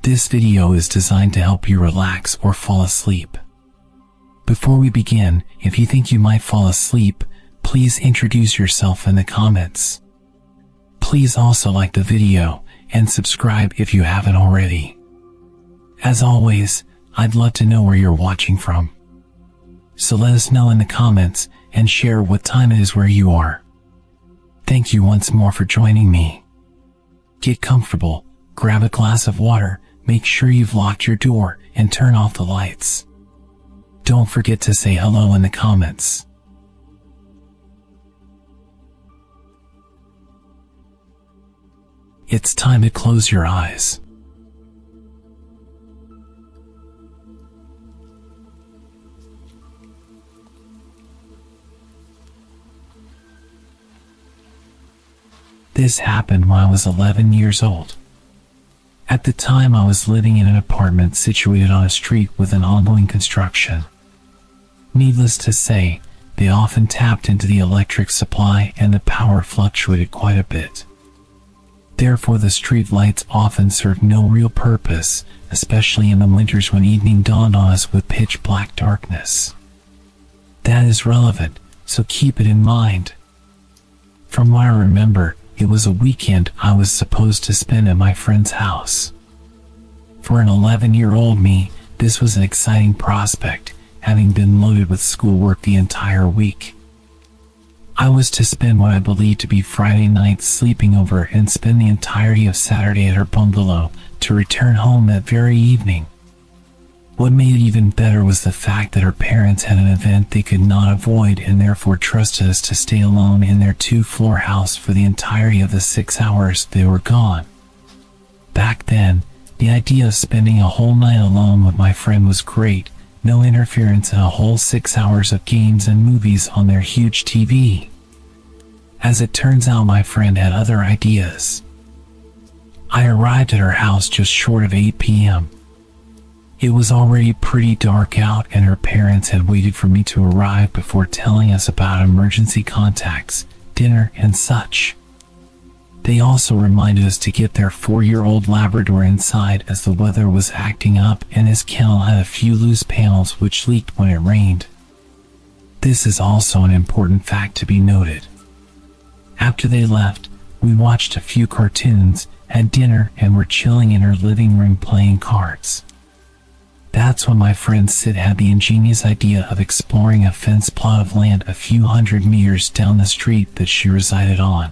This video is designed to help you relax or fall asleep. Before we begin, if you think you might fall asleep, please introduce yourself in the comments. Please also like the video and subscribe if you haven't already. As always, I'd love to know where you're watching from. So let us know in the comments and share what time it is where you are. Thank you once more for joining me. Get comfortable, grab a glass of water, make sure you've locked your door, and turn off the lights. Don't forget to say hello in the comments. It's time to close your eyes. This happened when I was 11 years old. At the time, I was living in an apartment situated on a street with an ongoing construction. Needless to say, they often tapped into the electric supply and the power fluctuated quite a bit. Therefore, the street lights often served no real purpose, especially in the winters when evening dawned on us with pitch black darkness. That is relevant, so keep it in mind. From what I remember, it was a weekend I was supposed to spend at my friend's house. For an 11-year-old me, this was an exciting prospect, having been loaded with schoolwork the entire week. I was to spend what I believed to be Friday night sleeping over and spend the entirety of Saturday at her bungalow, to return home that very evening. What made it even better was the fact that her parents had an event they could not avoid and therefore trusted us to stay alone in their 2-floor house for the entirety of the 6 hours they were gone. Back then, the idea of spending a whole night alone with my friend was great, no interference and a whole 6 hours of games and movies on their huge TV. As it turns out, my friend had other ideas. I arrived at her house just short of 8 p.m. It was already pretty dark out and her parents had waited for me to arrive before telling us about emergency contacts, dinner, and such. They also reminded us to get their 4-year-old Labrador inside as the weather was acting up and his kennel had a few loose panels which leaked when it rained. This is also an important fact to be noted. After they left, we watched a few cartoons, had dinner, and were chilling in her living room playing cards. That's when my friend Sid had the ingenious idea of exploring a fenced plot of land a few hundred meters down the street that she resided on.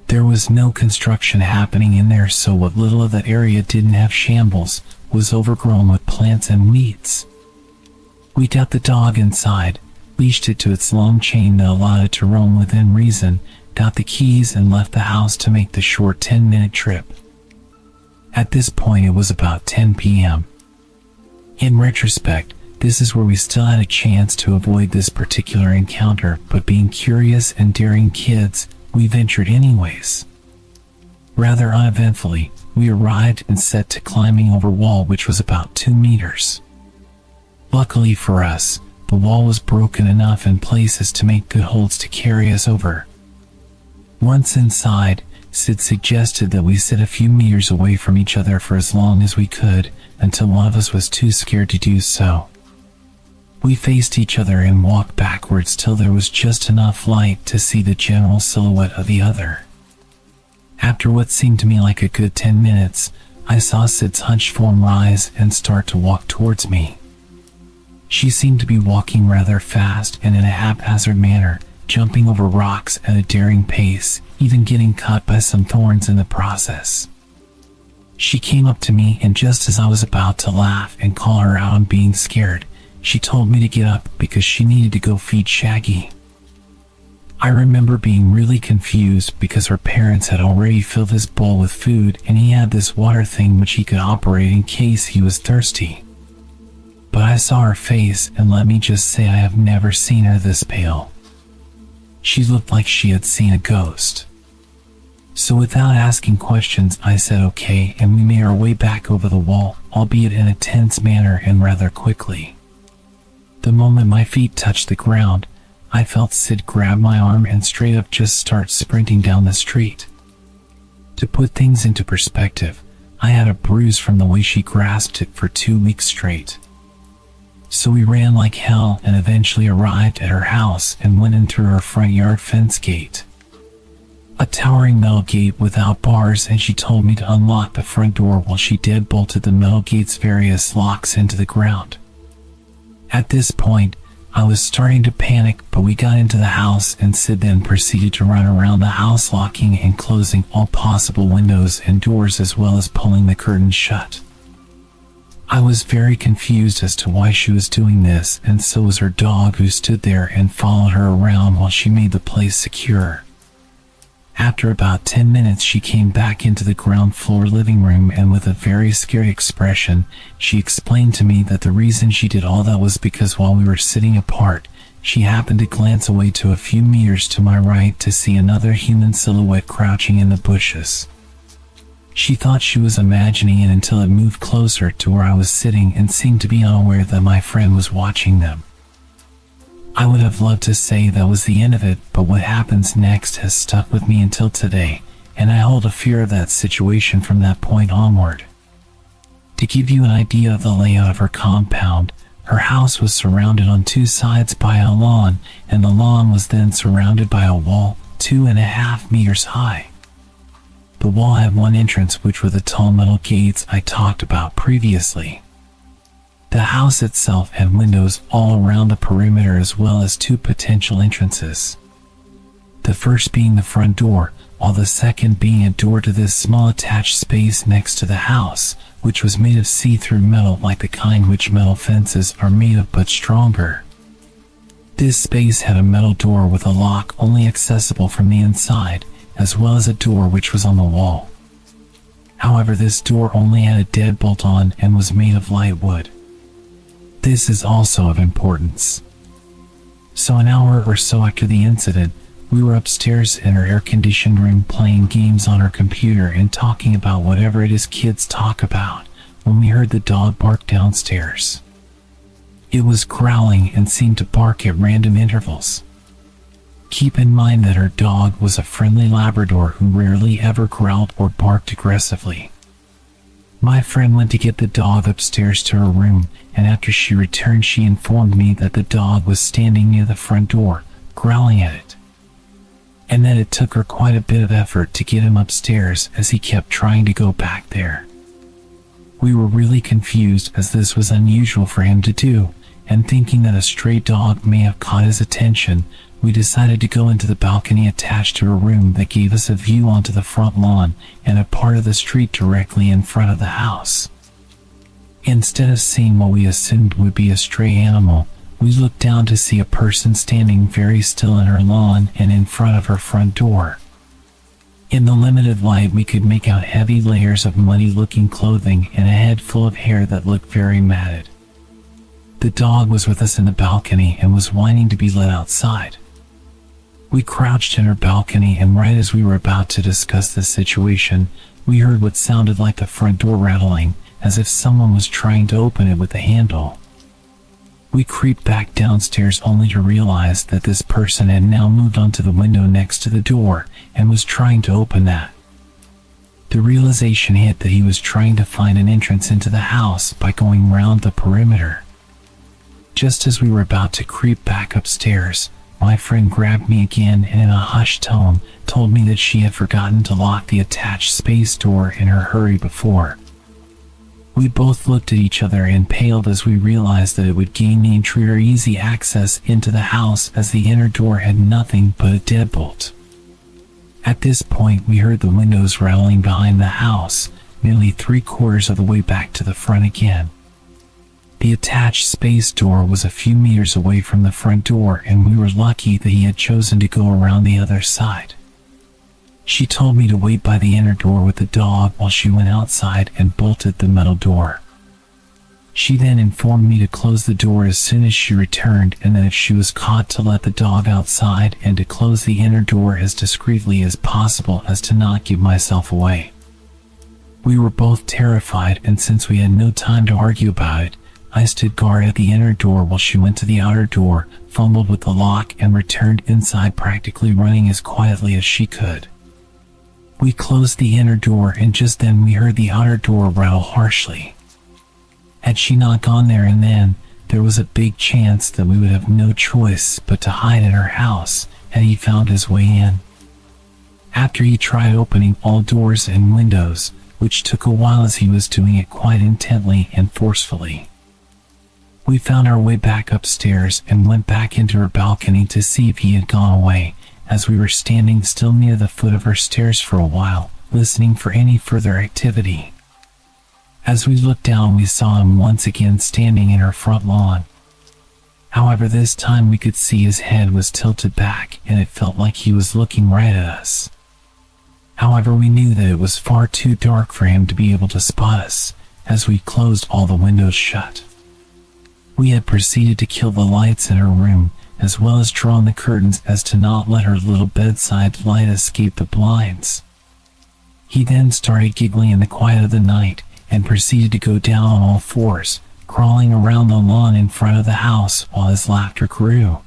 There was no construction happening in there, so what little of that area didn't have shambles was overgrown with plants and weeds. We got the dog inside, leashed it to its long chain that allowed it to roam within reason, got the keys and left the house to make the short 10-minute trip. At this point it was about 10 p.m. In retrospect, this is where we still had a chance to avoid this particular encounter, but being curious and daring kids, we ventured anyways. Rather uneventfully, we arrived and set to climbing over a wall which was about 2 meters. Luckily for us, the wall was broken enough in places to make good holds to carry us over. Once inside, Sid suggested that we sit a few meters away from each other for as long as we could, until one of us was too scared to do so. We faced each other and walked backwards till there was just enough light to see the general silhouette of the other. After what seemed to me like a good 10 minutes, I saw Sid's hunched form rise and start to walk towards me. She seemed to be walking rather fast and in a haphazard manner, jumping over rocks at a daring pace, even getting caught by some thorns in the process. She came up to me, and just as I was about to laugh and call her out on being scared, she told me to get up because she needed to go feed Shaggy. I remember being really confused because her parents had already filled his bowl with food and he had this water thing which he could operate in case he was thirsty. But I saw her face, and let me just say I have never seen her this pale. She looked like she had seen a ghost. So without asking questions, I said okay, and we made our way back over the wall, albeit in a tense manner and rather quickly. The moment my feet touched the ground, I felt Sid grab my arm and straight up just start sprinting down the street. To put things into perspective, I had a bruise from the way she grasped it for 2 weeks straight. So we ran like hell and eventually arrived at her house and went in through her front yard fence gate. A towering metal gate without bars, and she told me to unlock the front door while she deadbolted the metal gate's various locks into the ground. At this point, I was starting to panic, but we got into the house and Sid then proceeded to run around the house locking and closing all possible windows and doors as well as pulling the curtains shut. I was very confused as to why she was doing this, and so was her dog, who stood there and followed her around while she made the place secure. After about 10 minutes, she came back into the ground floor living room and with a very scary expression, she explained to me that the reason she did all that was because while we were sitting apart, she happened to glance away to a few meters to my right to see another human silhouette crouching in the bushes. She thought she was imagining it until it moved closer to where I was sitting and seemed to be unaware that my friend was watching them. I would have loved to say that was the end of it, but what happens next has stuck with me until today, and I hold a fear of that situation from that point onward. To give you an idea of the layout of her compound, her house was surrounded on 2 sides by a lawn, and the lawn was then surrounded by a wall 2.5 meters high. The wall had one entrance, which were the tall metal gates I talked about previously. The house itself had windows all around the perimeter as well as 2 potential entrances. The first being the front door, while the second being a door to this small attached space next to the house, which was made of see-through metal like the kind which metal fences are made of but stronger. This space had a metal door with a lock only accessible from the inside, as well as a door which was on the wall. However, this door only had a deadbolt on and was made of light wood. This is also of importance. So an hour or so after the incident, we were upstairs in her air-conditioned room playing games on her computer and talking about whatever it is kids talk about when we heard the dog bark downstairs. It was growling and seemed to bark at random intervals. Keep in mind that her dog was a friendly Labrador who rarely ever growled or barked aggressively. My friend went to get the dog upstairs to her room, and after she returned she informed me that the dog was standing near the front door, growling at it, and that it took her quite a bit of effort to get him upstairs as he kept trying to go back there. We were really confused as this was unusual for him to do, and thinking that a stray dog may have caught his attention, we decided to go into the balcony attached to her room that gave us a view onto the front lawn and a part of the street directly in front of the house. Instead of seeing what we assumed would be a stray animal, we looked down to see a person standing very still in her lawn and in front of her front door. In the limited light, we could make out heavy layers of muddy-looking clothing and a head full of hair that looked very matted. The dog was with us in the balcony and was whining to be let outside. We crouched in her balcony, and right as we were about to discuss the situation, we heard what sounded like the front door rattling, as if someone was trying to open it with a handle. We creeped back downstairs only to realize that this person had now moved onto the window next to the door and was trying to open that. The realization hit that he was trying to find an entrance into the house by going round the perimeter. Just as we were about to creep back upstairs, my friend grabbed me again and in a hushed tone told me that she had forgotten to lock the attached space door in her hurry before. We both looked at each other and paled as we realized that it would gain the intruder easy access into the house as the inner door had nothing but a deadbolt. At this point, we heard the windows rattling behind the house, nearly 3/4 of the way back to the front again. The attached space door was a few meters away from the front door, and we were lucky that he had chosen to go around the other side. She told me to wait by the inner door with the dog while she went outside and bolted the metal door. She then informed me to close the door as soon as she returned, and that if she was caught to let the dog outside and to close the inner door as discreetly as possible as to not give myself away. We were both terrified, and since we had no time to argue about it, I stood guard at the inner door while she went to the outer door, fumbled with the lock, and returned inside practically running as quietly as she could. We closed the inner door, and just then we heard the outer door rattle harshly. Had she not gone there and then, there was a big chance that we would have no choice but to hide in her house had he found his way in. After he tried opening all doors and windows, which took a while as he was doing it quite intently and forcefully, we found our way back upstairs and went back into her balcony to see if he had gone away, as we were standing still near the foot of her stairs for a while, listening for any further activity. As we looked down, we saw him once again standing in her front lawn. However, this time we could see his head was tilted back, and it felt like he was looking right at us. However, we knew that it was far too dark for him to be able to spot us, as we closed all the windows shut. We had proceeded to kill the lights in her room, as well as drawn the curtains as to not let her little bedside light escape the blinds. He then started giggling in the quiet of the night, and proceeded to go down on all fours, crawling around the lawn in front of the house while his laughter grew.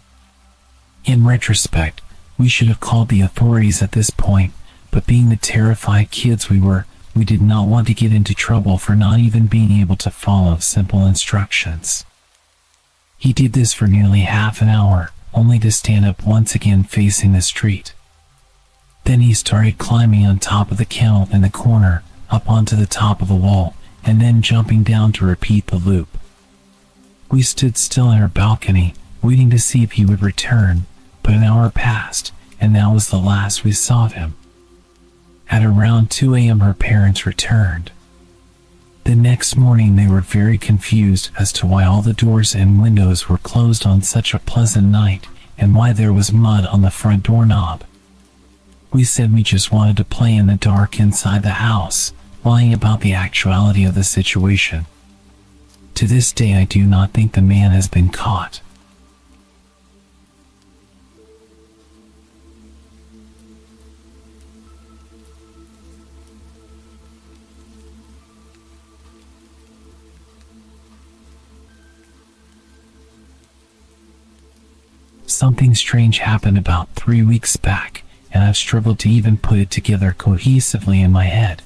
In retrospect, we should have called the authorities at this point, but being the terrified kids we were, we did not want to get into trouble for not even being able to follow simple instructions. He did this for nearly half an hour, only to stand up once again facing the street. Then he started climbing on top of the kennel in the corner, up onto the top of the wall, and then jumping down to repeat the loop. We stood still in our balcony, waiting to see if he would return, but an hour passed, and that was the last we saw of him. At around 2 a.m. her parents returned. The next morning they were very confused as to why all the doors and windows were closed on such a pleasant night, and why there was mud on the front doorknob. We said we just wanted to play in the dark inside the house, lying about the actuality of the situation. To this day I do not think the man has been caught. Something strange happened about 3 weeks back, and I've struggled to even put it together cohesively in my head.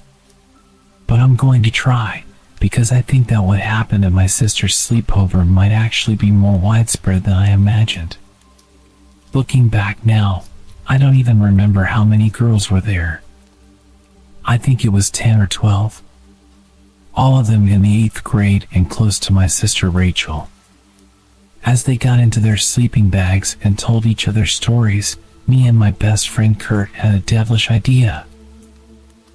But I'm going to try, because I think that what happened at my sister's sleepover might actually be more widespread than I imagined. Looking back now, I don't even remember how many girls were there. I think it was 10 or 12. All of them in the 8th grade and close to my sister Rachel. As they got into their sleeping bags and told each other stories, me and my best friend Kurt had a devilish idea.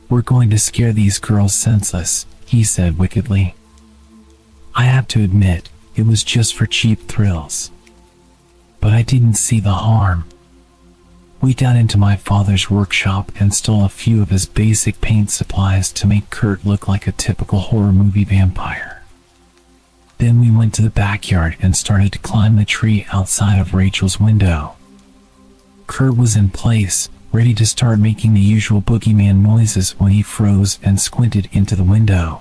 "We're going to scare these girls senseless," he said wickedly. I have to admit, it was just for cheap thrills. But I didn't see the harm. We got into my father's workshop and stole a few of his basic paint supplies to make Kurt look like a typical horror movie vampire. Then we went to the backyard and started to climb the tree outside of Rachel's window. Kurt was in place, ready to start making the usual boogeyman noises when he froze and squinted into the window.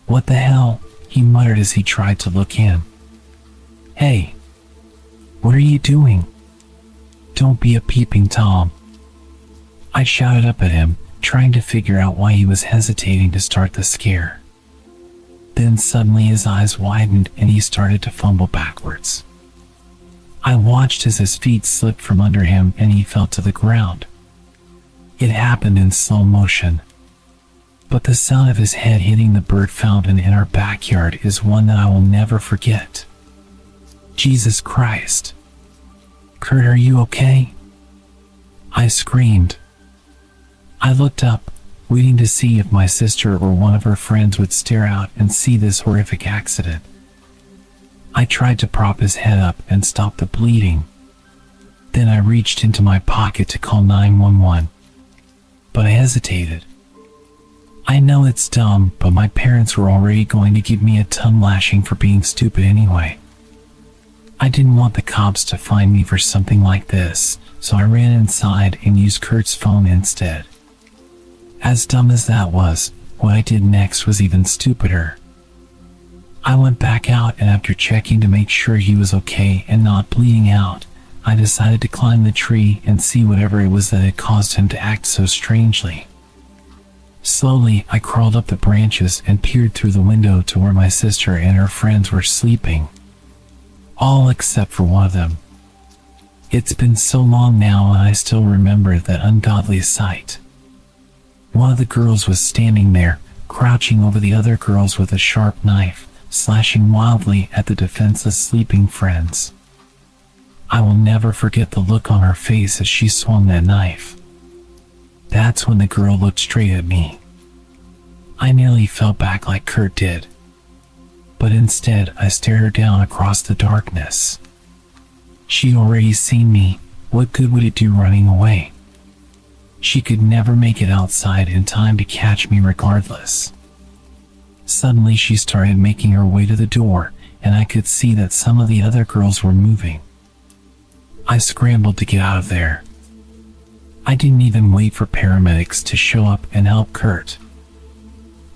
"What the hell?" he muttered as he tried to look in. "Hey, what are you doing? Don't be a peeping Tom." I shouted up at him, trying to figure out why he was hesitating to start the scare. Then suddenly his eyes widened and he started to fumble backwards. I watched as his feet slipped from under him and he fell to the ground. It happened in slow motion. But the sound of his head hitting the bird fountain in our backyard is one that I will never forget. Jesus Christ. "Kurt, are you okay?" I screamed. I looked up, waiting to see if my sister or one of her friends would stare out and see this horrific accident. I tried to prop his head up and stop the bleeding. Then I reached into my pocket to call 911. But I hesitated. I know it's dumb, but my parents were already going to give me a ton lashing for being stupid anyway. I didn't want the cops to find me for something like this, so I ran inside and used Kurt's phone instead. As dumb as that was, what I did next was even stupider. I went back out and after checking to make sure he was okay and not bleeding out, I decided to climb the tree and see whatever it was that had caused him to act so strangely. Slowly, I crawled up the branches and peered through the window to where my sister and her friends were sleeping. All except for one of them. It's been so long now and I still remember that ungodly sight. One of the girls was standing there, crouching over the other girls with a sharp knife, slashing wildly at the defenseless sleeping friends. I will never forget the look on her face as she swung that knife. That's when the girl looked straight at me. I nearly fell back like Kurt did. But instead, I stared her down across the darkness. She'd already seen me. What good would it do running away? She could never make it outside in time to catch me regardless. Suddenly, she started making her way to the door, and I could see that some of the other girls were moving. I scrambled to get out of there. I didn't even wait for paramedics to show up and help Kurt.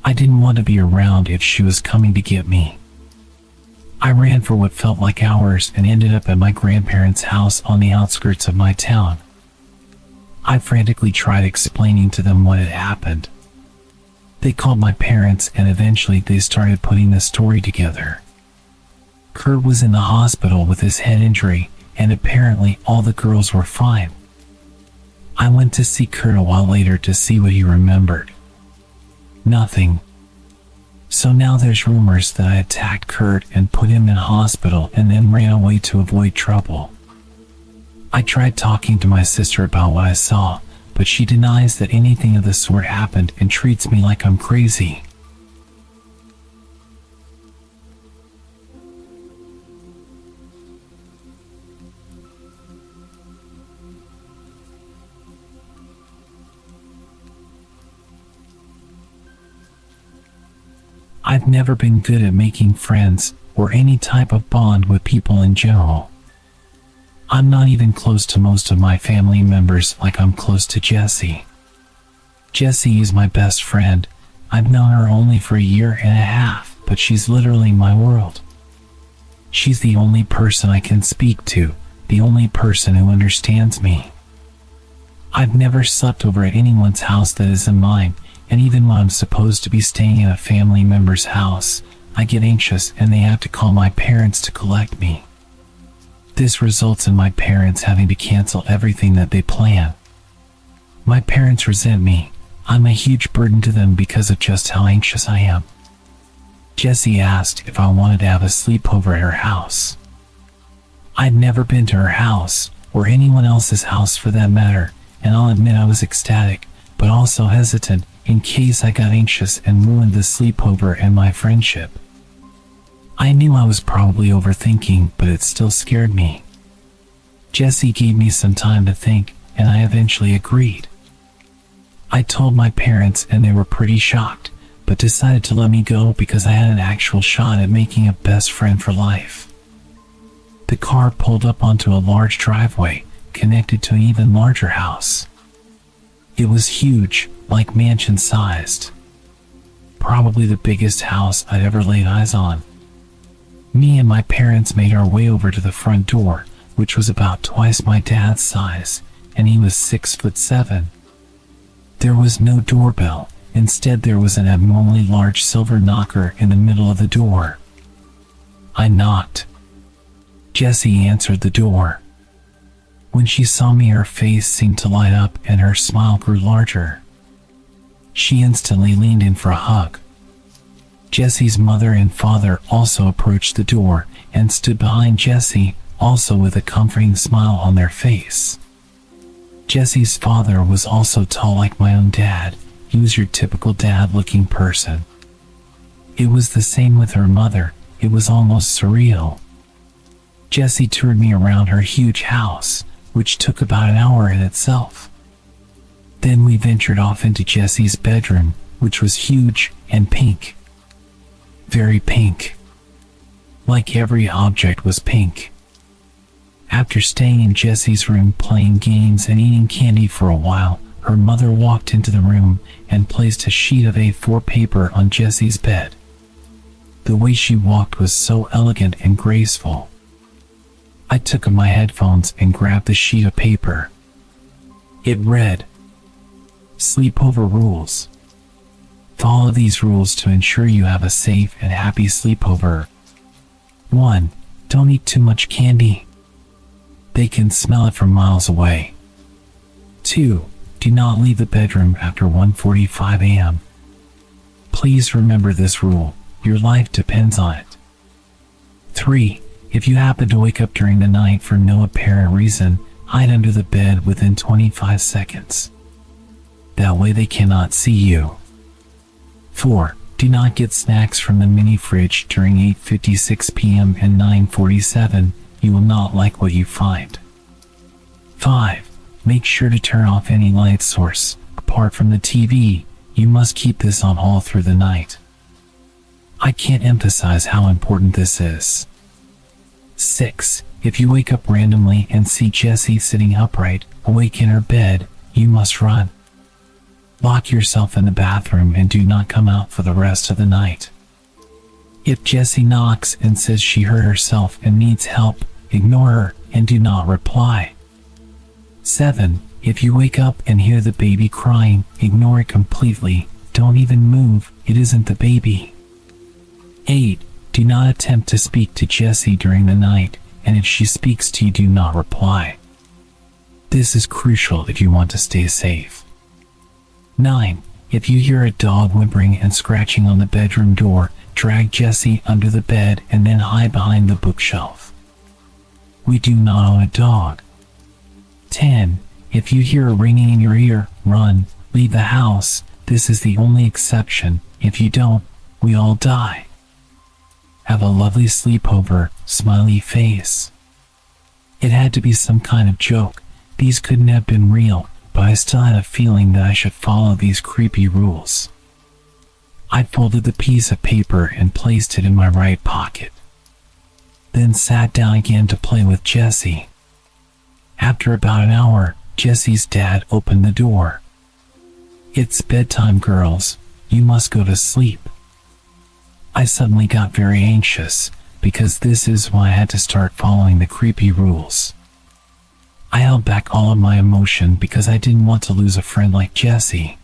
I didn't want to be around if she was coming to get me. I ran for what felt like hours and ended up at my grandparents' house on the outskirts of my town. I frantically tried explaining to them what had happened. They called my parents and eventually they started putting the story together. Kurt was in the hospital with his head injury and apparently all the girls were fine. I went to see Kurt a while later to see what he remembered. Nothing. So now there's rumors that I attacked Kurt and put him in hospital and then ran away to avoid trouble. I tried talking to my sister about what I saw, but she denies that anything of the sort happened and treats me like I'm crazy. I've never been good at making friends or any type of bond with people in general. I'm not even close to most of my family members like I'm close to Jessie. Jessie is my best friend. I've known her only for a year and a half, but she's literally my world. She's the only person I can speak to, the only person who understands me. I've never slept over at anyone's house that isn't mine, and even when I'm supposed to be staying at a family member's house, I get anxious and they have to call my parents to collect me. This results in my parents having to cancel everything that they plan. My parents resent me. I'm a huge burden to them because of just how anxious I am. Jessie asked if I wanted to have a sleepover at her house. I'd never been to her house, or anyone else's house for that matter, and I'll admit I was ecstatic, but also hesitant in case I got anxious and ruined the sleepover and my friendship. I knew I was probably overthinking, but it still scared me. Jessie gave me some time to think, and I eventually agreed. I told my parents and they were pretty shocked, but decided to let me go because I had an actual shot at making a best friend for life. The car pulled up onto a large driveway, connected to an even larger house. It was huge, like mansion-sized. Probably the biggest house I'd ever laid eyes on. Me and my parents made our way over to the front door, which was about twice my dad's size, and he was 6'7". There was no doorbell. Instead, there was an abnormally large silver knocker in the middle of the door. I knocked. Jessie answered the door. When she saw me, her face seemed to light up and her smile grew larger. She instantly leaned in for a hug. Jessie's mother and father also approached the door and stood behind Jessie, also with a comforting smile on their face. Jessie's father was also tall like my own dad. He was your typical dad-looking person. It was the same with her mother. It was almost surreal. Jessie toured me around her huge house, which took about an hour in itself. Then we ventured off into Jessie's bedroom, which was huge and pink. Very pink. Like every object was pink. After staying in Jessie's room playing games and eating candy for a while, her mother walked into the room and placed a sheet of A4 paper on Jessie's bed. The way she walked was so elegant and graceful. I took my headphones and grabbed the sheet of paper. It read, "Sleepover rules. Follow these rules to ensure you have a safe and happy sleepover. 1. Don't eat too much candy. They can smell it from miles away. 2. Do not leave the bedroom after 1:45 a.m. Please remember this rule. Your life depends on it. 3. If you happen to wake up during the night for no apparent reason, hide under the bed within 25 seconds. That way they cannot see you. 4. Do not get snacks from the mini fridge during 8:56 p.m. and 9:47. You will not like what you find. 5. Make sure to turn off any light source, apart from the TV. You must keep this on all through the night. I can't emphasize how important this is. 6. If you wake up randomly and see Jessie sitting upright, awake in her bed, you must run. Lock yourself in the bathroom and do not come out for the rest of the night. If Jessie knocks and says she hurt herself and needs help, ignore her and do not reply. 7. If you wake up and hear the baby crying, ignore it completely. Don't even move, it isn't the baby. 8. Do not attempt to speak to Jessie during the night, and if she speaks to you, do not reply. This is crucial if you want to stay safe. 9. If you hear a dog whimpering and scratching on the bedroom door, drag Jessie under the bed and then hide behind the bookshelf. We do not own a dog. 10. If you hear a ringing in your ear, run, leave the house. This is the only exception. If you don't, we all die. Have a lovely sleepover, smiley face. It had to be some kind of joke. These couldn't have been real, but I still had a feeling that I should follow these creepy rules. I folded the piece of paper and placed it in my right pocket. Then sat down again to play with Jessie. After about an hour, Jessie's dad opened the door. "It's bedtime, girls. You must go to sleep." I suddenly got very anxious, because this is why I had to start following the creepy rules. I held back all of my emotion because I didn't want to lose a friend like Jessie.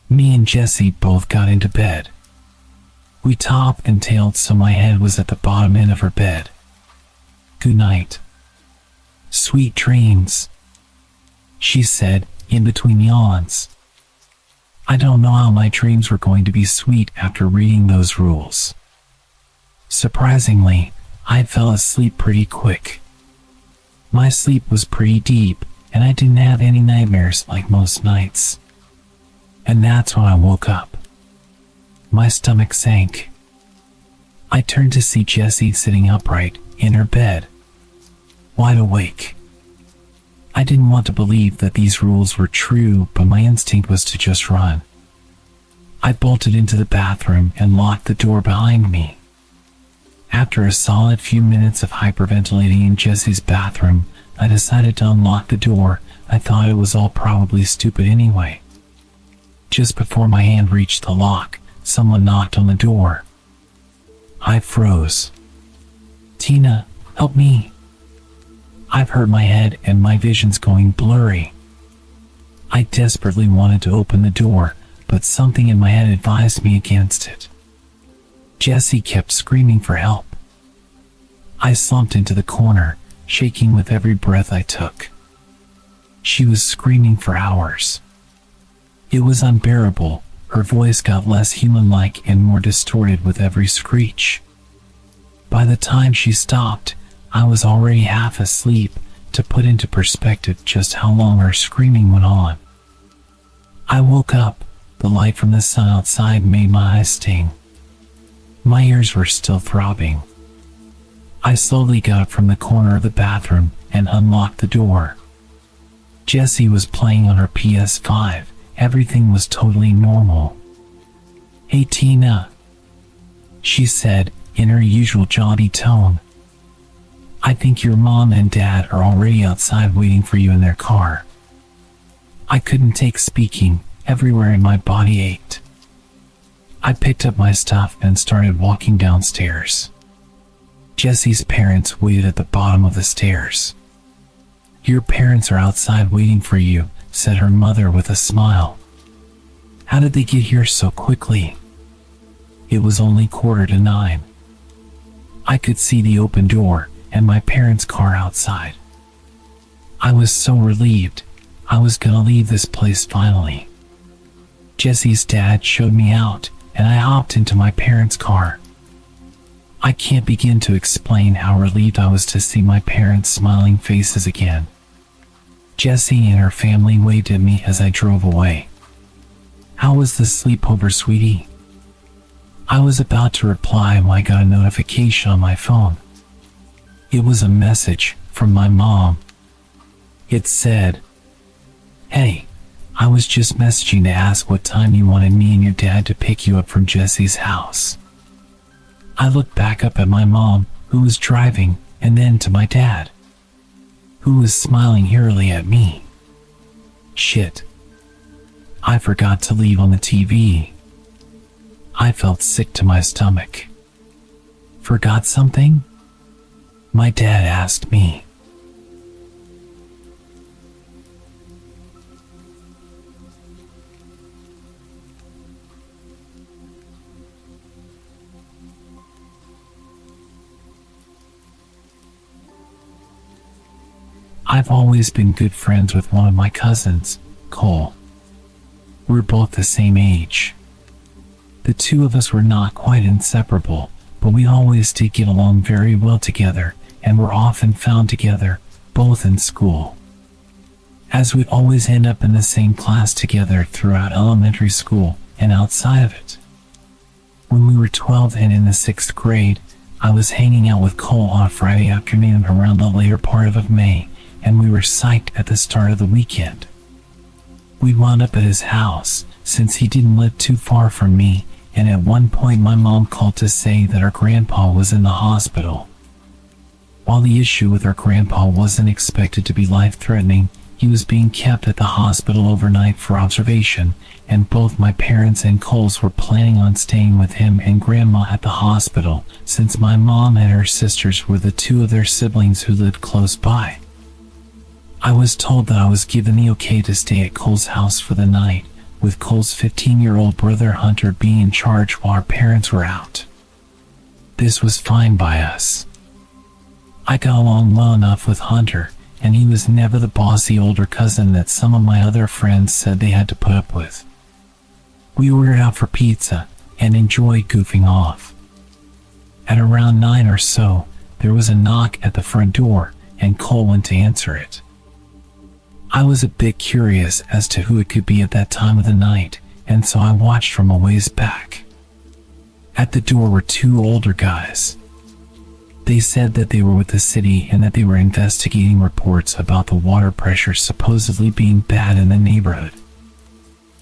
Me and Jessie both got into bed. We top and tailed so my head was at the bottom end of her bed. "Good night. Sweet dreams," she said, in between yawns. I don't know how my dreams were going to be sweet after reading those rules. Surprisingly, I fell asleep pretty quick. My sleep was pretty deep, and I didn't have any nightmares like most nights. And that's when I woke up. My stomach sank. I turned to see Jessie sitting upright in her bed, wide awake. I didn't want to believe that these rules were true, but my instinct was to just run. I bolted into the bathroom and locked the door behind me. After a solid few minutes of hyperventilating in Jessie's bathroom, I decided to unlock the door. I thought it was all probably stupid anyway. Just before my hand reached the lock, someone knocked on the door. I froze. "Tina, help me. I've hurt my head and my vision's going blurry." I desperately wanted to open the door, but something in my head advised me against it. Jessie kept screaming for help. I slumped into the corner, shaking with every breath I took. She was screaming for hours. It was unbearable. Her voice got less human-like and more distorted with every screech. By the time she stopped, I was already half asleep, to put into perspective just how long her screaming went on. I woke up. The light from the sun outside made my eyes sting. My ears were still throbbing. I slowly got up from the corner of the bathroom and unlocked the door. Jessie was playing on her PS5. Everything was totally normal. "Hey Tina," she said in her usual jaunty tone. "I think your mom and dad are already outside waiting for you in their car." I couldn't take speaking. Everywhere in my body ached. I picked up my stuff and started walking downstairs. Jesse's parents waited at the bottom of the stairs. "Your parents are outside waiting for you," said her mother with a smile. "How did they get here so quickly?" It was only 8:45. I could see the open door and my parents' car outside. I was so relieved. I was gonna leave this place finally. Jesse's dad showed me out, and I hopped into my parents' car. I can't begin to explain how relieved I was to see my parents' smiling faces again. Jessie and her family waved at me as I drove away. "How was the sleepover, sweetie?" I was about to reply when I got a notification on my phone. It was a message from my mom. It said, "Hey, I was just messaging to ask what time you wanted me and your dad to pick you up from Jesse's house." I looked back up at my mom, who was driving, and then to my dad, who was smiling eerily at me. Shit. I forgot to leave on the TV. I felt sick to my stomach. "Forgot something?" my dad asked me. I've always been good friends with one of my cousins, Cole. We're both the same age. The two of us were not quite inseparable, but we always did get along very well together and were often found together, both in school. As we'd always end up in the same class together throughout elementary school and outside of it. When we were 12 and in the 6th grade, I was hanging out with Cole on a Friday afternoon around the later part of May, and we were psyched at the start of the weekend. We wound up at his house, since he didn't live too far from me, and at one point my mom called to say that our grandpa was in the hospital. While the issue with our grandpa wasn't expected to be life-threatening, he was being kept at the hospital overnight for observation, and both my parents and Cole's were planning on staying with him and Grandma at the hospital, since my mom and her sisters were the two of their siblings who lived close by. I was told that I was given the okay to stay at Cole's house for the night, with Cole's 15-year-old brother Hunter being in charge while our parents were out. This was fine by us. I got along well enough with Hunter, and he was never the bossy older cousin that some of my other friends said they had to put up with. We ordered out for pizza and enjoyed goofing off. At around 9 or so, there was a knock at the front door, and Cole went to answer it. I was a bit curious as to who it could be at that time of the night, and so I watched from a ways back. At the door were two older guys. They said that they were with the city and that they were investigating reports about the water pressure supposedly being bad in the neighborhood.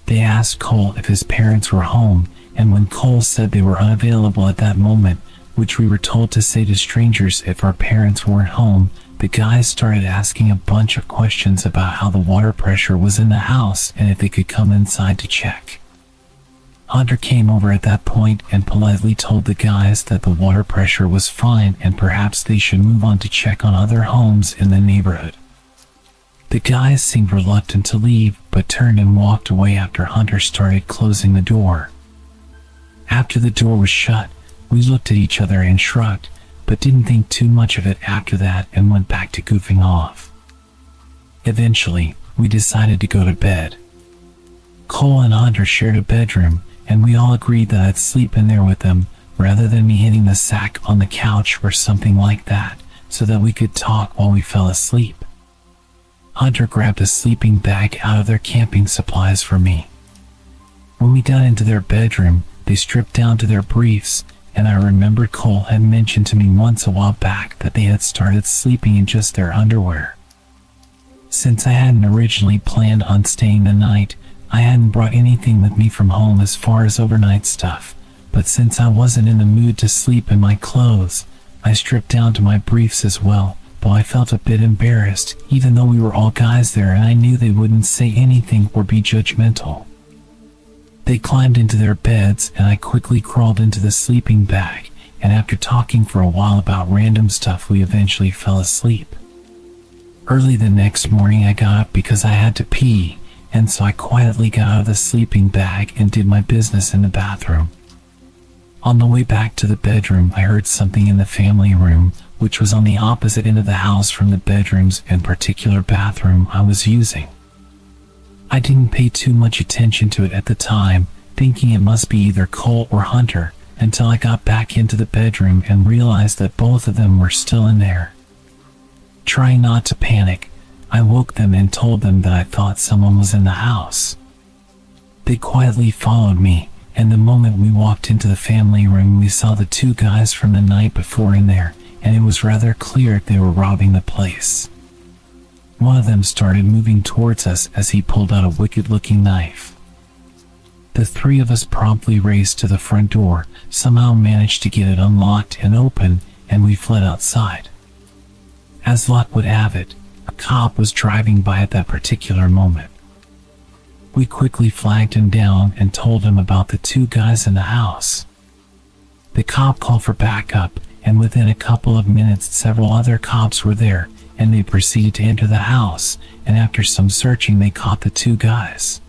They asked Cole if his parents were home, and when Cole said they were unavailable at that moment, which we were told to say to strangers if our parents weren't home, the guys started asking a bunch of questions about how the water pressure was in the house and if they could come inside to check. Hunter came over at that point and politely told the guys that the water pressure was fine and perhaps they should move on to check on other homes in the neighborhood. The guys seemed reluctant to leave, but turned and walked away after Hunter started closing the door. After the door was shut, we looked at each other and shrugged, but didn't think too much of it after that and went back to goofing off. Eventually, we decided to go to bed. Cole and Hunter shared a bedroom, and we all agreed that I'd sleep in there with them, rather than me hitting the sack on the couch or something like that, so that we could talk while we fell asleep. Hunter grabbed a sleeping bag out of their camping supplies for me. When we got into their bedroom, they stripped down to their briefs, and I remembered Cole had mentioned to me once a while back that they had started sleeping in just their underwear. Since I hadn't originally planned on staying the night, I hadn't brought anything with me from home as far as overnight stuff, but since I wasn't in the mood to sleep in my clothes, I stripped down to my briefs as well, though I felt a bit embarrassed, even though we were all guys there and I knew they wouldn't say anything or be judgmental. They climbed into their beds and I quickly crawled into the sleeping bag, and after talking for a while about random stuff, we eventually fell asleep. Early the next morning, I got up because I had to pee, and so I quietly got out of the sleeping bag and did my business in the bathroom. On the way back to the bedroom, I heard something in the family room, which was on the opposite end of the house from the bedrooms and particular bathroom I was using. I didn't pay too much attention to it at the time, thinking it must be either Cole or Hunter, until I got back into the bedroom and realized that both of them were still in there. Trying not to panic, I woke them and told them that I thought someone was in the house. They quietly followed me, and the moment we walked into the family room, we saw the two guys from the night before in there, and it was rather clear they were robbing the place. One of them started moving towards us as he pulled out a wicked-looking knife. The three of us promptly raced to the front door, somehow managed to get it unlocked and open, and we fled outside. As luck would have it, a cop was driving by at that particular moment. We quickly flagged him down and told him about the two guys in the house. The cop called for backup, and within a couple of minutes several other cops were there, and they proceeded to enter the house, and after some searching they caught the two guys.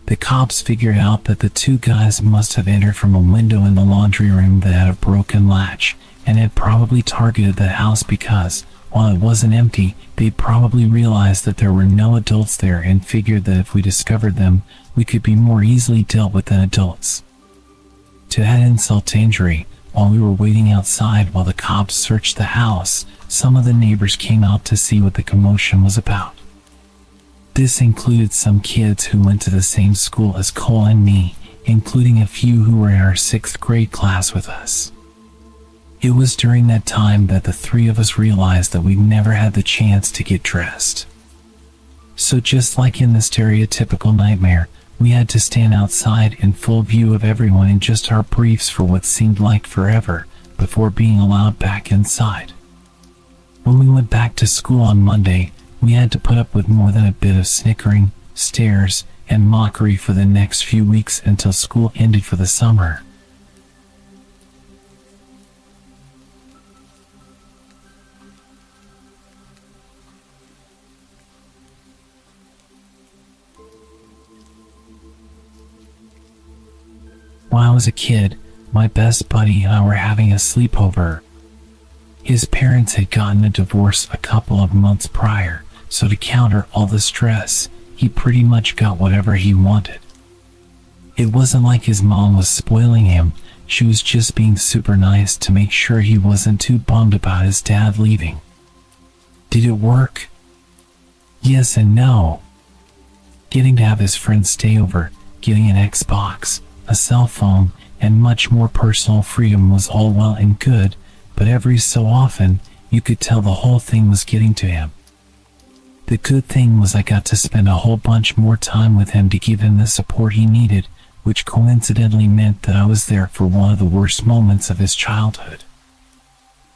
The cops figured out that the two guys must have entered from a window in the laundry room that had a broken latch, and had probably targeted the house because, while it wasn't empty, they probably realized that there were no adults there and figured that if we discovered them, we could be more easily dealt with than adults. To add insult to injury, while we were waiting outside while the cops searched the house, some of the neighbors came out to see what the commotion was about. This included some kids who went to the same school as Cole and me, including a few who were in our 6th grade class with us. It was during that time that the three of us realized that we never had the chance to get dressed. So just like in the stereotypical nightmare, we had to stand outside in full view of everyone in just our briefs for what seemed like forever, before being allowed back inside. When we went back to school on Monday, we had to put up with more than a bit of snickering, stares, and mockery for the next few weeks until school ended for the summer. When I was a kid, my best buddy and I were having a sleepover. His parents had gotten a divorce a couple of months prior, so to counter all the stress, he pretty much got whatever he wanted. It wasn't like his mom was spoiling him, she was just being super nice to make sure he wasn't too bummed about his dad leaving. Did it work? Yes and no. Getting to have his friends stay over, getting an Xbox, a cell phone, and much more personal freedom was all well and good, but every so often, you could tell the whole thing was getting to him. The good thing was I got to spend a whole bunch more time with him to give him the support he needed, which coincidentally meant that I was there for one of the worst moments of his childhood.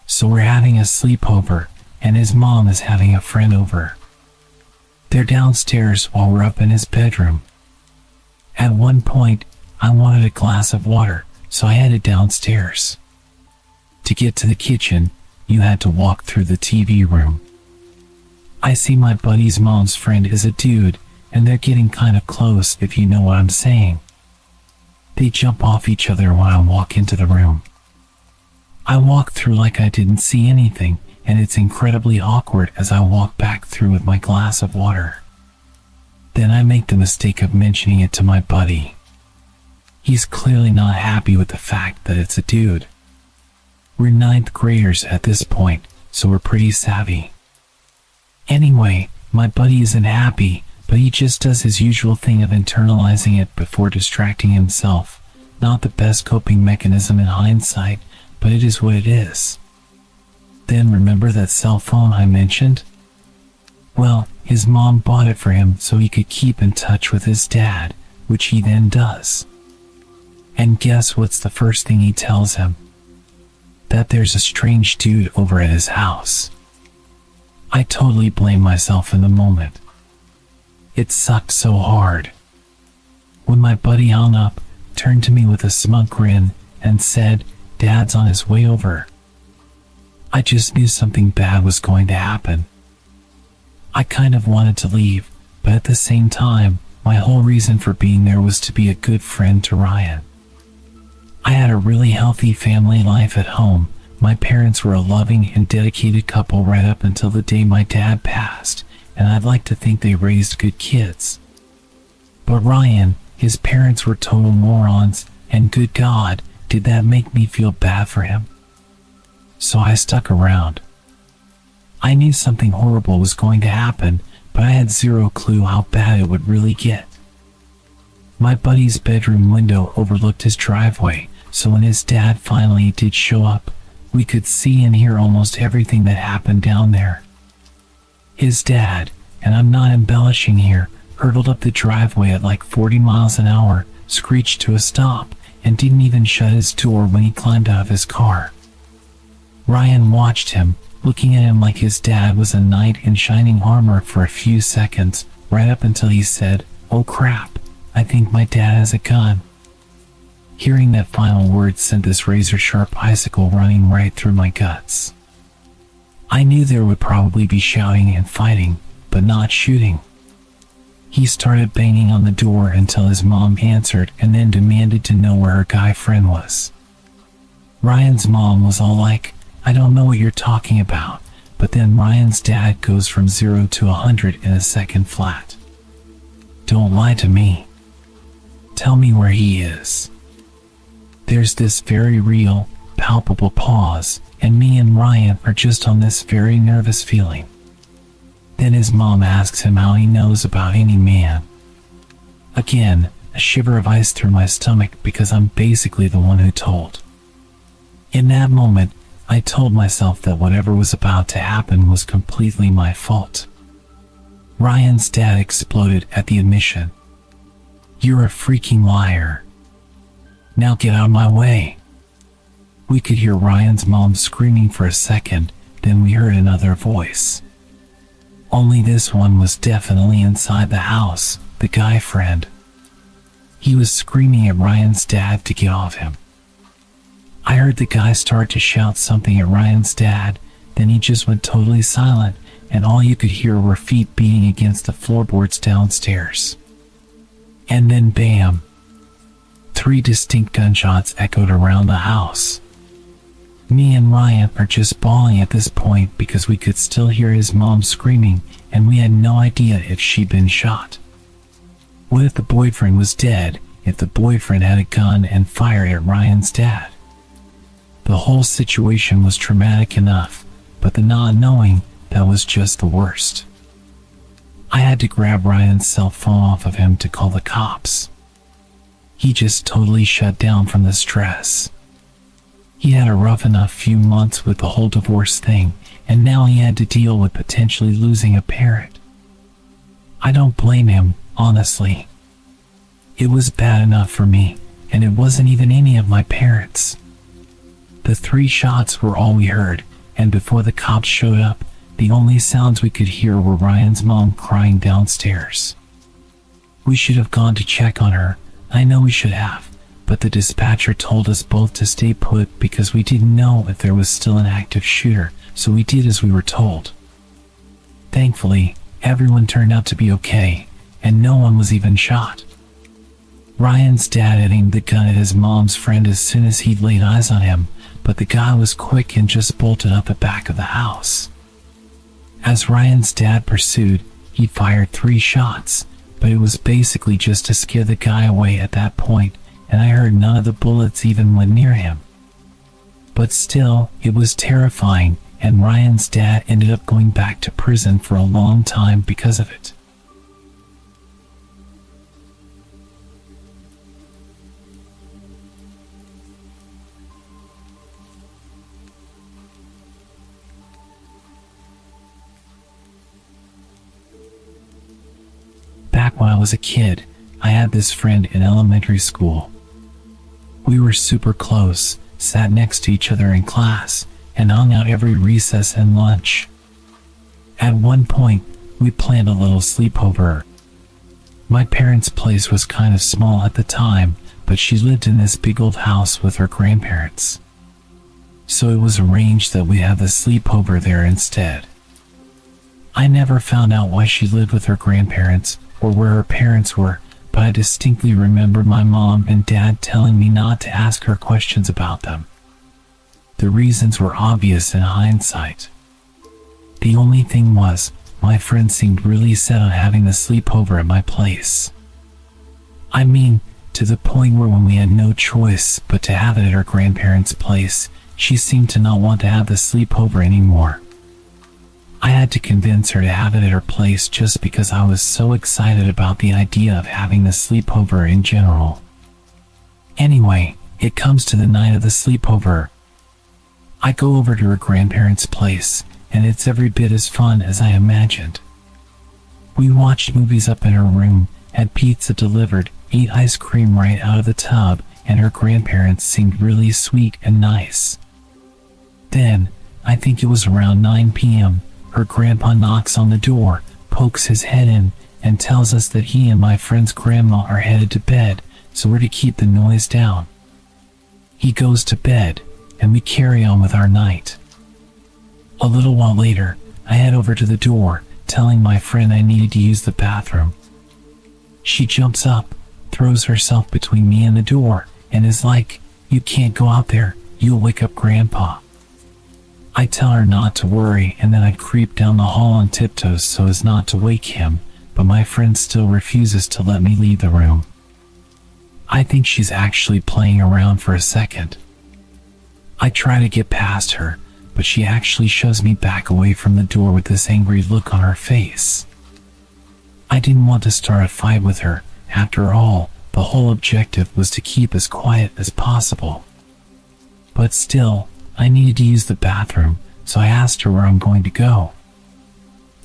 So we're having a sleepover, and his mom is having a friend over. They're downstairs while we're up in his bedroom. At one point, I wanted a glass of water, so I headed downstairs. To get to the kitchen, you had to walk through the TV room. I see my buddy's mom's friend is a dude, and they're getting kind of close, if you know what I'm saying. They jump off each other when I walk into the room. I walk through like I didn't see anything, and it's incredibly awkward as I walk back through with my glass of water. Then I make the mistake of mentioning it to my buddy. He's clearly not happy with the fact that it's a dude. We're 9th graders at this point, so we're pretty savvy. Anyway, my buddy isn't happy, but he just does his usual thing of internalizing it before distracting himself. Not the best coping mechanism in hindsight, but it is what it is. Then remember that cell phone I mentioned? Well, his mom bought it for him so he could keep in touch with his dad, which he then does. And guess what's the first thing he tells him? That there's a strange dude over at his house. I totally blame myself in the moment. It sucked so hard. When my buddy hung up, turned to me with a smug grin, and said, Dad's on his way over. I just knew something bad was going to happen. I kind of wanted to leave, but at the same time, my whole reason for being there was to be a good friend to Ryan. I had a really healthy family life at home. My parents were a loving and dedicated couple right up until the day my dad passed, and I'd like to think they raised good kids. But Ryan, his parents were total morons, and good God, did that make me feel bad for him? So I stuck around. I knew something horrible was going to happen, but I had zero clue how bad it would really get. My buddy's bedroom window overlooked his driveway, so when his dad finally did show up, we could see and hear almost everything that happened down there. His dad, and I'm not embellishing here, hurtled up the driveway at like 40 miles an hour, screeched to a stop, and didn't even shut his door when he climbed out of his car. Ryan watched him, looking at him like his dad was a knight in shining armor for a few seconds, right up until he said, "Oh crap, I think my dad has a gun." Hearing that final word sent this razor-sharp icicle running right through my guts. I knew there would probably be shouting and fighting, but not shooting. He started banging on the door until his mom answered and then demanded to know where her guy friend was. Ryan's mom was all like, "I don't know what you're talking about," but then Ryan's dad goes from 0 to 100 in a second flat. "Don't lie to me. Tell me where he is." There's this very real, palpable pause, and me and Ryan are just on this very nervous feeling. Then his mom asks him how he knows about any man. Again, a shiver of ice through my stomach because I'm basically the one who told. In that moment, I told myself that whatever was about to happen was completely my fault. Ryan's dad exploded at the admission. "You're a freaking liar. Now get out of my way." We could hear Ryan's mom screaming for a second, then we heard another voice. Only this one was definitely inside the house, the guy friend. He was screaming at Ryan's dad to get off him. I heard the guy start to shout something at Ryan's dad, then he just went totally silent, and all you could hear were feet beating against the floorboards downstairs. And then bam! 3 distinct gunshots echoed around the house. Me and Ryan are just bawling at this point because we could still hear his mom screaming, and we had no idea if she'd been shot. What if the boyfriend was dead, if the boyfriend had a gun and fired at Ryan's dad? The whole situation was traumatic enough, but the not knowing, that was just the worst. I had to grab Ryan's cell phone off of him to call the cops. He just totally shut down from the stress. He had a rough enough few months with the whole divorce thing, and now he had to deal with potentially losing a parent. I don't blame him, honestly. It was bad enough for me, and it wasn't even any of my parents. The 3 shots were all we heard, and before the cops showed up, the only sounds we could hear were Ryan's mom crying downstairs. We should have gone to check on her. I know we should have, but the dispatcher told us both to stay put because we didn't know if there was still an active shooter, so we did as we were told. Thankfully, everyone turned out to be okay, and no one was even shot. Ryan's dad had aimed the gun at his mom's friend as soon as he'd laid eyes on him, but the guy was quick and just bolted up the back of the house. As Ryan's dad pursued, he fired 3 shots, but it was basically just to scare the guy away at that point, and I heard none of the bullets even went near him. But still, it was terrifying, and Ryan's dad ended up going back to prison for a long time because of it. Back when I was a kid, I had this friend in elementary school. We were super close, sat next to each other in class, and hung out every recess and lunch. At one point, we planned a little sleepover. My parents' place was kind of small at the time, but she lived in this big old house with her grandparents. so it was arranged that we have the sleepover there instead. I never found out why she lived with her grandparents or where her parents were, but I distinctly remember my mom and dad telling me not to ask her questions about them. The reasons were obvious in hindsight. The only thing was, my friend seemed really set on having the sleepover at my place. I mean, to the point where when we had no choice but to have it at her grandparents' place, she seemed to not want to have the sleepover anymore. I had to convince her to have it at her place just because I was so excited about the idea of having the sleepover in general. Anyway, it comes to the night of the sleepover. I go over to her grandparents' place, and it's every bit as fun as I imagined. We watched movies up in her room, had pizza delivered, ate ice cream right out of the tub, and her grandparents seemed really sweet and nice. Then, I think it was around 9 p.m., her grandpa knocks on the door, pokes his head in, and tells us that he and my friend's grandma are headed to bed, so we're to keep the noise down. He goes to bed, and we carry on with our night. A little while later, I head over to the door, telling my friend I needed to use the bathroom. She jumps up, throws herself between me and the door, and is like, "You can't go out there, you'll wake up Grandpa." I tell her not to worry, and then I creep down the hall on tiptoes so as not to wake him, but my friend still refuses to let me leave the room. I think she's actually playing around for a second. I try to get past her, but she actually shoves me back away from the door with this angry look on her face. I didn't want to start a fight with her. After all, the whole objective was to keep as quiet as possible. But still, I needed to use the bathroom, so I asked her where I'm going to go.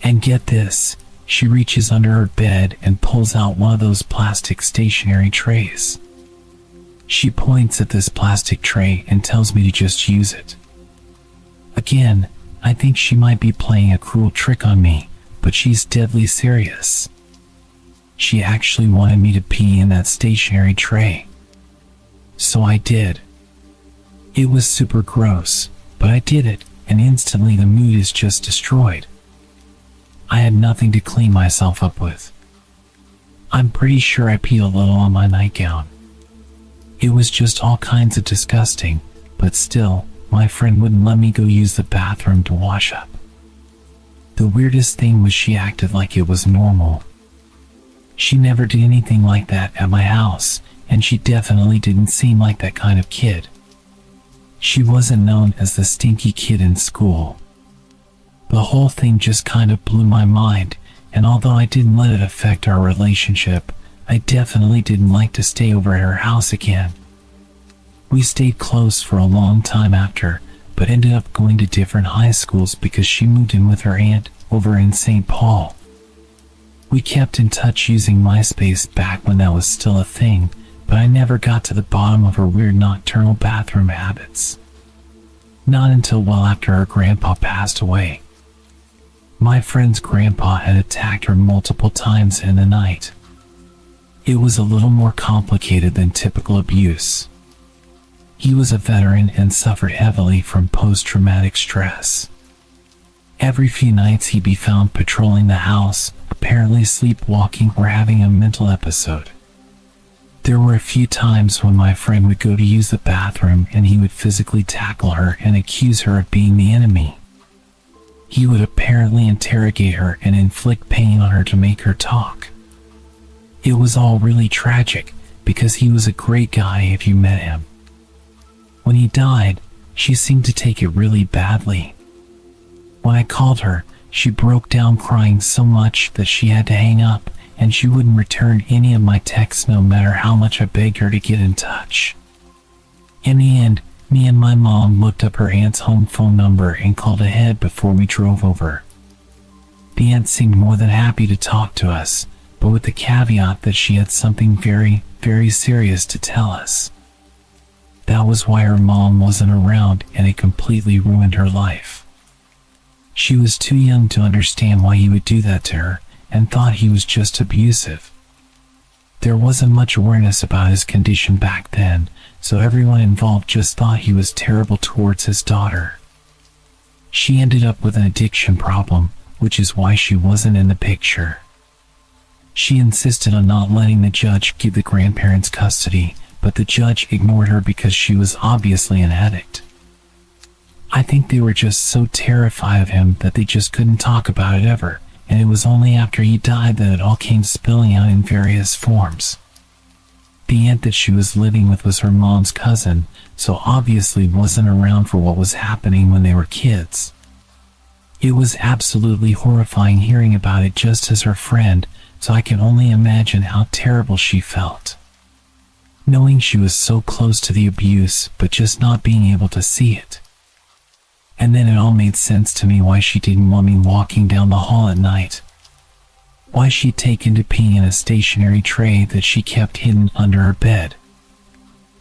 And get this, she reaches under her bed and pulls out one of those plastic stationery trays. She points at this plastic tray and tells me to just use it. Again, I think she might be playing a cruel trick on me, but she's deadly serious. She actually wanted me to pee in that stationery tray. So I did. It was super gross, but I did it, and instantly the mood is just destroyed. I had nothing to clean myself up with. I'm pretty sure I peed a little on my nightgown. It was just all kinds of disgusting, but still, my friend wouldn't let me go use the bathroom to wash up. The weirdest thing was she acted like it was normal. She never did anything like that at my house, and she definitely didn't seem like that kind of kid. She wasn't known as the stinky kid in school. The whole thing just kind of blew my mind, and although I didn't let it affect our relationship, I definitely didn't like to stay over at her house again. We stayed close for a long time after, but ended up going to different high schools because she moved in with her aunt over in St. Paul. We kept in touch using MySpace back when that was still a thing, but I never got to the bottom of her weird nocturnal bathroom habits. Not until well after her grandpa passed away. My friend's grandpa had attacked her multiple times in the night. It was a little more complicated than typical abuse. He was a veteran and suffered heavily from post-traumatic stress. Every few nights he'd be found patrolling the house, apparently sleepwalking or having a mental episode. There were a few times when my friend would go to use the bathroom and he would physically tackle her and accuse her of being the enemy. He would apparently interrogate her and inflict pain on her to make her talk. It was all really tragic because he was a great guy if you met him. When he died, she seemed to take it really badly. When I called her, she broke down crying so much that she had to hang up, and she wouldn't return any of my texts no matter how much I begged her to get in touch. In the end, me and my mom looked up her aunt's home phone number and called ahead before we drove over. The aunt seemed more than happy to talk to us, but with the caveat that she had something very, very serious to tell us. That was why her mom wasn't around, and it completely ruined her life. She was too young to understand why he would do that to her, and thought he was just abusive. There wasn't much awareness about his condition back then, so everyone involved just thought he was terrible towards his daughter. She ended up with an addiction problem, which is why she wasn't in the picture. She insisted on not letting the judge give the grandparents custody, but the judge ignored her because she was obviously an addict. I think they were just so terrified of him that they just couldn't talk about it ever, and it was only after he died that it all came spilling out in various forms. The aunt that she was living with was her mom's cousin, so obviously wasn't around for what was happening when they were kids. It was absolutely horrifying hearing about it just as her friend, so I can only imagine how terrible she felt. Knowing she was so close to the abuse, but just not being able to see it. And then it all made sense to me why she didn't want me walking down the hall at night. Why she'd taken to peeing in a stationary tray that she kept hidden under her bed.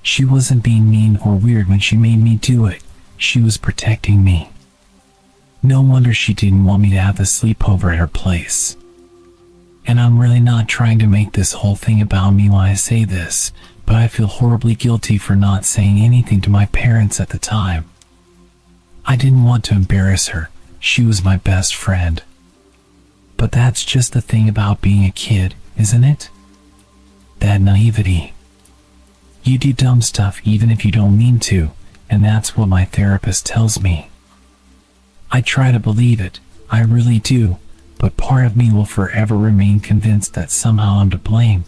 She wasn't being mean or weird when she made me do it. She was protecting me. No wonder she didn't want me to have the sleepover at her place. And I'm really not trying to make this whole thing about me when I say this, but I feel horribly guilty for not saying anything to my parents at the time. I didn't want to embarrass her. She was my best friend. But that's just the thing about being a kid, isn't it? That naivety. You do dumb stuff even if you don't mean to, and that's what my therapist tells me. I try to believe it, I really do, but part of me will forever remain convinced that somehow I'm to blame.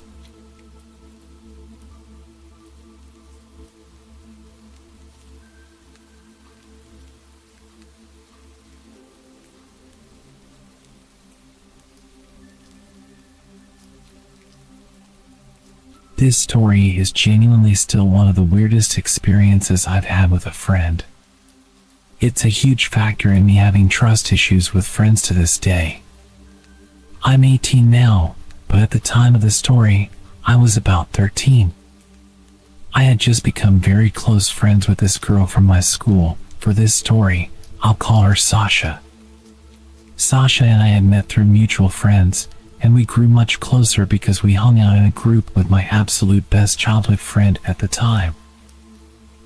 This story is genuinely still one of the weirdest experiences I've had with a friend. It's a huge factor in me having trust issues with friends to this day. I'm 18 now, but at the time of the story, I was about 13. I had just become very close friends with this girl from my school. For this story, I'll call her Sasha. Sasha and I had met through mutual friends, and we grew much closer because we hung out in a group with my absolute best childhood friend at the time.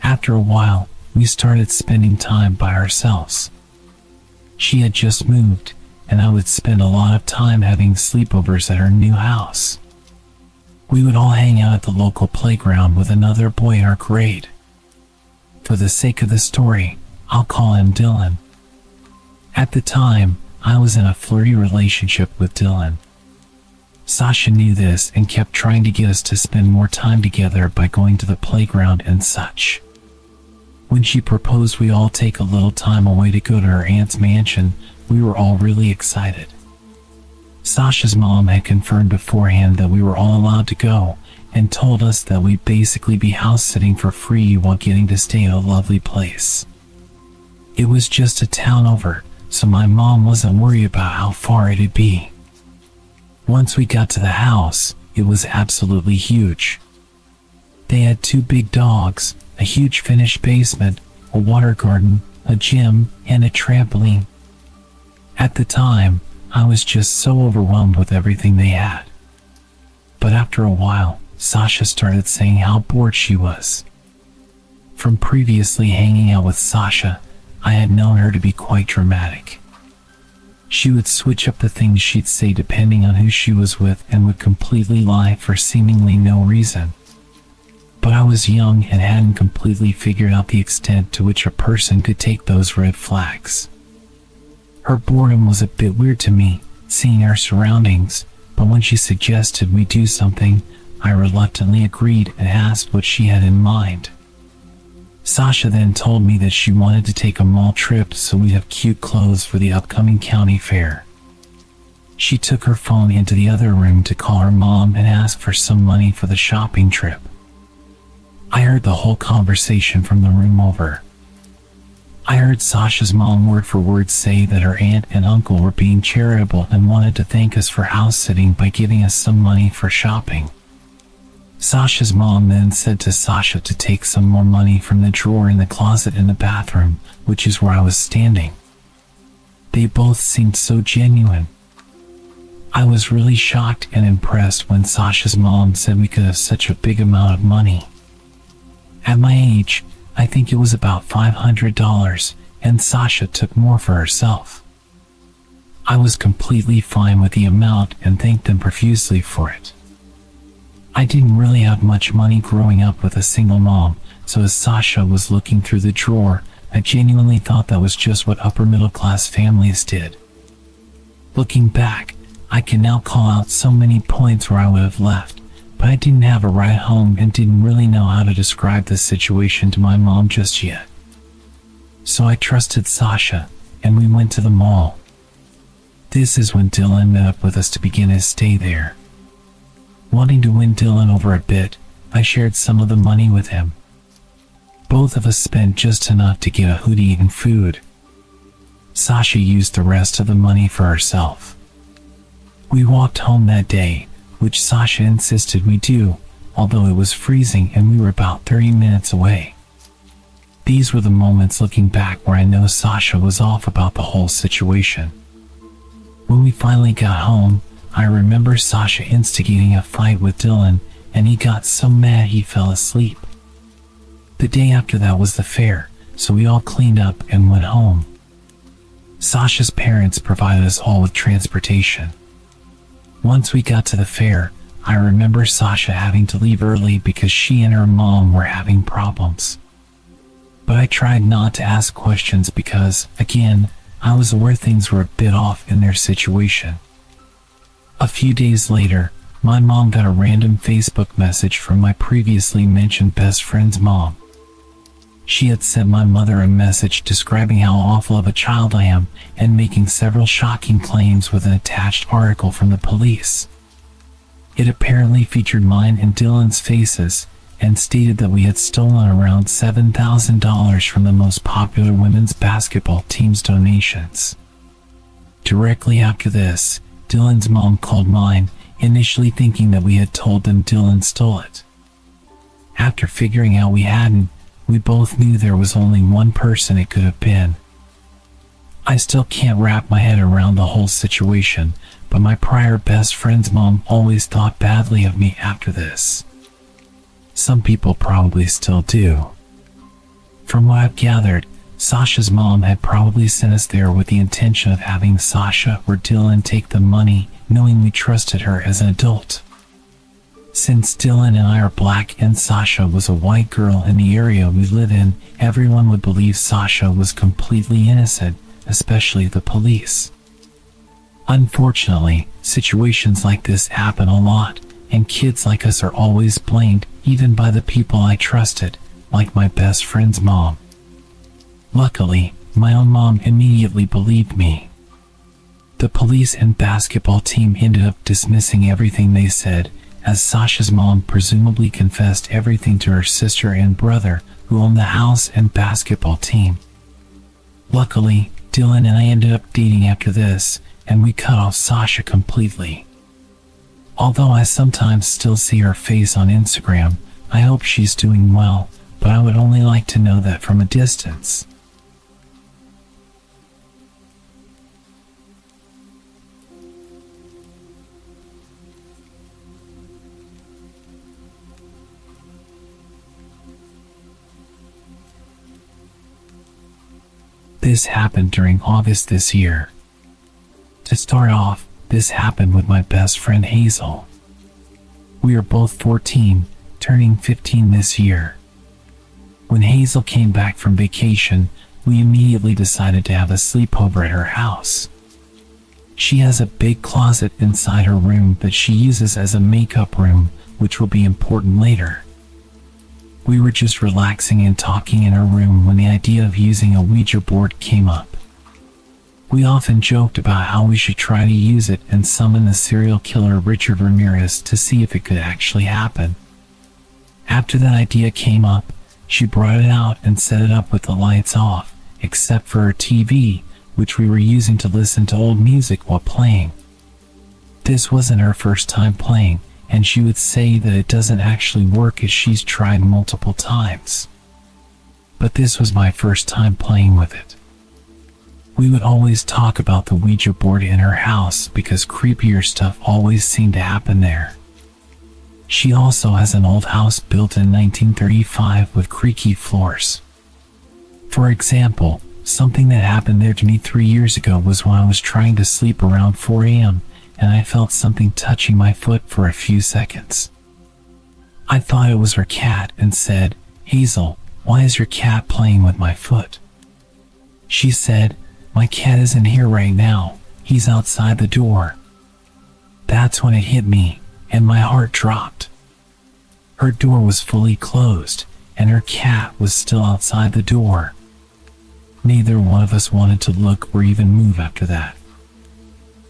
After a while, we started spending time by ourselves. She had just moved, and I would spend a lot of time having sleepovers at her new house. We would all hang out at the local playground with another boy in our grade. For the sake of the story, I'll call him Dylan. At the time, I was in a flirty relationship with Dylan. Sasha knew this and kept trying to get us to spend more time together by going to the playground and such. When she proposed we all take a little time away to go to her aunt's mansion, we were all really excited. Sasha's mom had confirmed beforehand that we were all allowed to go, and told us that we'd basically be house sitting for free while getting to stay in a lovely place. It was just a town over, so my mom wasn't worried about how far it'd be. Once we got to the house, it was absolutely huge. They had 2 big dogs, a huge finished basement, a water garden, a gym, and a trampoline. At the time, I was just so overwhelmed with everything they had. But after a while, Sasha started saying how bored she was. From previously hanging out with Sasha, I had known her to be quite dramatic. She would switch up the things she'd say depending on who she was with and would completely lie for seemingly no reason. But I was young and hadn't completely figured out the extent to which a person could take those red flags. Her boredom was a bit weird to me, seeing our surroundings, but when she suggested we do something, I reluctantly agreed and asked what she had in mind. Sasha then told me that she wanted to take a mall trip so we'd have cute clothes for the upcoming county fair. She took her phone into the other room to call her mom and ask for some money for the shopping trip. I heard the whole conversation from the room over. I heard Sasha's mom word for word say that her aunt and uncle were being charitable and wanted to thank us for house sitting by giving us some money for shopping. Sasha's mom then said to Sasha to take some more money from the drawer in the closet in the bathroom, which is where I was standing. They both seemed so genuine. I was really shocked and impressed when Sasha's mom said we could have such a big amount of money. At my age, I think it was about $500, and Sasha took more for herself. I was completely fine with the amount and thanked them profusely for it. I didn't really have much money growing up with a single mom, so as Sasha was looking through the drawer, I genuinely thought that was just what upper middle class families did. Looking back, I can now call out so many points where I would have left, but I didn't have a ride home and didn't really know how to describe the situation to my mom just yet. So I trusted Sasha, and we went to the mall. This is when Dylan met up with us to begin his stay there. Wanting to win Dylan over a bit, I shared some of the money with him. Both of us spent just enough to get a hoodie and food. Sasha used the rest of the money for herself. We walked home that day, which Sasha insisted we do, although it was freezing and we were about 30 minutes away. These were the moments looking back where I know Sasha was off about the whole situation. When we finally got home, I remember Sasha instigating a fight with Dylan, and he got so mad he fell asleep. The day after that was the fair, so we all cleaned up and went home. Sasha's parents provided us all with transportation. Once we got to the fair, I remember Sasha having to leave early because she and her mom were having problems. But I tried not to ask questions because, again, I was aware things were a bit off in their situation. A few days later, my mom got a random Facebook message from my previously mentioned best friend's mom. She had sent my mother a message describing how awful of a child I am and making several shocking claims with an attached article from the police. It apparently featured mine and Dylan's faces and stated that we had stolen around $7,000 from the most popular women's basketball team's donations. Directly after this, Dylan's mom called mine, initially thinking that we had told them Dylan stole it. After figuring out we hadn't, we both knew there was only one person it could have been. I still can't wrap my head around the whole situation, but my prior best friend's mom always thought badly of me after this. Some people probably still do. From what I've gathered, Sasha's mom had probably sent us there with the intention of having Sasha or Dylan take the money, knowing we trusted her as an adult. Since Dylan and I are black and Sasha was a white girl in the area we live in, everyone would believe Sasha was completely innocent, especially the police. Unfortunately, situations like this happen a lot, and kids like us are always blamed, even by the people I trusted, like my best friend's mom. Luckily, my own mom immediately believed me. The police and basketball team ended up dismissing everything they said, as Sasha's mom presumably confessed everything to her sister and brother, who owned the house and basketball team. Luckily, Dylan and I ended up dating after this, and we cut off Sasha completely. Although I sometimes still see her face on Instagram, I hope she's doing well, but I would only like to know that from a distance. This happened during August this year. To start off, this happened with my best friend Hazel. We are both 14, turning 15 this year. When Hazel came back from vacation, we immediately decided to have a sleepover at her house. She has a big closet inside her room that she uses as a makeup room, which will be important later. We were just relaxing and talking in her room when the idea of using a Ouija board came up. We often joked about how we should try to use it and summon the serial killer Richard Ramirez to see if it could actually happen. After that idea came up, she brought it out and set it up with the lights off, except for her TV, which we were using to listen to old music while playing. This wasn't her first time playing, and she would say that it doesn't actually work as she's tried multiple times. But this was my first time playing with it. We would always talk about the Ouija board in her house because creepier stuff always seemed to happen there. She also has an old house built in 1935 with creaky floors. For example, something that happened there to me 3 years ago was when I was trying to sleep around 4 a.m. and I felt something touching my foot for a few seconds. I thought it was her cat and said, "Hazel, why is your cat playing with my foot?" She said, "My cat isn't here right now, he's outside the door." That's when it hit me, and my heart dropped. Her door was fully closed, and her cat was still outside the door. Neither one of us wanted to look or even move after that.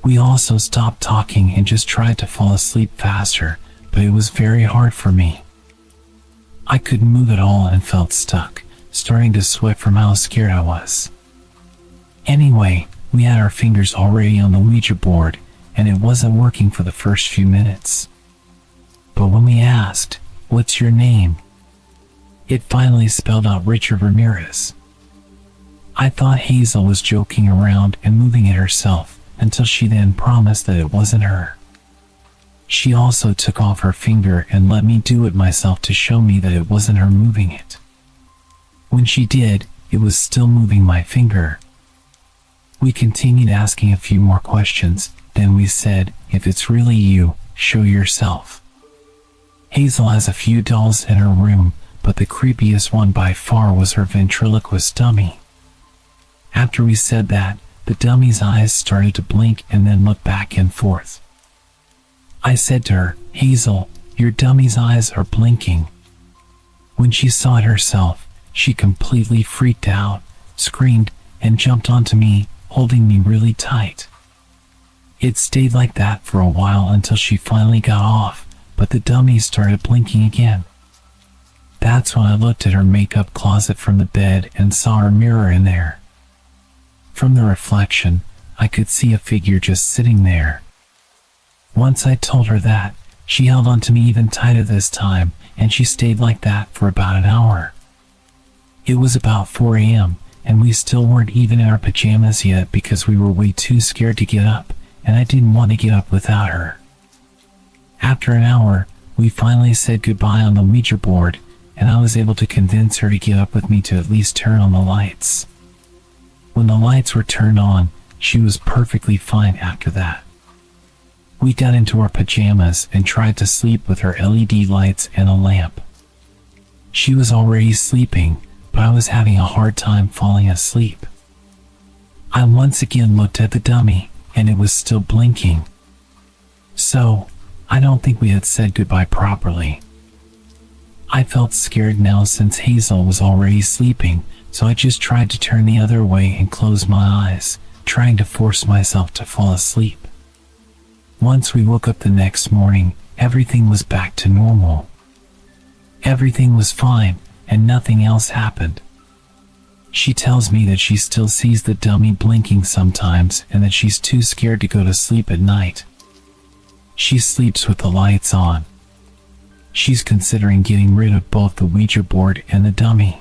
We also stopped talking and just tried to fall asleep faster, but it was very hard for me. I couldn't move at all and felt stuck, starting to sweat from how scared I was. Anyway, we had our fingers already on the Ouija board, and it wasn't working for the first few minutes. But when we asked, "What's your name?" it finally spelled out Richard Ramirez. I thought Hazel was joking around and moving it herself, until she then promised that it wasn't her. She also took off her finger and let me do it myself to show me that it wasn't her moving it. When she did, it was still moving my finger. We continued asking a few more questions, then we said, "If it's really you, show yourself." Hazel has a few dolls in her room, but the creepiest one by far was her ventriloquist dummy. After we said that, the dummy's eyes started to blink and then look back and forth. I said to her, "Hazel, your dummy's eyes are blinking." When she saw it herself, she completely freaked out, screamed, and jumped onto me, holding me really tight. It stayed like that for a while until she finally got off, but the dummy started blinking again. That's when I looked at her makeup closet from the bed and saw her mirror in there. From the reflection, I could see a figure just sitting there. Once I told her that, she held on to me even tighter this time, and she stayed like that for about an hour. It was about 4 a.m., and we still weren't even in our pajamas yet because we were way too scared to get up, and I didn't want to get up without her. After an hour, we finally said goodbye on the Ouija board, and I was able to convince her to get up with me to at least turn on the lights. When the lights were turned on, she was perfectly fine after that. We got into our pajamas and tried to sleep with her LED lights and a lamp. She was already sleeping, but I was having a hard time falling asleep. I once again looked at the dummy, and it was still blinking. So, I don't think we had said goodbye properly. I felt scared now since Hazel was already sleeping, so I just tried to turn the other way and close my eyes, trying to force myself to fall asleep. Once we woke up the next morning, everything was back to normal. Everything was fine, and nothing else happened. She tells me that she still sees the dummy blinking sometimes and that she's too scared to go to sleep at night. She sleeps with the lights on. She's considering getting rid of both the Ouija board and the dummy.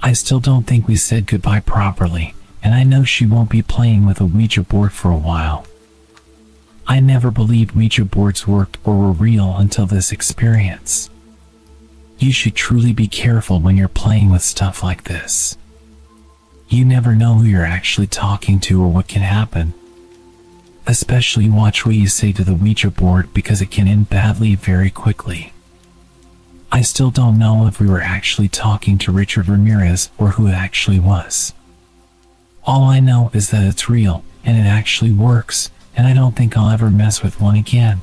I still don't think we said goodbye properly, and I know she won't be playing with a Ouija board for a while. I never believed Ouija boards worked or were real until this experience. You should truly be careful when you're playing with stuff like this. You never know who you're actually talking to or what can happen. Especially watch what you say to the Ouija board because it can end badly very quickly. I still don't know if we were actually talking to Richard Ramirez or who it actually was. All I know is that it's real and it actually works, and I don't think I'll ever mess with one again.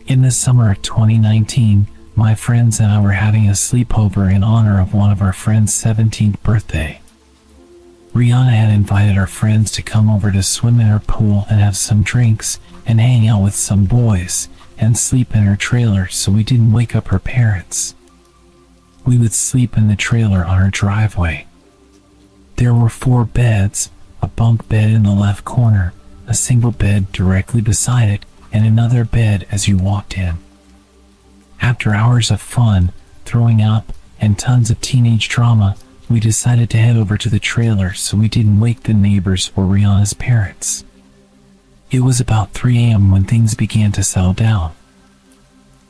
In the summer of 2019, my friends and I were having a sleepover in honor of one of our friends' 17th birthday. Rihanna had invited our friends to come over to swim in her pool and have some drinks and hang out with some boys and sleep in her trailer so we didn't wake up her parents. We would sleep in the trailer on her driveway. There were 4 beds, a bunk bed in the left corner, a single bed directly beside it, and another bed as you walked in. After hours of fun, throwing up, and tons of teenage drama, we decided to head over to the trailer so we didn't wake the neighbors or Rihanna's parents. It was about 3 a.m. when things began to settle down.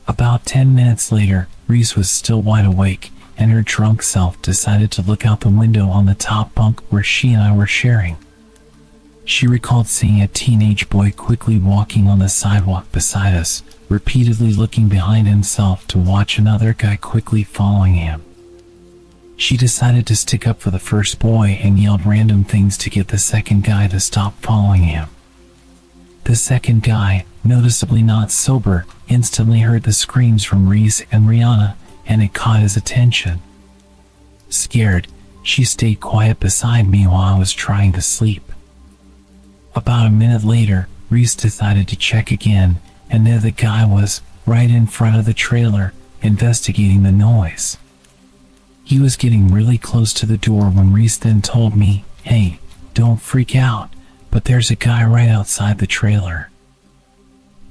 About 10 minutes later, Reese was still wide awake, and her drunk self decided to look out the window on the top bunk where she and I were sharing. She recalled seeing a teenage boy quickly walking on the sidewalk beside us, repeatedly looking behind himself to watch another guy quickly following him. She decided to stick up for the first boy and yelled random things to get the second guy to stop following him. The second guy, noticeably not sober, instantly heard the screams from Reese and Rihanna, and it caught his attention. Scared, she stayed quiet beside me while I was trying to sleep. About a minute later, Reese decided to check again, and there the guy was, right in front of the trailer, investigating the noise. He was getting really close to the door when Reese then told me, "Hey, don't freak out, but there's a guy right outside the trailer."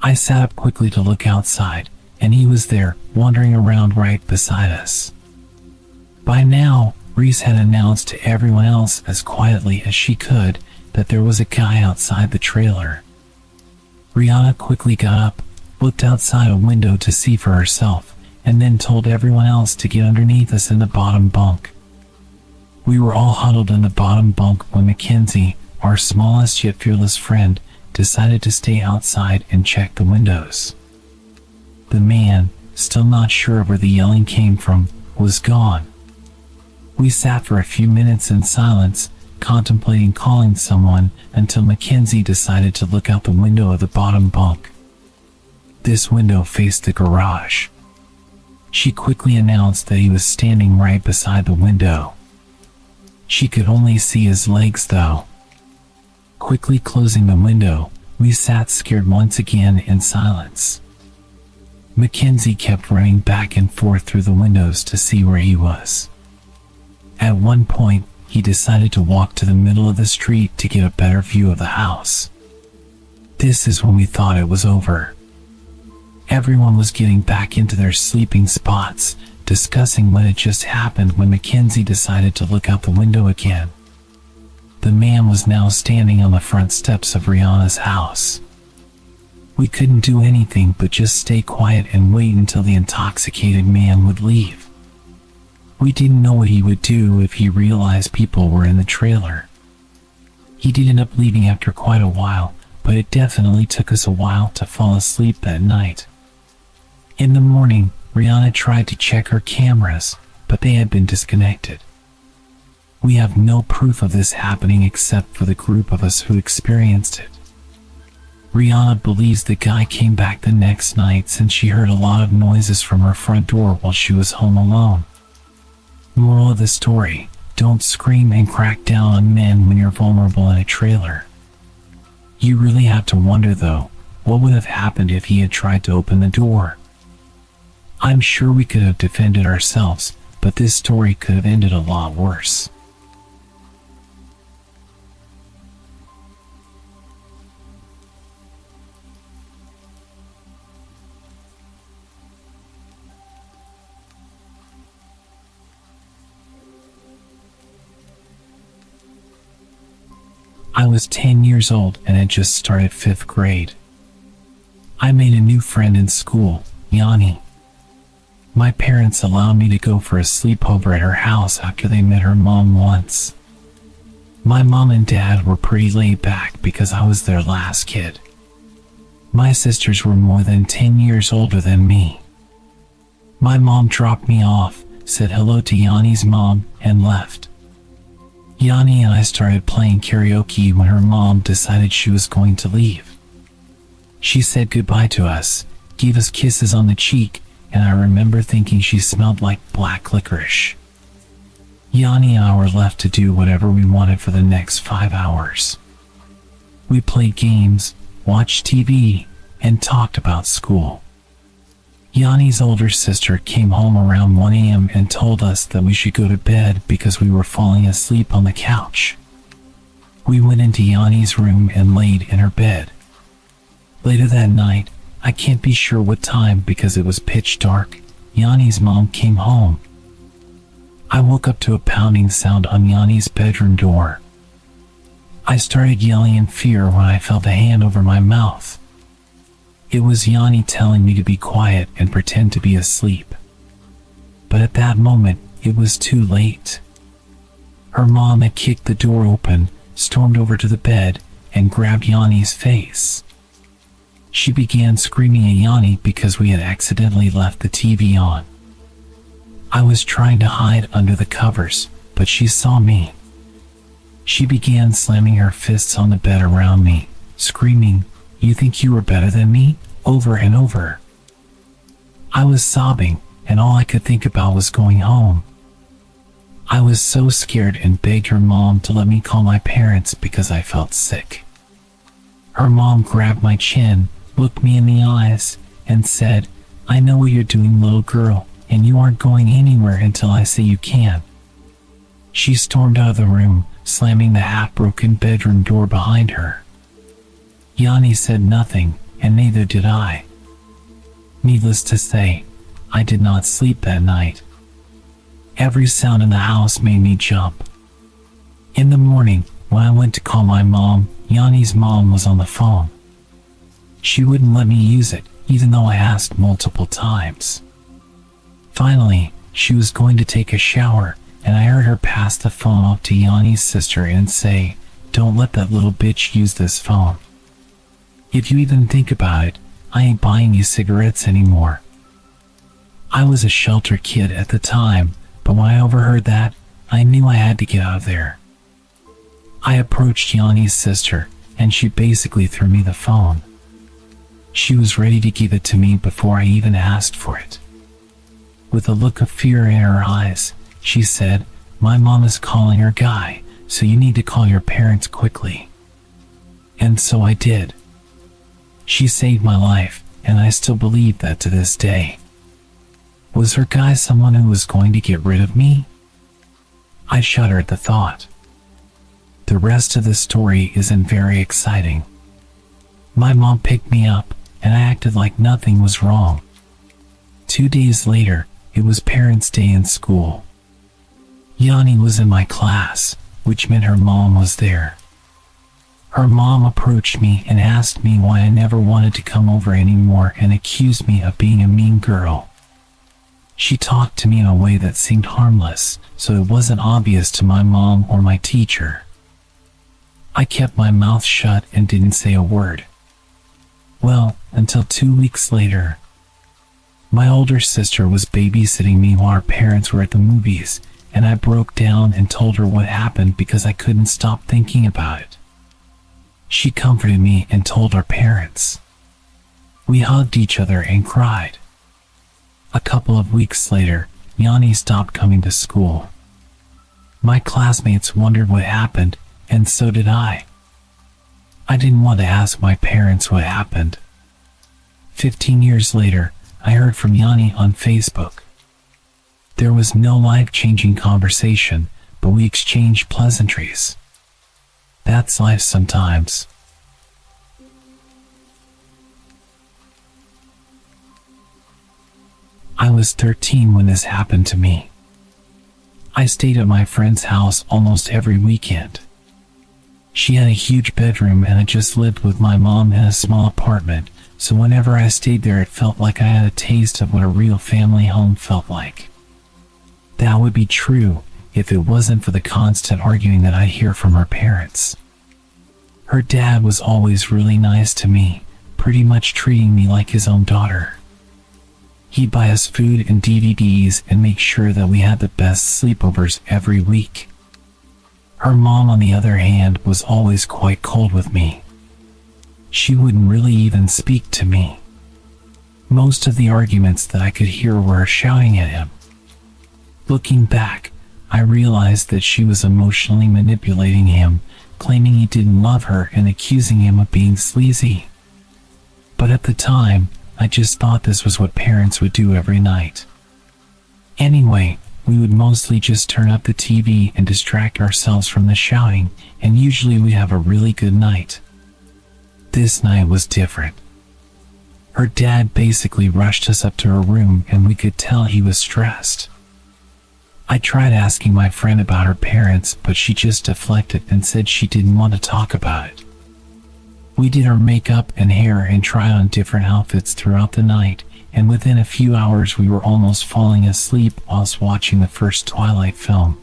I sat up quickly to look outside, and he was there, wandering around right beside us. By now, Reese had announced to everyone else as quietly as she could that there was a guy outside the trailer. Rihanna quickly got up, looked outside a window to see for herself, and then told everyone else to get underneath us in the bottom bunk. We were all huddled in the bottom bunk when Mackenzie, our smallest yet fearless friend, decided to stay outside and check the windows. The man, still not sure where the yelling came from, was gone. We sat for a few minutes in silence, contemplating calling someone, until Mackenzie decided to look out the window of the bottom bunk. This window faced the garage. She quickly announced that he was standing right beside the window. She could only see his legs though. Quickly closing the window, we sat scared once again in silence. Mackenzie kept running back and forth through the windows to see where he was. At one point, he decided to walk to the middle of the street to get a better view of the house. This is when we thought it was over. Everyone was getting back into their sleeping spots, discussing what had just happened when Mackenzie decided to look out the window again. The man was now standing on the front steps of Rihanna's house. We couldn't do anything but just stay quiet and wait until the intoxicated man would leave. We didn't know what he would do if he realized people were in the trailer. He did end up leaving after quite a while, but it definitely took us a while to fall asleep that night. In the morning, Rihanna tried to check her cameras, but they had been disconnected. We have no proof of this happening except for the group of us who experienced it. Rihanna believes the guy came back the next night since she heard a lot of noises from her front door while she was home alone. Moral of the story: don't scream and crack down on men when you're vulnerable in a trailer. You really have to wonder though, what would have happened if he had tried to open the door? I'm sure we could have defended ourselves, but this story could have ended a lot worse. I was 10 years old and had just started 5th grade. I made a new friend in school, Yanni. My parents allowed me to go for a sleepover at her house after they met her mom once. My mom and dad were pretty laid back because I was their last kid. My sisters were more than 10 years older than me. My mom dropped me off, said hello to Yanni's mom, and left. Yanni and I started playing karaoke when her mom decided she was going to leave. She said goodbye to us, gave us kisses on the cheek, and I remember thinking she smelled like black licorice. Yanni and I were left to do whatever we wanted for the next 5 hours. We played games, watched TV, and talked about school. Yanni's older sister came home around 1 a.m. and told us that we should go to bed because we were falling asleep on the couch. We went into Yanni's room and laid in her bed. Later that night, I can't be sure what time because it was pitch dark, Yanni's mom came home. I woke up to a pounding sound on Yanni's bedroom door. I started yelling in fear when I felt a hand over my mouth. It was Yanni telling me to be quiet and pretend to be asleep. But at that moment, it was too late. Her mom had kicked the door open, stormed over to the bed, and grabbed Yanni's face. She began screaming at Yanni because we had accidentally left the TV on. I was trying to hide under the covers, but she saw me. She began slamming her fists on the bed around me, screaming, "You think you were better than me?" over and over. I was sobbing, and all I could think about was going home. I was so scared and begged her mom to let me call my parents because I felt sick. Her mom grabbed my chin, looked me in the eyes, and said, "I know what you're doing, little girl, and you aren't going anywhere until I say you can." She stormed out of the room, slamming the half-broken bedroom door behind her. Yanni said nothing, and neither did I. Needless to say, I did not sleep that night. Every sound in the house made me jump. In the morning, when I went to call my mom, Yanni's mom was on the phone. She wouldn't let me use it, even though I asked multiple times. Finally, she was going to take a shower, and I heard her pass the phone off to Yanni's sister and say, "Don't let that little bitch use this phone. If you even think about it, I ain't buying you cigarettes anymore." I was a sheltered kid at the time, but when I overheard that, I knew I had to get out of there. I approached Yanni's sister, and she basically threw me the phone. She was ready to give it to me before I even asked for it. With a look of fear in her eyes, she said, "My mom is calling her guy, so you need to call your parents quickly." And so I did. She saved my life, and I still believe that to this day. Was her guy someone who was going to get rid of me? I shudder at the thought. The rest of the story isn't very exciting. My mom picked me up, and I acted like nothing was wrong. 2 days later, it was Parents' Day in school. Yanni was in my class, which meant her mom was there. Her mom approached me and asked me why I never wanted to come over anymore and accused me of being a mean girl. She talked to me in a way that seemed harmless, so it wasn't obvious to my mom or my teacher. I kept my mouth shut and didn't say a word. Well, until 2 weeks later. My older sister was babysitting me while our parents were at the movies, and I broke down and told her what happened because I couldn't stop thinking about it. She comforted me and told our parents. We hugged each other and cried. A couple of weeks later, Yanni stopped coming to school. My classmates wondered what happened, and so did I. I didn't want to ask my parents what happened. 15 years later, I heard from Yanni on Facebook. There was no life-changing conversation, but we exchanged pleasantries. That's life sometimes. I was 13 when this happened to me. I stayed at my friend's house almost every weekend. She had a huge bedroom and I just lived with my mom in a small apartment, so whenever I stayed there it felt like I had a taste of what a real family home felt like. That would be true if it wasn't for the constant arguing that I hear from her parents. Her dad was always really nice to me, pretty much treating me like his own daughter. He'd buy us food and DVDs and make sure that we had the best sleepovers every week. Her mom, on the other hand, was always quite cold with me. She wouldn't really even speak to me. Most of the arguments that I could hear were her shouting at him. Looking back, I realized that she was emotionally manipulating him, claiming he didn't love her and accusing him of being sleazy. But at the time, I just thought this was what parents would do every night. Anyway, we would mostly just turn up the TV and distract ourselves from the shouting, and usually we'd have a really good night. This night was different. Her dad basically rushed us up to her room, and we could tell he was stressed. I tried asking my friend about her parents, but she just deflected and said she didn't want to talk about it. We did her makeup and hair and tried on different outfits throughout the night, and within a few hours we were almost falling asleep whilst watching the first Twilight film.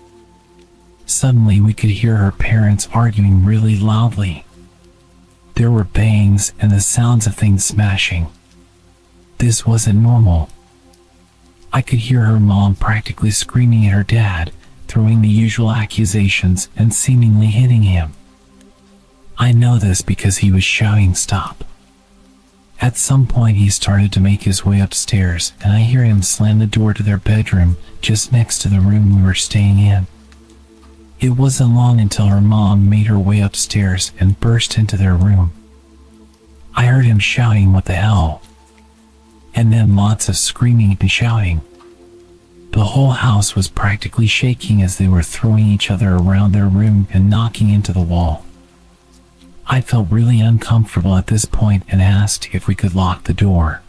Suddenly we could hear her parents arguing really loudly. There were bangs and the sounds of things smashing. This wasn't normal. I could hear her mom practically screaming at her dad, throwing the usual accusations and seemingly hitting him. I know this because he was shouting stop. At some point he started to make his way upstairs, and I hear him slam the door to their bedroom just next to the room we were staying in. It wasn't long until her mom made her way upstairs and burst into their room. I heard him shouting, "What the hell?" and then lots of screaming and shouting. The whole house was practically shaking as they were throwing each other around their room and knocking into the wall. I felt really uncomfortable at this point and asked if we could lock the door.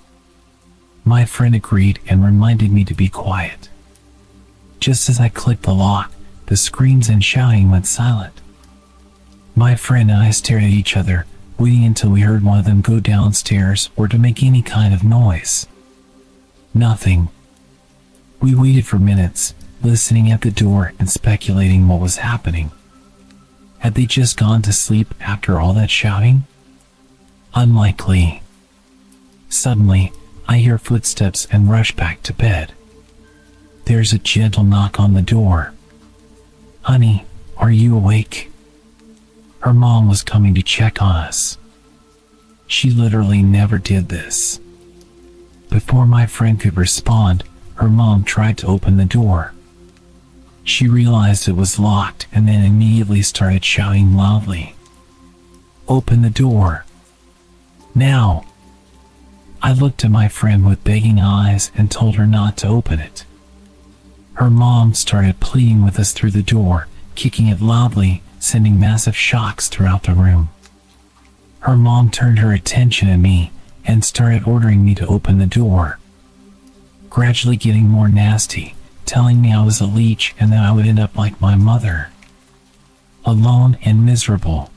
My friend agreed and reminded me to be quiet. Just as I clicked the lock, the screams and shouting went silent. My friend and I stared at each other, waiting until we heard one of them go downstairs or to make any kind of noise. Nothing. We waited for minutes, listening at the door and speculating what was happening. Had they just gone to sleep after all that shouting? Unlikely. Suddenly, I hear footsteps and rush back to bed. There's a gentle knock on the door. "Honey, are you awake?" Her mom was coming to check on us. She literally never did this. Before my friend could respond, her mom tried to open the door. She realized it was locked and then immediately started shouting loudly, "Open the door. Now!" I looked at my friend with begging eyes and told her not to open it. Her mom started pleading with us through the door, kicking it loudly, sending massive shocks throughout the room. Her mom turned her attention to me and started ordering me to open the door, gradually getting more nasty, telling me I was a leech and that I would end up like my mother, alone and miserable.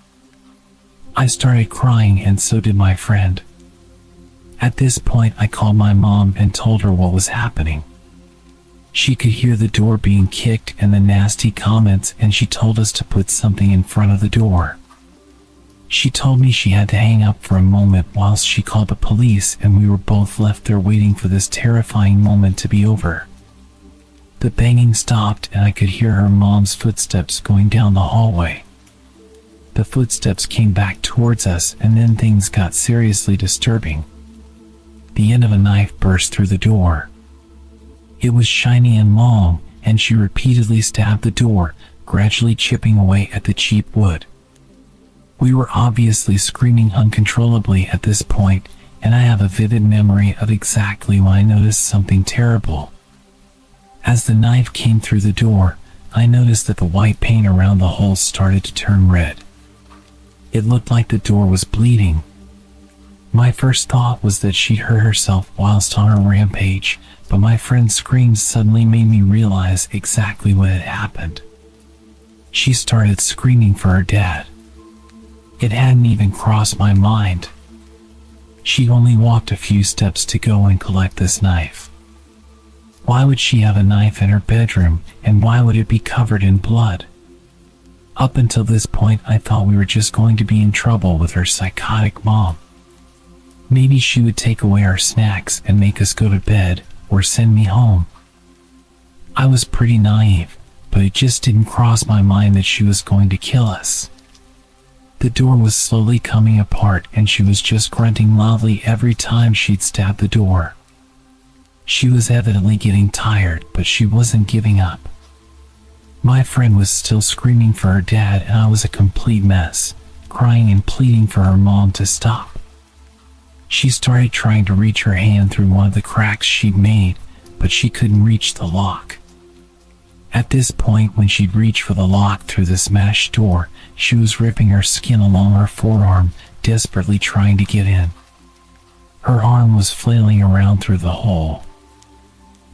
I started crying and so did my friend. At this point I called my mom and told her what was happening. She could hear the door being kicked and the nasty comments, and she told us to put something in front of the door. She told me she had to hang up for a moment whilst she called the police, and we were both left there waiting for this terrifying moment to be over. The banging stopped and I could hear her mom's footsteps going down the hallway. The footsteps came back towards us, and then things got seriously disturbing. The end of a knife burst through the door. It was shiny and long, and she repeatedly stabbed the door, gradually chipping away at the cheap wood. We were obviously screaming uncontrollably at this point, and I have a vivid memory of exactly when I noticed something terrible. As the knife came through the door, I noticed that the white paint around the hole started to turn red. It looked like the door was bleeding. My first thought was that she'd hurt herself whilst on her rampage, but my friend's screams suddenly made me realize exactly what had happened. She started screaming for her dad. It hadn't even crossed my mind. She only walked a few steps to go and collect this knife. Why would she have a knife in her bedroom, and why would it be covered in blood? Up until this point, I thought we were just going to be in trouble with her psychotic mom. Maybe she would take away our snacks and make us go to bed, or send me home. I was pretty naive, but it just didn't cross my mind that she was going to kill us. The door was slowly coming apart, and she was just grunting loudly every time she'd stab the door. She was evidently getting tired, but she wasn't giving up. My friend was still screaming for her dad, and I was a complete mess, crying and pleading for her mom to stop. She started trying to reach her hand through one of the cracks she'd made, but she couldn't reach the lock. At this point, when she'd reached for the lock through the smashed door, she was ripping her skin along her forearm, desperately trying to get in. Her arm was flailing around through the hole.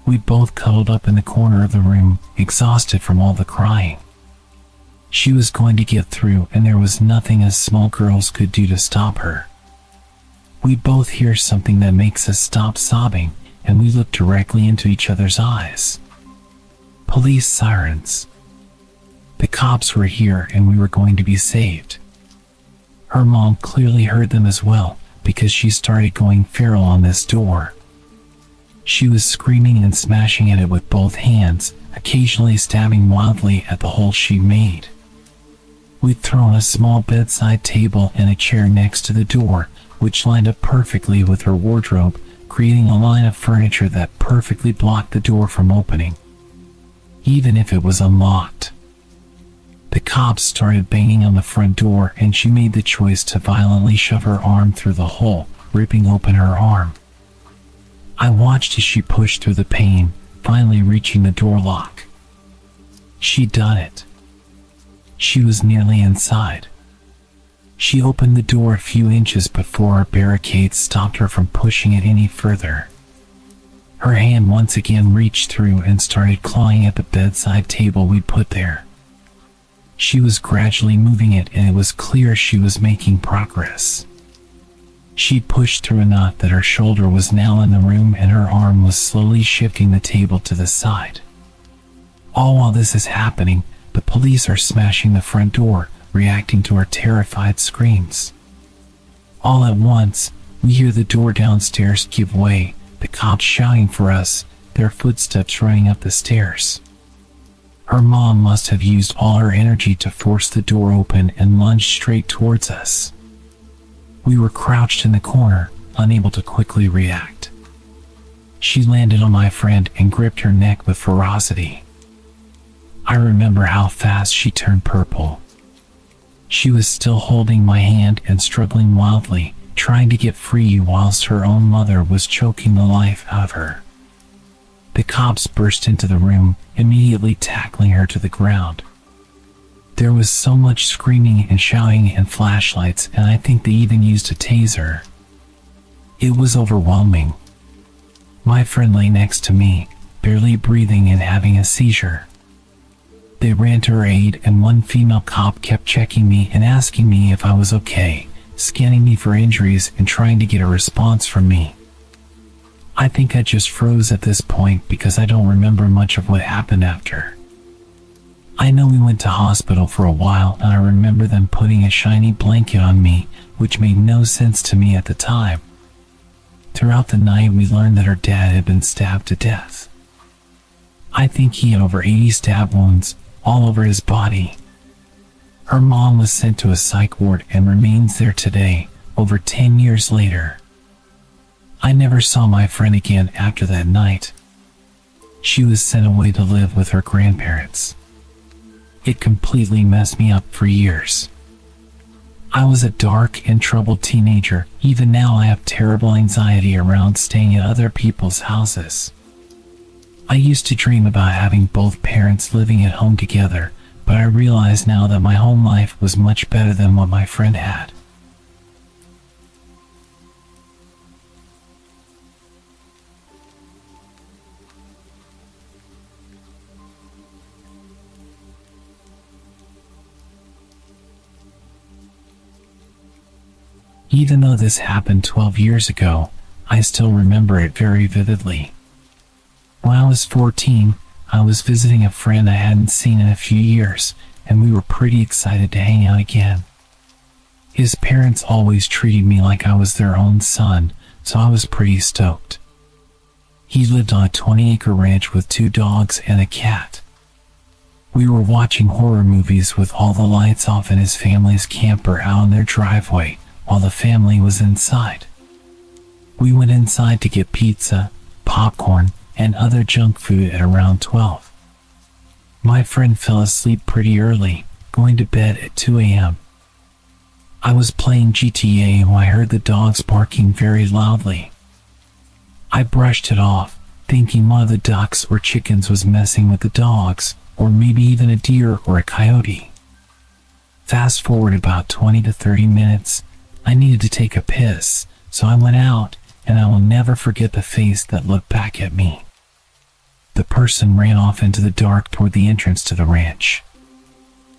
We both cuddled up in the corner of the room, exhausted from all the crying. She was going to get through, and there was nothing us small girls could do to stop her. We both hear something that makes us stop sobbing, and we look directly into each other's eyes. Police sirens. The cops were here and we were going to be saved. Her mom clearly heard them as well, because she started going feral on this door. She was screaming and smashing at it with both hands, occasionally stabbing wildly at the hole she made. We'd thrown a small bedside table and a chair next to the door, which lined up perfectly with her wardrobe, creating a line of furniture that perfectly blocked the door from opening, even if it was unlocked. The cops started banging on the front door, and she made the choice to violently shove her arm through the hole, ripping open her arm. I watched as she pushed through the pane, finally reaching the door lock. She'd done it. She was nearly inside. She opened the door a few inches before our barricade stopped her from pushing it any further. Her hand once again reached through and started clawing at the bedside table we'd put there. She was gradually moving it, and it was clear she was making progress. She'd pushed through enough that her shoulder was now in the room, and her arm was slowly shifting the table to the side. All while this is happening, the police are smashing the front door, reacting to our terrified screams. All at once, we hear the door downstairs give way, the cops shouting for us, their footsteps running up the stairs. Her mom must have used all her energy to force the door open and lunged straight towards us. We were crouched in the corner, unable to quickly react. She landed on my friend and gripped her neck with ferocity. I remember how fast she turned purple. She was still holding my hand and struggling wildly, trying to get free whilst her own mother was choking the life out of her. The cops burst into the room, immediately tackling her to the ground. There was so much screaming and shouting and flashlights, and I think they even used a taser. It was overwhelming. My friend lay next to me, barely breathing and having a seizure. They ran to her aid, and one female cop kept checking me and asking me if I was okay, scanning me for injuries and trying to get a response from me. I think I just froze at this point because I don't remember much of what happened after. I know we went to hospital for a while, and I remember them putting a shiny blanket on me, which made no sense to me at the time. Throughout the night, we learned that her dad had been stabbed to death. I think he had over 80 stab wounds, all over his body. Her mom was sent to a psych ward and remains there today, over 10 years later. I never saw my friend again after that night. She was sent away to live with her grandparents. It completely messed me up for years. I was a dark and troubled teenager. Even now I have terrible anxiety around staying at other people's houses. I used to dream about having both parents living at home together, but I realize now that my home life was much better than what my friend had. Even though this happened 12 years ago, I still remember it very vividly. When I was 14, I was visiting a friend I hadn't seen in a few years, and we were pretty excited to hang out again. His parents always treated me like I was their own son, so I was pretty stoked. He lived on a 20-acre ranch with 2 dogs and a cat. We were watching horror movies with all the lights off in his family's camper out in their driveway, while the family was inside. We went inside to get pizza, popcorn, and other junk food at around 12. My friend fell asleep pretty early, going to bed at 2 a.m. I was playing GTA when I heard the dogs barking very loudly. I brushed it off, thinking one of the ducks or chickens was messing with the dogs, or maybe even a deer or a coyote. Fast forward about 20 to 30 minutes, I needed to take a piss, so I went out, and I will never forget the face that looked back at me. The person ran off into the dark toward the entrance to the ranch.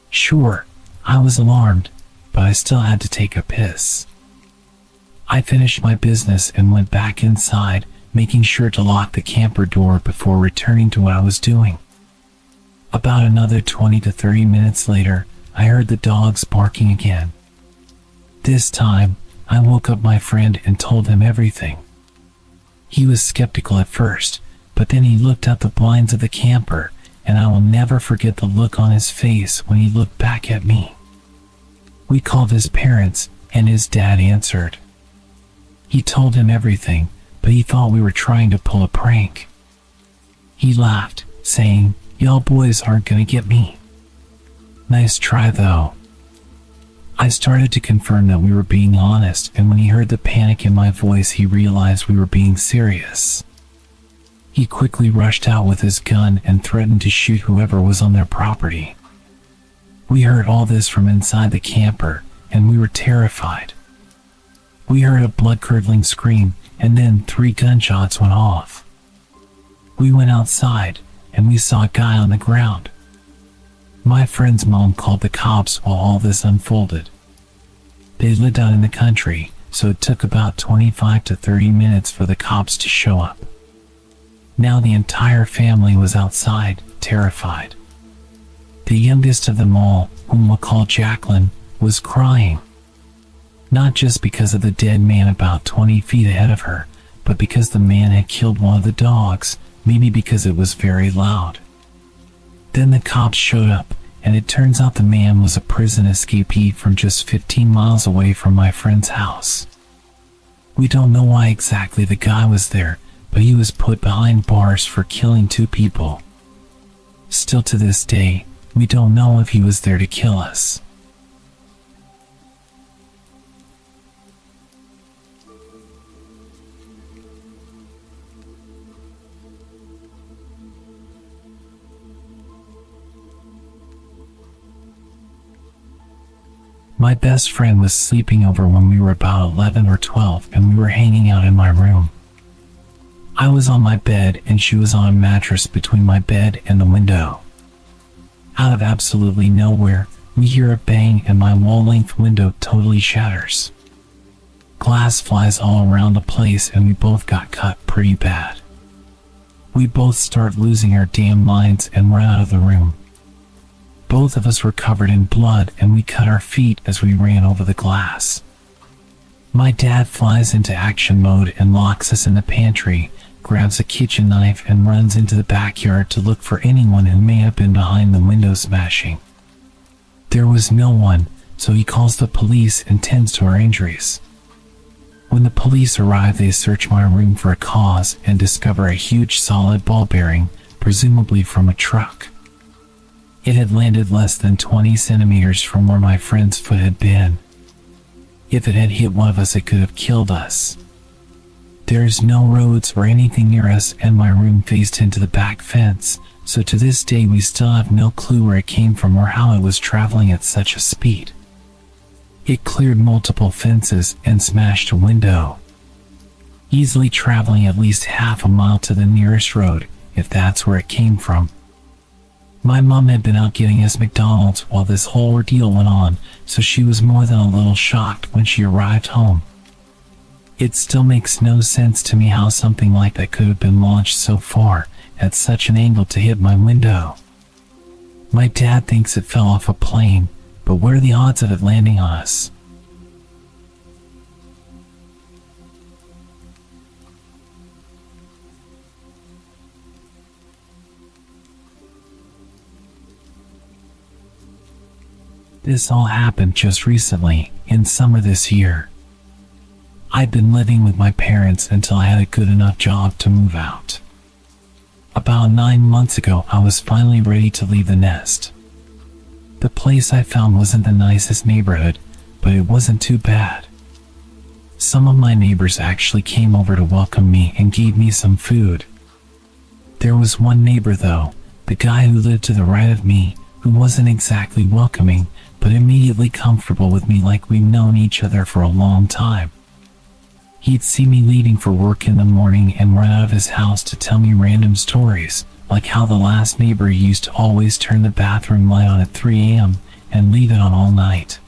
Sure, I was alarmed, but I still had to take a piss. I finished my business and went back inside, making sure to lock the camper door before returning to what I was doing. About another 20 to 30 minutes later, I heard the dogs barking again. This time, I woke up my friend and told him everything. He was skeptical at first, but then he looked out the blinds of the camper, and I will never forget the look on his face when he looked back at me. We called his parents, and his dad answered. He told him everything, but he thought we were trying to pull a prank. He laughed, saying, "Y'all boys aren't gonna get me." Nice try though. I started to confirm that we were being honest, and when he heard the panic in my voice, he realized we were being serious. He quickly rushed out with his gun and threatened to shoot whoever was on their property. We heard all this from inside the camper, and we were terrified. We heard a blood-curdling scream, and then 3 gunshots went off. We went outside, and we saw a guy on the ground. My friend's mom called the cops while all this unfolded. They lived out in the country, so it took about 25 to 30 minutes for the cops to show up. Now the entire family was outside, terrified. The youngest of them all, whom we'll call Jacqueline, was crying. Not just because of the dead man about 20 feet ahead of her, but because the man had killed one of the dogs, maybe because it was very loud. Then the cops showed up, and it turns out the man was a prison escapee from just 15 miles away from my friend's house. We don't know why exactly the guy was there, but he was put behind bars for killing 2 people. Still to this day, we don't know if he was there to kill us. My best friend was sleeping over when we were about 11 or 12, and we were hanging out in my room. I was on my bed and she was on a mattress between my bed and the window. Out of absolutely nowhere, we hear a bang and my wall-length window totally shatters. Glass flies all around the place and we both got cut pretty bad. We both start losing our damn minds and run out of the room. Both of us were covered in blood and we cut our feet as we ran over the glass. My dad flies into action mode and locks us in the pantry, grabs a kitchen knife and runs into the backyard to look for anyone who may have been behind the window smashing. There was no one, so he calls the police and tends to our injuries. When the police arrive, they search my room for a cause and discover a huge solid ball bearing, presumably from a truck. It had landed less than 20 centimeters from where my friend's foot had been. If it had hit one of us, it could have killed us. There's no roads or anything near us, and my room faced into the back fence, so to this day we still have no clue where it came from or how it was traveling at such a speed. It cleared multiple fences and smashed a window, easily traveling at least half a mile to the nearest road, if that's where it came from. My mom had been out getting us McDonald's while this whole ordeal went on, so she was more than a little shocked when she arrived home. It still makes no sense to me how something like that could have been launched so far, at such an angle to hit my window. My dad thinks it fell off a plane, but what are the odds of it landing on us? This all happened just recently, in summer this year. I'd been living with my parents until I had a good enough job to move out. About 9 months ago, I was finally ready to leave the nest. The place I found wasn't the nicest neighborhood, but it wasn't too bad. Some of my neighbors actually came over to welcome me and gave me some food. There was one neighbor though, the guy who lived to the right of me, who wasn't exactly welcoming, but immediately comfortable with me like we'd known each other for a long time. He'd see me leaving for work in the morning and run out of his house to tell me random stories, like how the last neighbor used to always turn the bathroom light on at 3 a.m. and leave it on all night.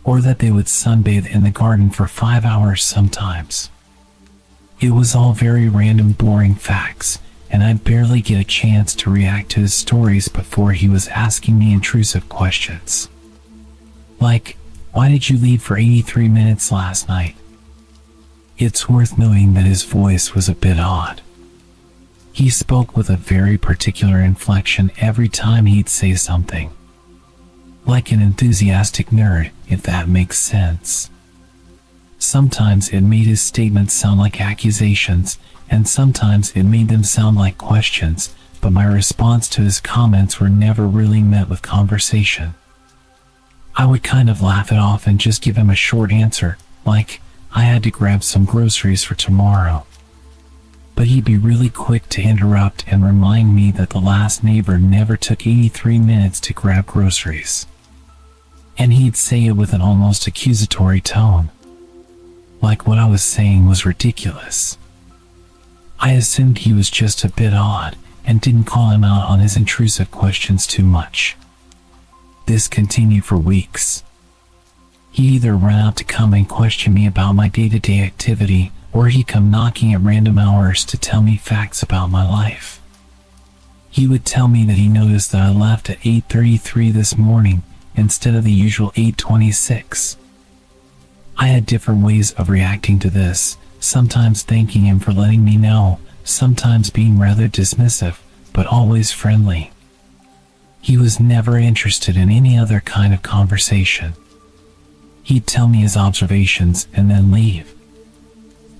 Or that they would sunbathe in the garden for 5 hours sometimes. It was all very random, boring facts, and I'd barely get a chance to react to his stories before he was asking me intrusive questions. Like, why did you leave for 83 minutes last night? It's worth noting that his voice was a bit odd. He spoke with a very particular inflection every time he'd say something. Like an enthusiastic nerd, if that makes sense. Sometimes it made his statements sound like accusations, and sometimes it made them sound like questions, but my response to his comments were never really met with conversation. I would kind of laugh it off and just give him a short answer, like, I had to grab some groceries for tomorrow. But he'd be really quick to interrupt and remind me that the last neighbor never took 83 minutes to grab groceries. And he'd say it with an almost accusatory tone. Like what I was saying was ridiculous. I assumed he was just a bit odd and didn't call him out on his intrusive questions too much. This continued for weeks. He either ran out to come and question me about my day-to-day activity, or he'd come knocking at random hours to tell me facts about my life. He would tell me that he noticed that I left at 8:33 this morning instead of the usual 8:26. I had different ways of reacting to this, sometimes thanking him for letting me know, sometimes being rather dismissive, but always friendly. He was never interested in any other kind of conversation. He'd tell me his observations and then leave.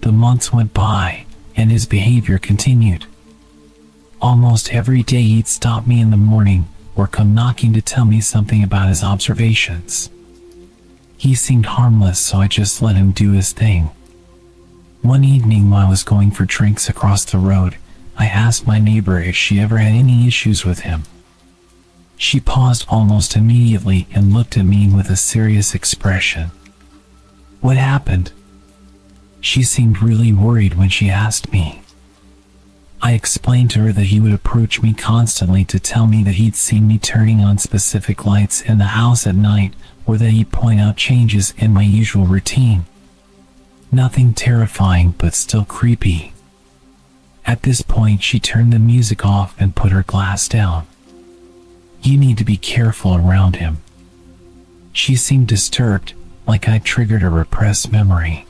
The months went by, and his behavior continued. Almost every day he'd stop me in the morning, or come knocking to tell me something about his observations. He seemed harmless, so I just let him do his thing. One evening while I was going for drinks across the road, I asked my neighbor if she ever had any issues with him. She paused almost immediately and looked at me with a serious expression. What happened? She seemed really worried when she asked me. I explained to her that he would approach me constantly to tell me that he'd seen me turning on specific lights in the house at night, or that he'd point out changes in my usual routine. Nothing terrifying, but still creepy. At this point, she turned the music off and put her glass down. You need to be careful around him. She seemed disturbed, like I'd triggered a repressed memory.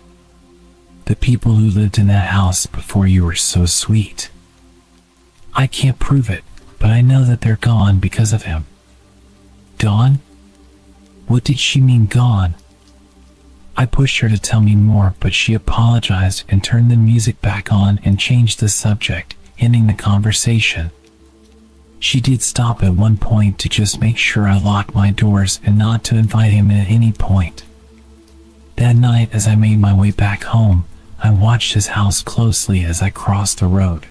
The people who lived in that house before you were so sweet. I can't prove it, but I know that they're gone because of him. Gone? What did she mean gone? I pushed her to tell me more, but she apologized and turned the music back on and changed the subject, ending the conversation. She did stop at one point to just make sure I locked my doors and not to invite him in at any point. That night, as I made my way back home, I watched his house closely as I crossed the road.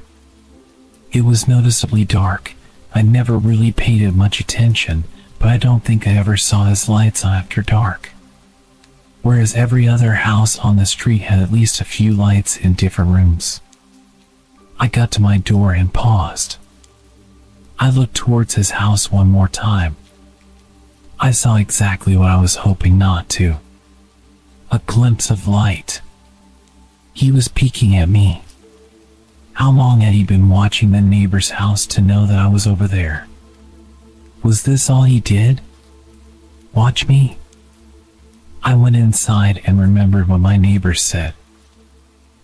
It was noticeably dark. I never really paid it much attention, but I don't think I ever saw his lights on after dark. Whereas every other house on the street had at least a few lights in different rooms. I got to my door and paused. I looked towards his house one more time. I saw exactly what I was hoping not to. A glimpse of light. He was peeking at me. How long had he been watching the neighbor's house to know that I was over there? Was this all he did? Watch me? I went inside and remembered what my neighbors said.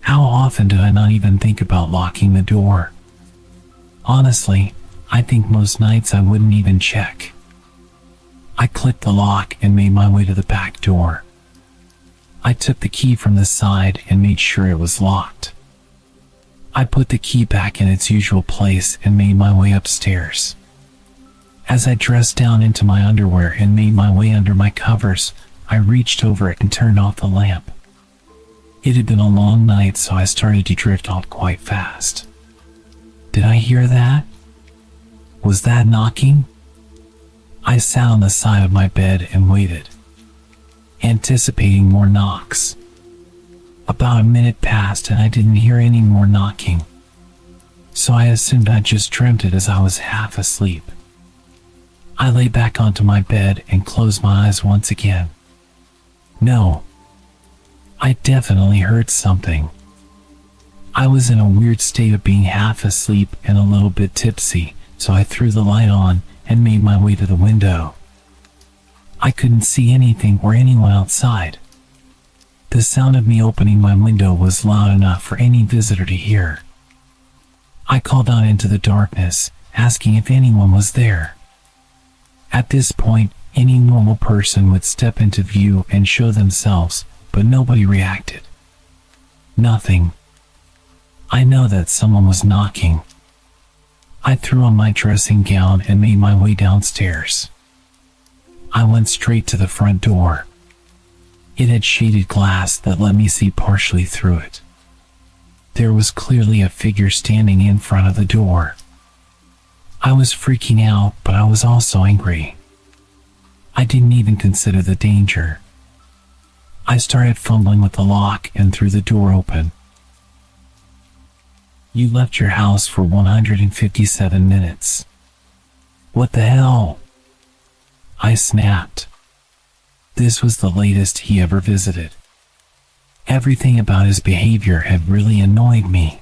How often did I not even think about locking the door? Honestly, I think most nights I wouldn't even check. I clicked the lock and made my way to the back door. I took the key from the side and made sure it was locked. I put the key back in its usual place and made my way upstairs. As I dressed down into my underwear and made my way under my covers, I reached over it and turned off the lamp. It had been a long night, so I started to drift off quite fast. Did I hear that? Was that knocking? I sat on the side of my bed and waited, anticipating more knocks. About a minute passed and I didn't hear any more knocking, so I assumed I just dreamt it as I was half asleep. I lay back onto my bed and closed my eyes once again. No, I definitely heard something. I was in a weird state of being half asleep and a little bit tipsy, so I threw the light on and made my way to the window. I couldn't see anything or anyone outside. The sound of me opening my window was loud enough for any visitor to hear. I called out into the darkness, asking if anyone was there. At this point, any normal person would step into view and show themselves, but nobody reacted. Nothing. I know that someone was knocking. I threw on my dressing gown and made my way downstairs. I went straight to the front door. It had shaded glass that let me see partially through it. There was clearly a figure standing in front of the door. I was freaking out, but I was also angry. I didn't even consider the danger. I started fumbling with the lock and threw the door open. You left your house for 157 minutes. What the hell? I snapped. This was the latest he ever visited. Everything about his behavior had really annoyed me.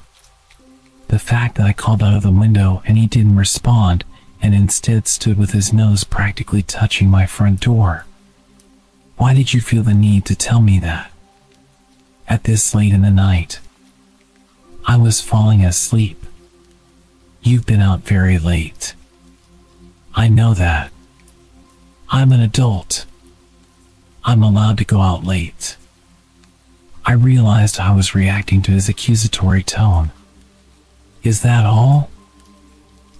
The fact that I called out of the window and he didn't respond and instead stood with his nose practically touching my front door. Why did you feel the need to tell me that? At this late in the night. I was falling asleep. You've been out very late. I know that. I'm an adult. I'm allowed to go out late. I realized I was reacting to his accusatory tone. Is that all?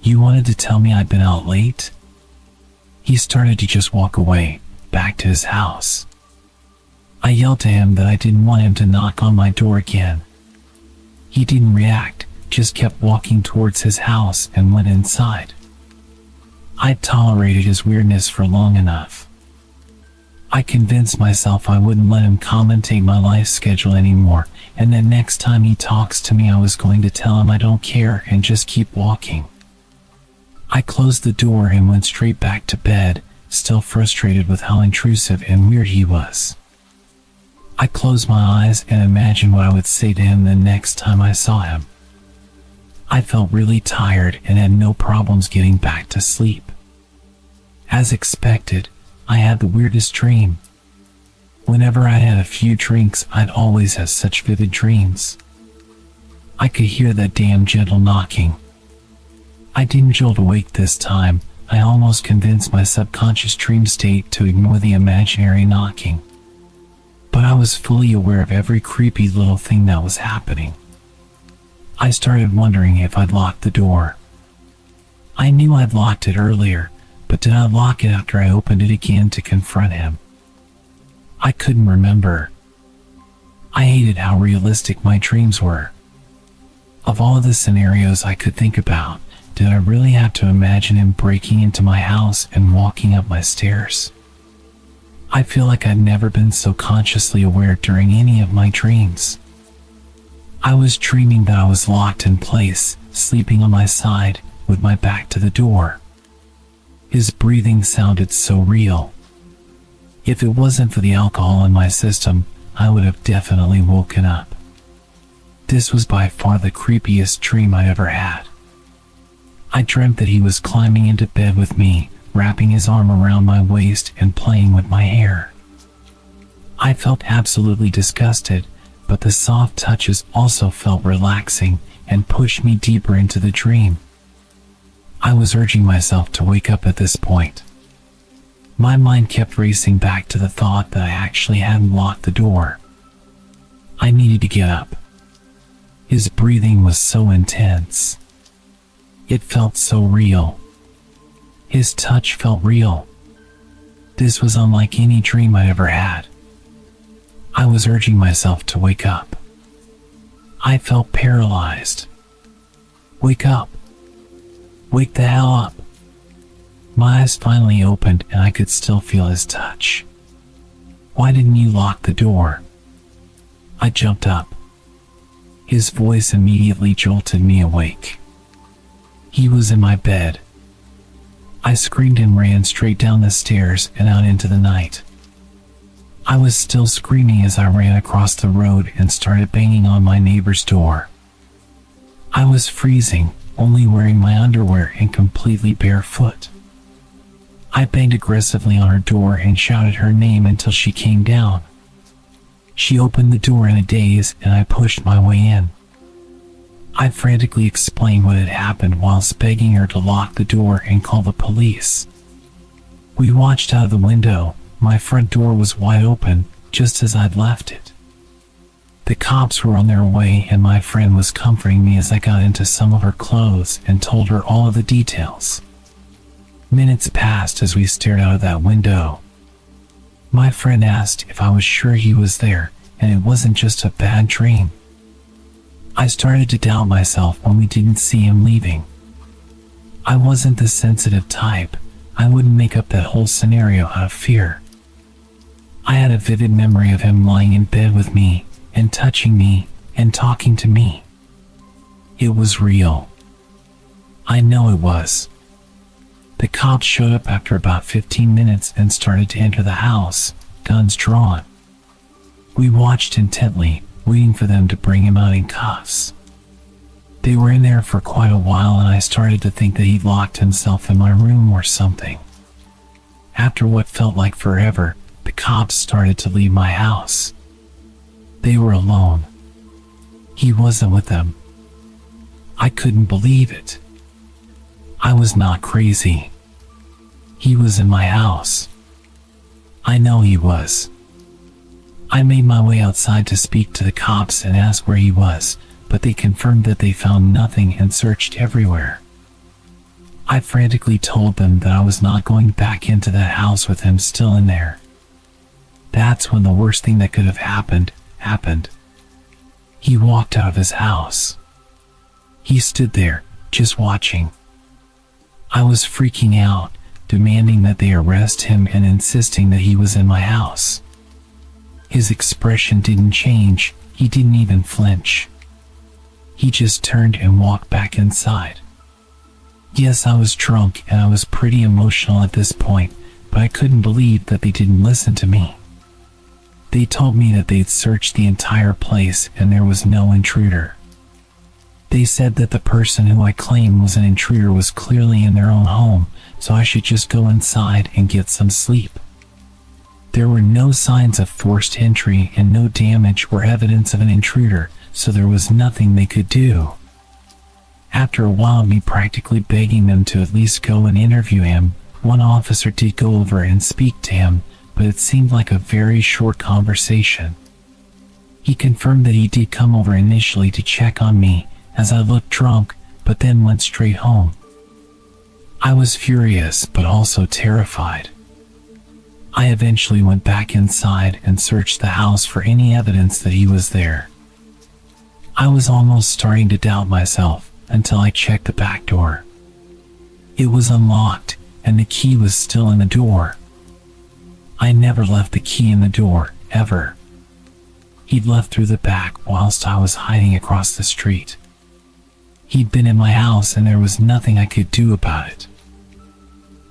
You wanted to tell me I'd been out late? He started to just walk away, back to his house. I yelled to him that I didn't want him to knock on my door again. He didn't react, just kept walking towards his house and went inside. I'd tolerated his weirdness for long enough. I convinced myself I wouldn't let him commentate my life schedule anymore, and that next time he talks to me I was going to tell him I don't care and just keep walking. I closed the door and went straight back to bed, still frustrated with how intrusive and weird he was. I closed my eyes and imagined what I would say to him the next time I saw him. I felt really tired and had no problems getting back to sleep. As expected, I had the weirdest dream. Whenever I had a few drinks, I'd always have such vivid dreams. I could hear that damn gentle knocking. I didn't jolt awake this time. I almost convinced my subconscious dream state to ignore the imaginary knocking. But I was fully aware of every creepy little thing that was happening. I started wondering if I'd locked the door. I knew I'd locked it earlier, but did I lock it after I opened it again to confront him? I couldn't remember. I hated how realistic my dreams were. Of all the scenarios I could think about, did I really have to imagine him breaking into my house and walking up my stairs? I feel like I'd never been so consciously aware during any of my dreams. I was dreaming that I was locked in place, sleeping on my side, with my back to the door. His breathing sounded so real. If it wasn't for the alcohol in my system, I would have definitely woken up. This was by far the creepiest dream I ever had. I dreamt that he was climbing into bed with me, wrapping his arm around my waist and playing with my hair. I felt absolutely disgusted, but the soft touches also felt relaxing and pushed me deeper into the dream. I was urging myself to wake up at this point. My mind kept racing back to the thought that I actually hadn't locked the door. I needed to get up. His breathing was so intense. It felt so real. His touch felt real. This was unlike any dream I'd ever had. I was urging myself to wake up. I felt paralyzed. Wake up. Wake the hell up. My eyes finally opened and I could still feel his touch. Why didn't you lock the door? I jumped up. His voice immediately jolted me awake. He was in my bed. I screamed and ran straight down the stairs and out into the night. I was still screaming as I ran across the road and started banging on my neighbor's door. I was freezing, only wearing my underwear and completely barefoot. I banged aggressively on her door and shouted her name until she came down. She opened the door in a daze and I pushed my way in. I frantically explained what had happened whilst begging her to lock the door and call the police. We watched out of the window. My front door was wide open, just as I'd left it. The cops were on their way and my friend was comforting me as I got into some of her clothes and told her all of the details. Minutes passed as we stared out of that window. My friend asked if I was sure he was there and it wasn't just a bad dream. I started to doubt myself when we didn't see him leaving. I wasn't the sensitive type. I wouldn't make up that whole scenario out of fear. I had a vivid memory of him lying in bed with me and touching me and talking to me. It was real. I know it was. The cops showed up after about 15 minutes and started to enter the house, guns drawn. We watched intently, waiting for them to bring him out in cuffs. They were in there for quite a while and I started to think that he'd locked himself in my room or something. After what felt like forever, the cops started to leave my house. They were alone. He wasn't with them. I couldn't believe it. I was not crazy. He was in my house. I know he was. I made my way outside to speak to the cops and ask where he was, but they confirmed that they found nothing and searched everywhere. I frantically told them that I was not going back into that house with him still in there. That's when the worst thing that could have happened. He walked out of his house. He stood there, just watching. I was freaking out, demanding that they arrest him and insisting that he was in my house. His expression didn't change, he didn't even flinch. He just turned and walked back inside. Yes, I was drunk and I was pretty emotional at this point, but I couldn't believe that they didn't listen to me. They told me that they'd searched the entire place and there was no intruder. They said that the person who I claimed was an intruder was clearly in their own home, so I should just go inside and get some sleep. There were no signs of forced entry and no damage or evidence of an intruder, so there was nothing they could do. After a while of me practically begging them to at least go and interview him, one officer did go over and speak to him, but it seemed like a very short conversation. He confirmed that he did come over initially to check on me, as I looked drunk, but then went straight home. I was furious, but also terrified. I eventually went back inside and searched the house for any evidence that he was there. I was almost starting to doubt myself until I checked the back door. It was unlocked, and the key was still in the door. I never left the key in the door, ever. He'd left through the back whilst I was hiding across the street. He'd been in my house and there was nothing I could do about it.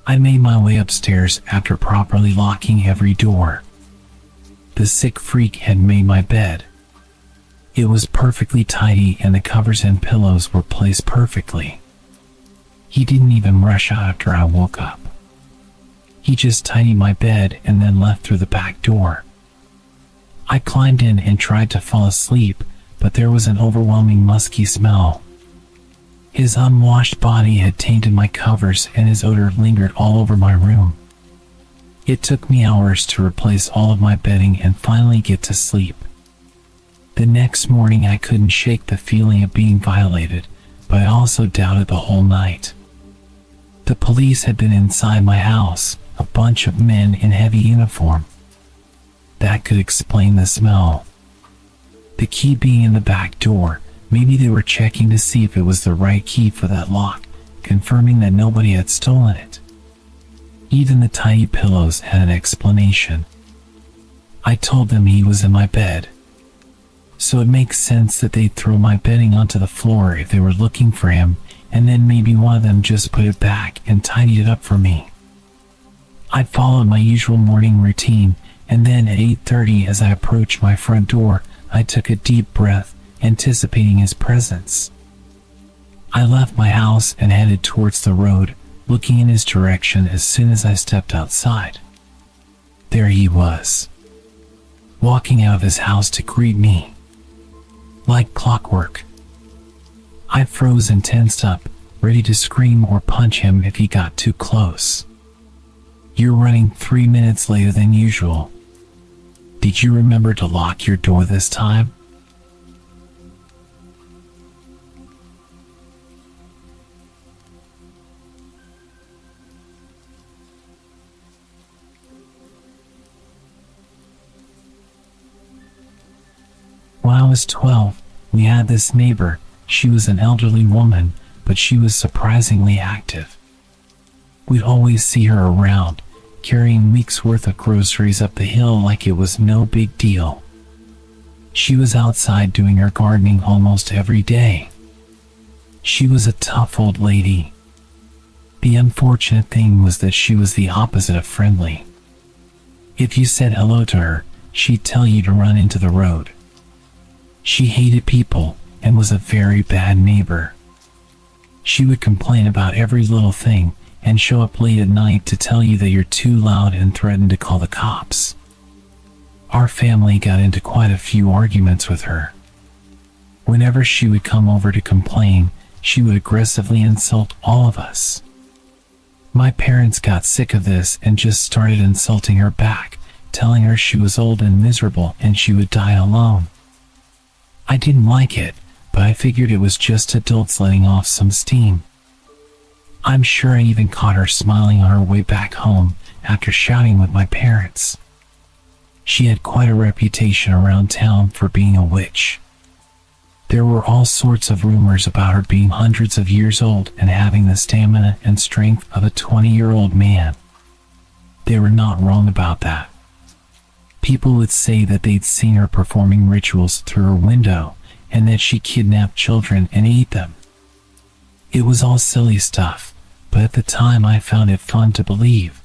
I made my way upstairs after properly locking every door. The sick freak had made my bed. It was perfectly tidy and the covers and pillows were placed perfectly. He didn't even rush out after I woke up. He just tidied my bed and then left through the back door. I climbed in and tried to fall asleep, but there was an overwhelming musky smell. His unwashed body had tainted my covers and his odor lingered all over my room. It took me hours to replace all of my bedding and finally get to sleep. The next morning I couldn't shake the feeling of being violated, but I also doubted the whole night. The police had been inside my house, a bunch of men in heavy uniform. That could explain the smell. The key being in the back door, maybe they were checking to see if it was the right key for that lock, confirming that nobody had stolen it. Even the tiny pillows had an explanation. I told them he was in my bed. So it makes sense that they'd throw my bedding onto the floor if they were looking for him, and then maybe one of them just put it back and tidied it up for me. I followed my usual morning routine, and then at 8:30 as I approached my front door, I took a deep breath, anticipating his presence. I left my house and headed towards the road, looking in his direction as soon as I stepped outside. There he was, walking out of his house to greet me. Like clockwork. I froze and tensed up, ready to scream or punch him if he got too close. You're running 3 minutes later than usual. Did you remember to lock your door this time? When I was 12, we had this neighbor. She was an elderly woman, but she was surprisingly active. We'd always see her around, carrying weeks' worth of groceries up the hill like it was no big deal. She was outside doing her gardening almost every day. She was a tough old lady. The unfortunate thing was that she was the opposite of friendly. If you said hello to her, she'd tell you to run into the road. She hated people and was a very bad neighbor. She would complain about every little thing and show up late at night to tell you that you're too loud and threaten to call the cops. Our family got into quite a few arguments with her. Whenever she would come over to complain, she would aggressively insult all of us. My parents got sick of this and just started insulting her back, telling her she was old and miserable and she would die alone. I didn't like it, but I figured it was just adults letting off some steam. I'm sure I even caught her smiling on her way back home after shouting with my parents. She had quite a reputation around town for being a witch. There were all sorts of rumors about her being hundreds of years old and having the stamina and strength of a 20-year-old man. They were not wrong about that. People would say that they'd seen her performing rituals through her window and that she kidnapped children and ate them. It was all silly stuff, but at the time I found it fun to believe.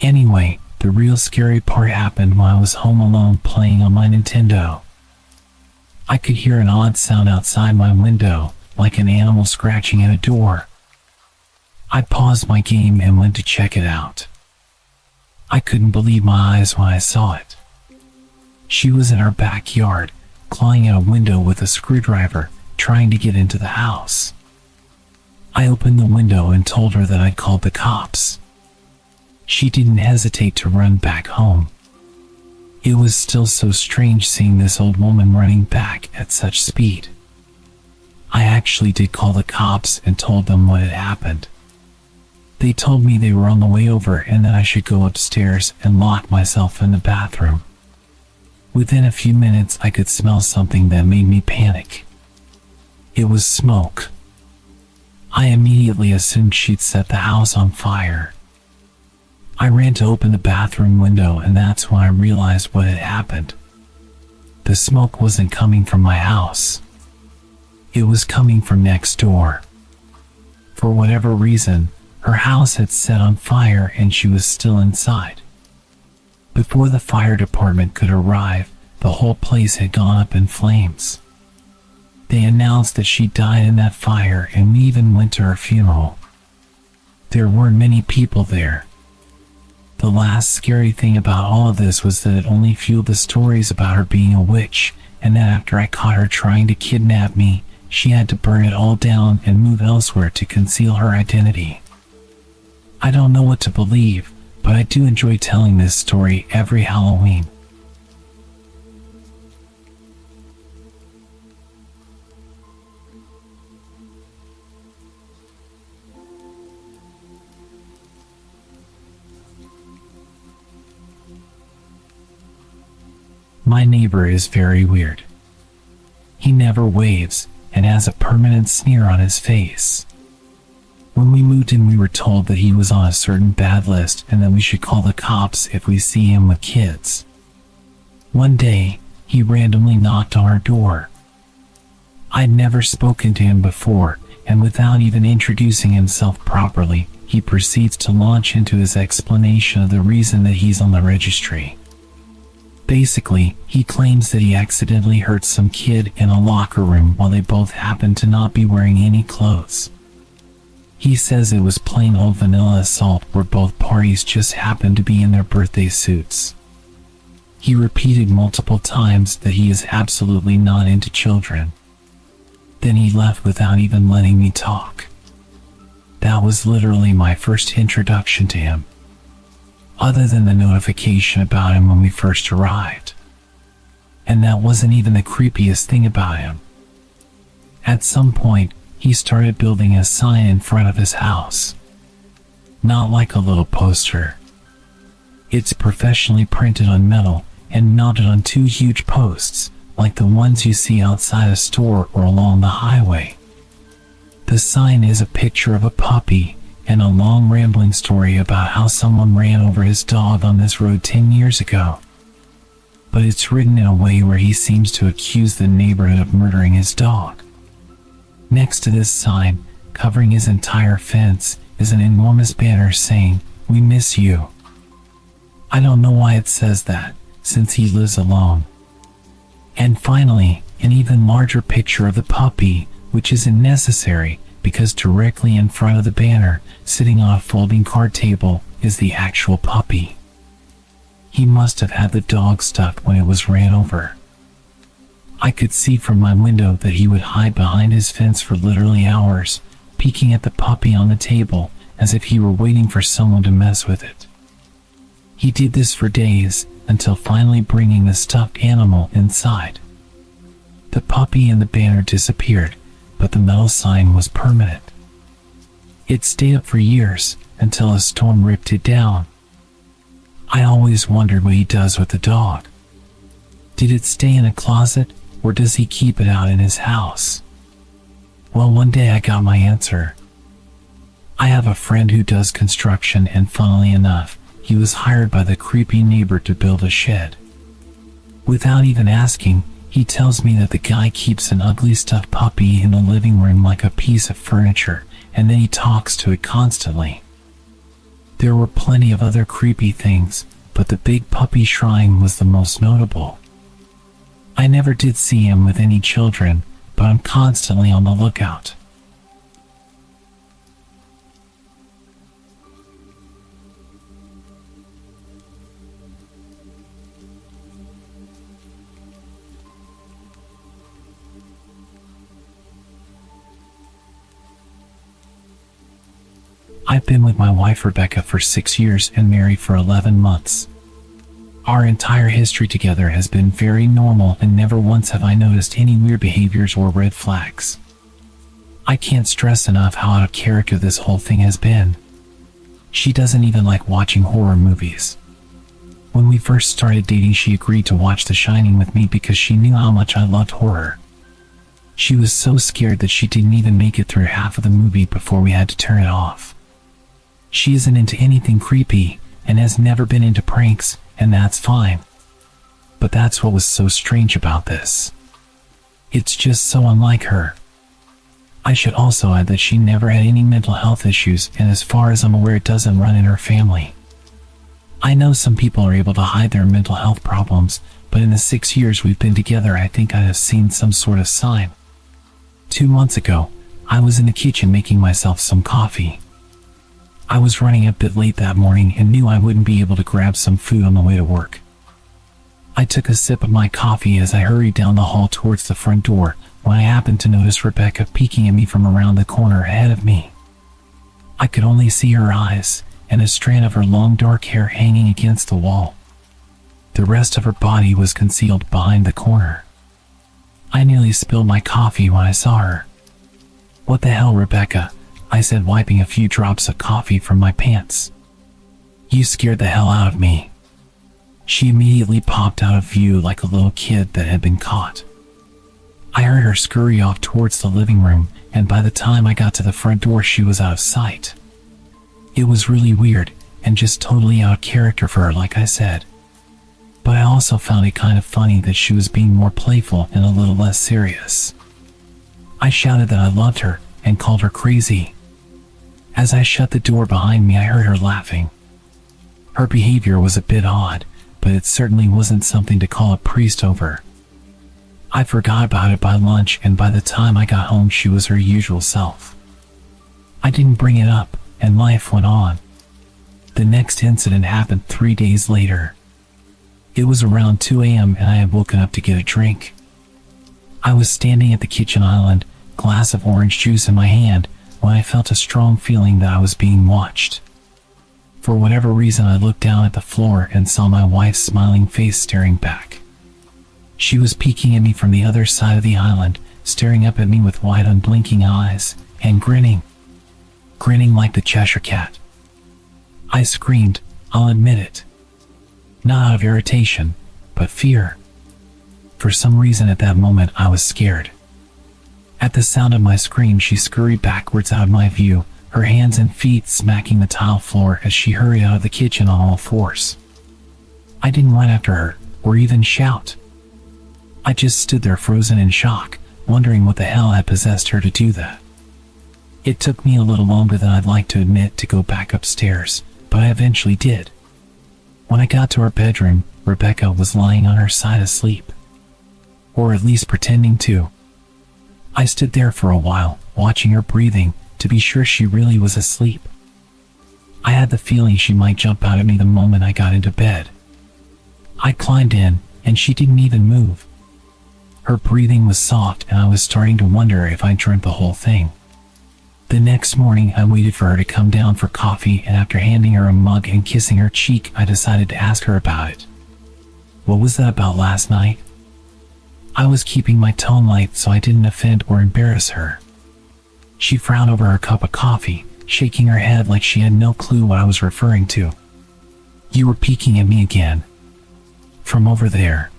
Anyway, the real scary part happened when I was home alone playing on my Nintendo. I could hear an odd sound outside my window, like an animal scratching at a door. I paused my game and went to check it out. I couldn't believe my eyes when I saw it. She was in our backyard, clawing at a window with a screwdriver, trying to get into the house. I opened the window and told her that I'd called the cops. She didn't hesitate to run back home. It was still so strange seeing this old woman running back at such speed. I actually did call the cops and told them what had happened. They told me they were on the way over and that I should go upstairs and lock myself in the bathroom. Within a few minutes I could smell something that made me panic. It was smoke. I immediately assumed she'd set the house on fire. I ran to open the bathroom window and that's when I realized what had happened. The smoke wasn't coming from my house. It was coming from next door. For whatever reason, her house had set on fire and she was still inside. Before the fire department could arrive, the whole place had gone up in flames. They announced that she died in that fire and we even went to her funeral. There weren't many people there. The last scary thing about all of this was that it only fueled the stories about her being a witch, and that after I caught her trying to kidnap me, she had to burn it all down and move elsewhere to conceal her identity. I don't know what to believe, but I do enjoy telling this story every Halloween. My neighbor is very weird. He never waves and has a permanent sneer on his face. When we moved in, we were told that he was on a certain bad list and that we should call the cops if we see him with kids. One day, he randomly knocked on our door. I'd never spoken to him before, and without even introducing himself properly, he proceeds to launch into his explanation of the reason that he's on the registry. Basically, he claims that he accidentally hurt some kid in a locker room while they both happened to not be wearing any clothes. He says it was plain old vanilla assault where both parties just happened to be in their birthday suits. He repeated multiple times that he is absolutely not into children. Then he left without even letting me talk. That was literally my first introduction to him, other than the notification about him when we first arrived. And that wasn't even the creepiest thing about him. At some point, he started building a sign in front of his house. Not like a little poster. It's professionally printed on metal and mounted on two huge posts, like the ones you see outside a store or along the highway. The sign is a picture of a puppy and a long rambling story about how someone ran over his dog on this road 10 years ago. But it's written in a way where he seems to accuse the neighborhood of murdering his dog. Next to this sign, covering his entire fence, is an enormous banner saying, "We miss you." I don't know why it says that, since he lives alone. And finally, an even larger picture of the puppy, which isn't necessary, because directly in front of the banner, sitting on a folding card table, is the actual puppy. He must have had the dog stuck when it was ran over. I could see from my window that he would hide behind his fence for literally hours, peeking at the puppy on the table, as if he were waiting for someone to mess with it. He did this for days, until finally bringing the stuffed animal inside. The puppy and the banner disappeared, but the metal sign was permanent. It stayed up for years, until a storm ripped it down. I always wondered what he does with the dog. Did it stay in a closet, or does he keep it out in his house? Well, one day I got my answer. I have a friend who does construction, and funnily enough, he was hired by the creepy neighbor to build a shed. Without even asking, he tells me that the guy keeps an ugly stuffed puppy in the living room like a piece of furniture, and then he talks to it constantly. There were plenty of other creepy things, but the big puppy shrine was the most notable. I never did see him with any children, but I'm constantly on the lookout. I've been with my wife Rebecca for 6 years and married for 11 months. Our entire history together has been very normal, and never once have I noticed any weird behaviors or red flags. I can't stress enough how out of character this whole thing has been. She doesn't even like watching horror movies. When we first started dating, she agreed to watch The Shining with me because she knew how much I loved horror. She was so scared that she didn't even make it through half of the movie before we had to turn it off. She isn't into anything creepy, and has never been into pranks, and that's fine. But that's what was so strange about this. It's just so unlike her. I should also add that she never had any mental health issues, and as far as I'm aware, it doesn't run in her family. I know some people are able to hide their mental health problems, but in the 6 years we've been together, I think I have seen some sort of sign. 2 months ago, I was in the kitchen making myself some coffee. I was running a bit late that morning and knew I wouldn't be able to grab some food on the way to work. I took a sip of my coffee as I hurried down the hall towards the front door, when I happened to notice Rebecca peeking at me from around the corner ahead of me. I could only see her eyes, and a strand of her long dark hair hanging against the wall. The rest of her body was concealed behind the corner. I nearly spilled my coffee when I saw her. "What the hell, Rebecca?" I said, wiping a few drops of coffee from my pants. "You scared the hell out of me." She immediately popped out of view like a little kid that had been caught. I heard her scurry off towards the living room, and by the time I got to the front door, she was out of sight. It was really weird, and just totally out of character for her, like I said. But I also found it kind of funny that she was being more playful and a little less serious. I shouted that I loved her and called her crazy. As I shut the door behind me, I heard her laughing. Her behavior was a bit odd, but it certainly wasn't something to call a priest over. I forgot about it by lunch, and by the time I got home, she was her usual self. I didn't bring it up, and life went on. The next incident happened 3 days later. It was around 2 a.m. and I had woken up to get a drink. I was standing at the kitchen island, glass of orange juice in my hand, when I felt a strong feeling that I was being watched. For whatever reason, I looked down at the floor and saw my wife's smiling face staring back. She was peeking at me from the other side of the island, staring up at me with wide, unblinking eyes, and grinning like the Cheshire Cat. I screamed, I'll admit it. Not out of irritation, but fear. For some reason at that moment, I was scared. At the sound of my scream, she scurried backwards out of my view, her hands and feet smacking the tile floor as she hurried out of the kitchen on all fours. I didn't run after her, or even shout. I just stood there frozen in shock, wondering what the hell had possessed her to do that. It took me a little longer than I'd like to admit to go back upstairs, but I eventually did. When I got to her bedroom, Rebecca was lying on her side asleep. Or at least pretending to. I stood there for a while, watching her breathing, to be sure she really was asleep. I had the feeling she might jump out at me the moment I got into bed. I climbed in, and she didn't even move. Her breathing was soft, and I was starting to wonder if I dreamt the whole thing. The next morning, I waited for her to come down for coffee, and after handing her a mug and kissing her cheek, I decided to ask her about it. What was that about last night? I was keeping my tone light so I didn't offend or embarrass her. She frowned over her cup of coffee, shaking her head like she had no clue what I was referring to. You were peeking at me again. From over there,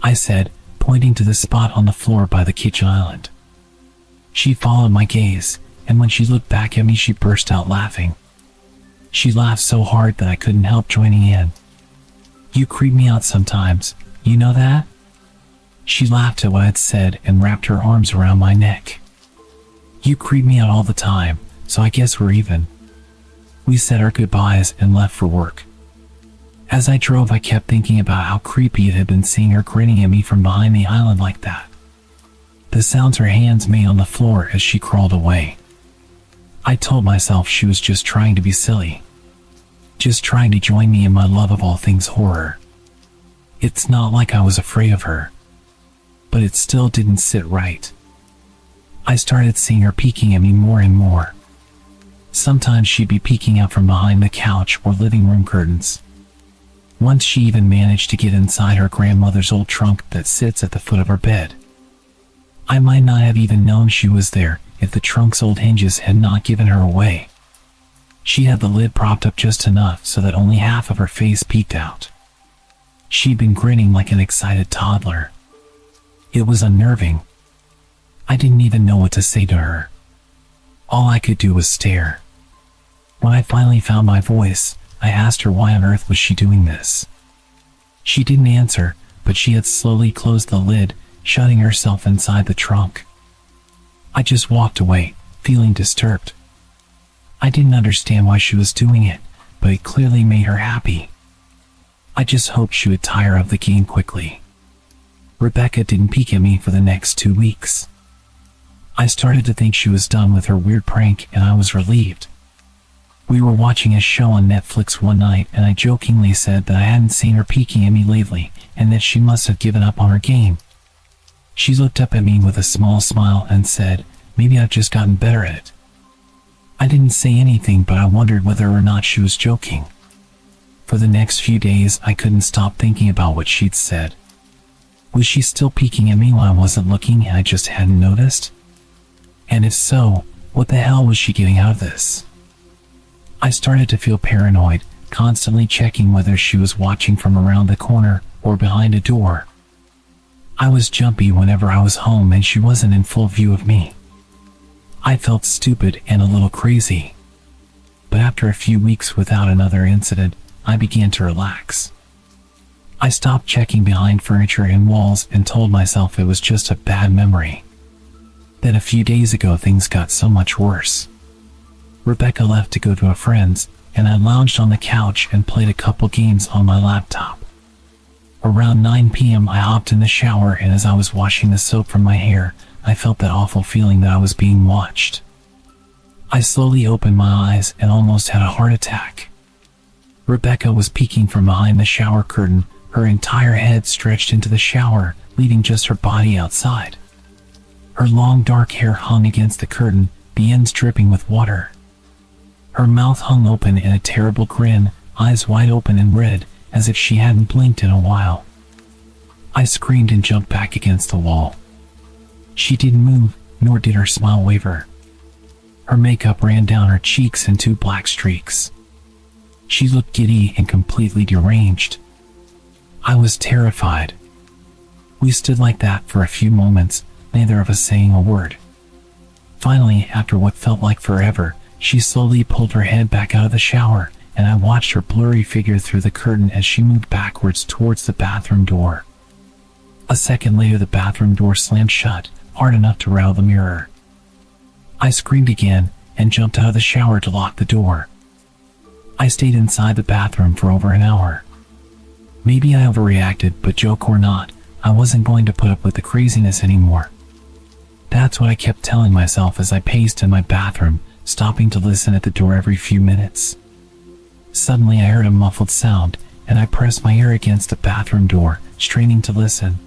I said, pointing to the spot on the floor by the kitchen island. She followed my gaze, and when she looked back at me, she burst out laughing. She laughed so hard that I couldn't help joining in. You creep me out sometimes, you know that? She laughed at what I'd said and wrapped her arms around my neck. You creep me out all the time, so I guess we're even. We said our goodbyes and left for work. As I drove, I kept thinking about how creepy it had been seeing her grinning at me from behind the island like that. The sounds her hands made on the floor as she crawled away. I told myself she was just trying to be silly. Just trying to join me in my love of all things horror. It's not like I was afraid of her. But it still didn't sit right. I started seeing her peeking at me more and more. Sometimes she'd be peeking out from behind the couch or living room curtains. Once she even managed to get inside her grandmother's old trunk that sits at the foot of her bed. I might not have even known she was there if the trunk's old hinges had not given her away. She had the lid propped up just enough so that only half of her face peeked out. She'd been grinning like an excited toddler. It was unnerving. I didn't even know what to say to her. All I could do was stare. When I finally found my voice, I asked her why on earth was she doing this. She didn't answer, but she had slowly closed the lid, shutting herself inside the trunk. I just walked away, feeling disturbed. I didn't understand why she was doing it, but it clearly made her happy. I just hoped she would tire of the game quickly. Rebecca didn't peek at me for the next 2 weeks. I started to think she was done with her weird prank, and I was relieved. We were watching a show on Netflix one night, and I jokingly said that I hadn't seen her peeking at me lately, and that she must have given up on her game. She looked up at me with a small smile and said, maybe I've just gotten better at it. I didn't say anything, but I wondered whether or not she was joking. For the next few days, I couldn't stop thinking about what she'd said. Was she still peeking at me when I wasn't looking and I just hadn't noticed? And if so, what the hell was she getting out of this? I started to feel paranoid, constantly checking whether she was watching from around the corner or behind a door. I was jumpy whenever I was home and she wasn't in full view of me. I felt stupid and a little crazy. But after a few weeks without another incident, I began to relax. I stopped checking behind furniture and walls and told myself it was just a bad memory. Then a few days ago things got so much worse. Rebecca left to go to a friend's, and I lounged on the couch and played a couple games on my laptop. Around 9 p.m. I hopped in the shower, and as I was washing the soap from my hair, I felt that awful feeling that I was being watched. I slowly opened my eyes and almost had a heart attack. Rebecca was peeking from behind the shower curtain, her entire head stretched into the shower, leaving just her body outside. Her long dark hair hung against the curtain, the ends dripping with water. Her mouth hung open in a terrible grin, eyes wide open and red, as if she hadn't blinked in a while. I screamed and jumped back against the wall. She didn't move, nor did her smile waver. Her makeup ran down her cheeks in 2 black streaks. She looked giddy and completely deranged. I was terrified. We stood like that for a few moments, neither of us saying a word. Finally, after what felt like forever, she slowly pulled her head back out of the shower, and I watched her blurry figure through the curtain as she moved backwards towards the bathroom door. A second later, the bathroom door slammed shut, hard enough to rattle the mirror. I screamed again and jumped out of the shower to lock the door. I stayed inside the bathroom for over an hour. Maybe I overreacted, but joke or not, I wasn't going to put up with the craziness anymore. That's what I kept telling myself as I paced in my bathroom, stopping to listen at the door every few minutes. Suddenly I heard a muffled sound, and I pressed my ear against the bathroom door, straining to listen.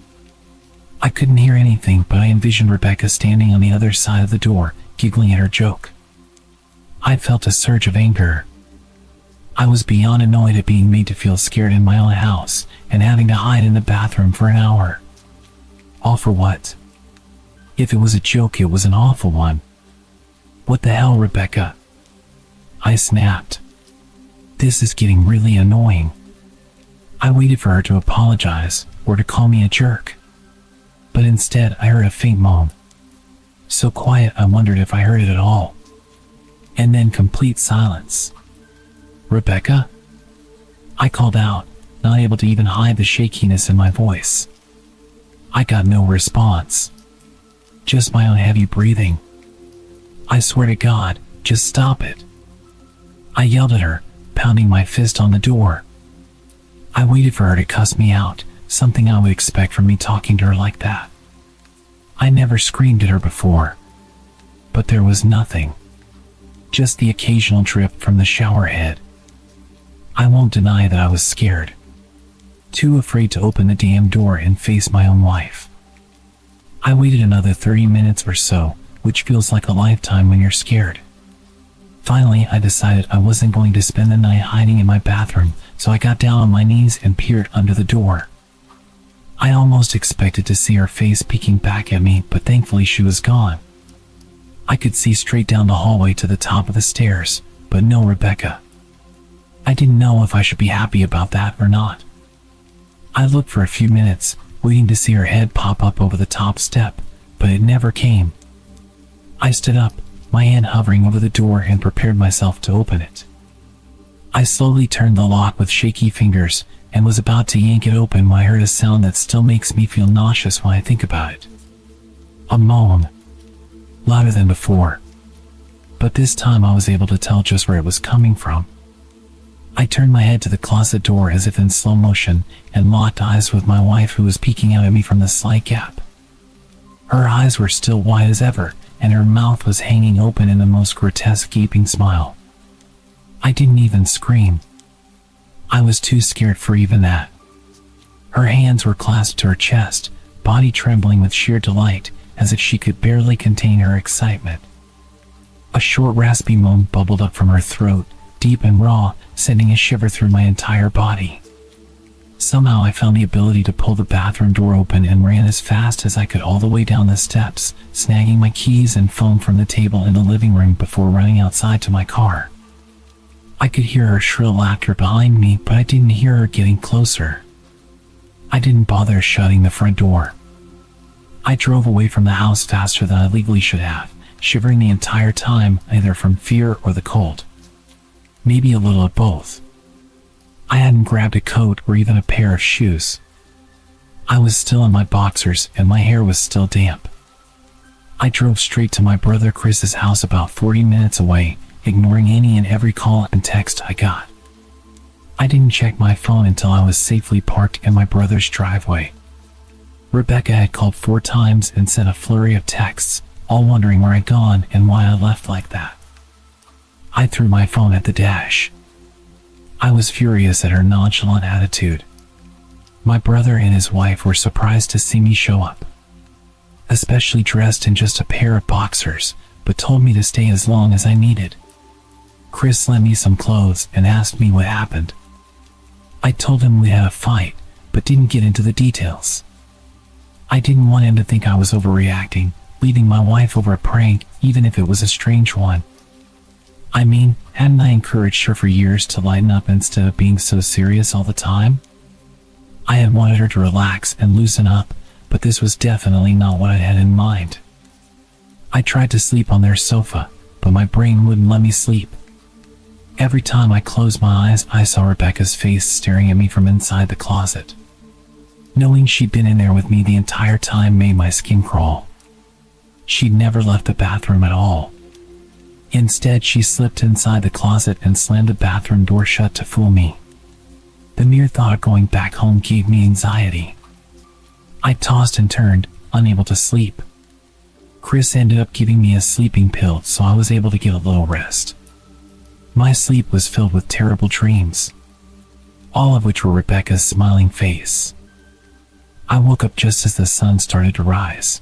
I couldn't hear anything, but I envisioned Rebecca standing on the other side of the door, giggling at her joke. I felt a surge of anger. I was beyond annoyed at being made to feel scared in my own house, and having to hide in the bathroom for an hour. All for what? If it was a joke, it was an awful one. What the hell, Rebecca? I snapped. This is getting really annoying. I waited for her to apologize, or to call me a jerk. But instead, I heard a faint moan. So quiet, I wondered if I heard it at all. And then complete silence. Rebecca? I called out, not able to even hide the shakiness in my voice. I got no response. Just my own heavy breathing. I swear to God, just stop it. I yelled at her, pounding my fist on the door. I waited for her to cuss me out, something I would expect from me talking to her like that. I never screamed at her before. But there was nothing. Just the occasional drip from the shower head. I won't deny that I was scared. Too afraid to open the damn door and face my own wife. I waited another 30 minutes or so, which feels like a lifetime when you're scared. Finally, I decided I wasn't going to spend the night hiding in my bathroom, so I got down on my knees and peered under the door. I almost expected to see her face peeking back at me, but thankfully she was gone. I could see straight down the hallway to the top of the stairs, but no Rebecca. I didn't know if I should be happy about that or not. I looked for a few minutes, waiting to see her head pop up over the top step, but it never came. I stood up, my hand hovering over the door, and prepared myself to open it. I slowly turned the lock with shaky fingers and was about to yank it open when I heard a sound that still makes me feel nauseous when I think about it. A moan. Louder than before. But this time I was able to tell just where it was coming from. I turned my head to the closet door as if in slow motion and locked eyes with my wife, who was peeking out at me from the slight gap. Her eyes were still wide as ever, and her mouth was hanging open in the most grotesque gaping smile. I didn't even scream. I was too scared for even that. Her hands were clasped to her chest, body trembling with sheer delight, as if she could barely contain her excitement. A short raspy moan bubbled up from her throat, deep and raw, sending a shiver through my entire body. Somehow I found the ability to pull the bathroom door open and ran as fast as I could all the way down the steps, snagging my keys and phone from the table in the living room before running outside to my car. I could hear her shrill laughter behind me, but I didn't hear her getting closer. I didn't bother shutting the front door. I drove away from the house faster than I legally should have, shivering the entire time, either from fear or the cold. Maybe a little of both. I hadn't grabbed a coat or even a pair of shoes. I was still in my boxers and my hair was still damp. I drove straight to my brother Chris's house about 40 minutes away, ignoring any and every call and text I got. I didn't check my phone until I was safely parked in my brother's driveway. Rebecca had called 4 times and sent a flurry of texts, all wondering where I'd gone and why I left like that. I threw my phone at the dash. I was furious at her nonchalant attitude. My brother and his wife were surprised to see me show up, especially dressed in just a pair of boxers, but told me to stay as long as I needed. Chris lent me some clothes and asked me what happened. I told him we had a fight, but didn't get into the details. I didn't want him to think I was overreacting, leaving my wife over a prank, even if it was a strange one. I mean, hadn't I encouraged her for years to lighten up instead of being so serious all the time? I had wanted her to relax and loosen up, but this was definitely not what I had in mind. I tried to sleep on their sofa, but my brain wouldn't let me sleep. Every time I closed my eyes, I saw Rebecca's face staring at me from inside the closet. Knowing she'd been in there with me the entire time made my skin crawl. She'd never left the bathroom at all. Instead, she slipped inside the closet and slammed the bathroom door shut to fool me. The mere thought of going back home gave me anxiety. I tossed and turned, unable to sleep. Chris ended up giving me a sleeping pill, so I was able to get a little rest. My sleep was filled with terrible dreams, all of which were Rebecca's smiling face. I woke up just as the sun started to rise.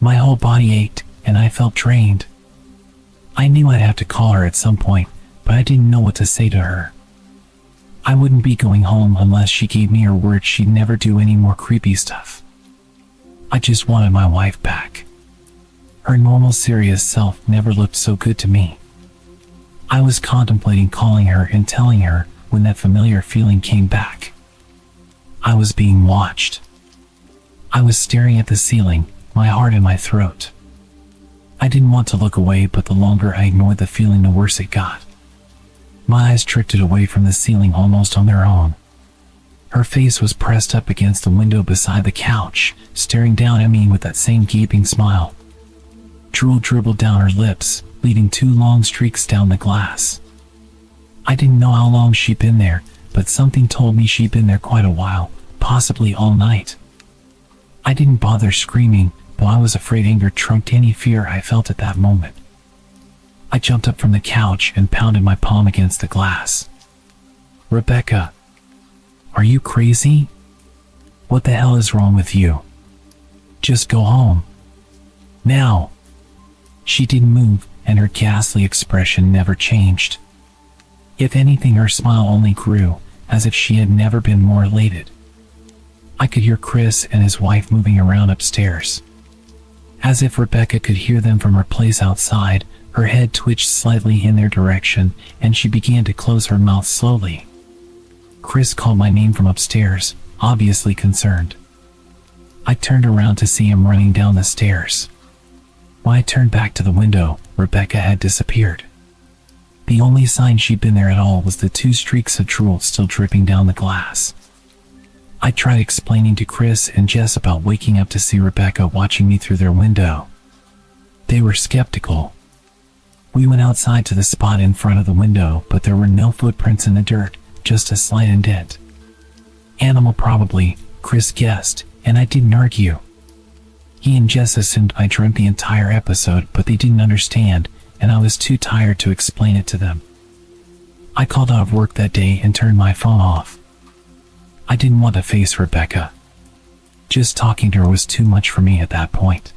My whole body ached, and I felt drained. I knew I'd have to call her at some point, but I didn't know what to say to her. I wouldn't be going home unless she gave me her word she'd never do any more creepy stuff. I just wanted my wife back. Her normal serious self never looked so good to me. I was contemplating calling her and telling her when that familiar feeling came back. I was being watched. I was staring at the ceiling, my heart in my throat. I didn't want to look away, but the longer I ignored the feeling, the worse it got. My eyes drifted away from the ceiling almost on their own. Her face was pressed up against the window beside the couch, staring down at me with that same gaping smile. Drool dribbled down her lips, leading 2 long streaks down the glass. I didn't know how long she'd been there, but something told me she'd been there quite a while, possibly all night. I didn't bother screaming, though I was afraid anger trumped any fear I felt at that moment. I jumped up from the couch and pounded my palm against the glass. Rebecca, are you crazy? What the hell is wrong with you? Just go home. Now. She didn't move, and her ghastly expression never changed. If anything, her smile only grew, as if she had never been more elated. I could hear Chris and his wife moving around upstairs. As if Rebecca could hear them from her place outside, her head twitched slightly in their direction, and she began to close her mouth slowly. Chris called my name from upstairs, obviously concerned. I turned around to see him running down the stairs. When I turned back to the window, Rebecca had disappeared. The only sign she'd been there at all was the 2 streaks of drool still dripping down the glass. I tried explaining to Chris and Jess about waking up to see Rebecca watching me through their window. They were skeptical. We went outside to the spot in front of the window, but there were no footprints in the dirt, just a slight indent. Animal probably, Chris guessed, and I didn't argue. He and Jess assumed I dreamt the entire episode, but they didn't understand, and I was too tired to explain it to them. I called out of work that day and turned my phone off. I didn't want to face Rebecca. Just talking to her was too much for me at that point.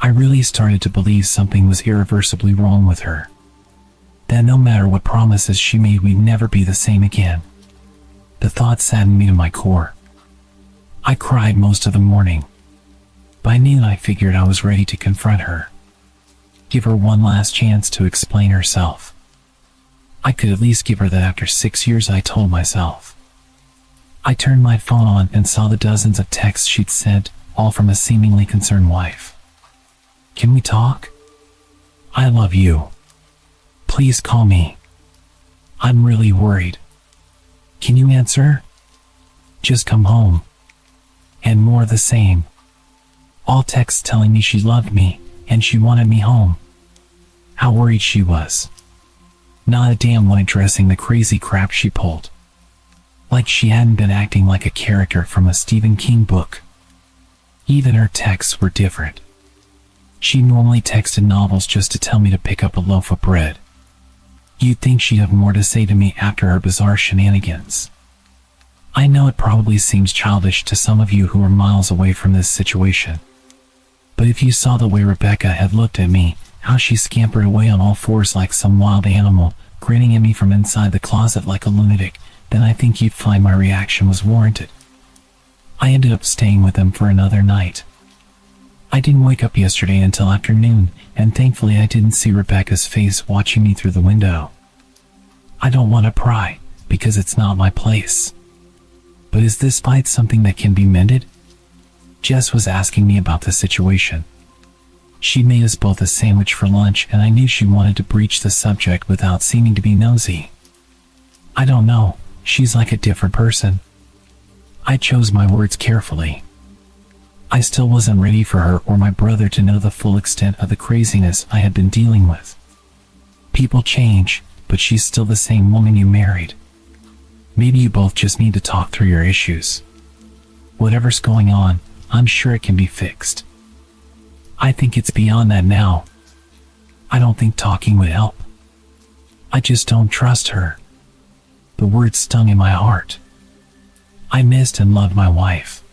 I really started to believe something was irreversibly wrong with her. That no matter what promises she made, we'd never be the same again. The thought saddened me to my core. I cried most of the morning. By noon, I figured I was ready to confront her. Give her one last chance to explain herself. I could at least give her that after 6 years, I told myself. I turned my phone on and saw the dozens of texts she'd sent, all from a seemingly concerned wife. Can we talk? I love you. Please call me. I'm really worried. Can you answer? Just come home. And more of the same. All texts telling me she loved me and she wanted me home. How worried she was. Not a damn one addressing the crazy crap she pulled. Like she hadn't been acting like a character from a Stephen King book. Even her texts were different. She normally texted novels just to tell me to pick up a loaf of bread. You'd think she'd have more to say to me after her bizarre shenanigans. I know it probably seems childish to some of you who are miles away from this situation. But if you saw the way Rebecca had looked at me, how she scampered away on all fours like some wild animal, grinning at me from inside the closet like a lunatic, then I think you'd find my reaction was warranted. I ended up staying with them for another night. I didn't wake up yesterday until afternoon, and thankfully I didn't see Rebecca's face watching me through the window. I don't want to pry, because it's not my place. But is this fight something that can be mended? Jess was asking me about the situation. She made us both a sandwich for lunch, and I knew she wanted to breach the subject without seeming to be nosy. I don't know, she's like a different person. I chose my words carefully. I still wasn't ready for her or my brother to know the full extent of the craziness I had been dealing with. People change, but she's still the same woman you married. Maybe you both just need to talk through your issues. Whatever's going on, I'm sure it can be fixed. I think it's beyond that now. I don't think talking would help. I just don't trust her. The words stung in my heart. I missed and loved my wife.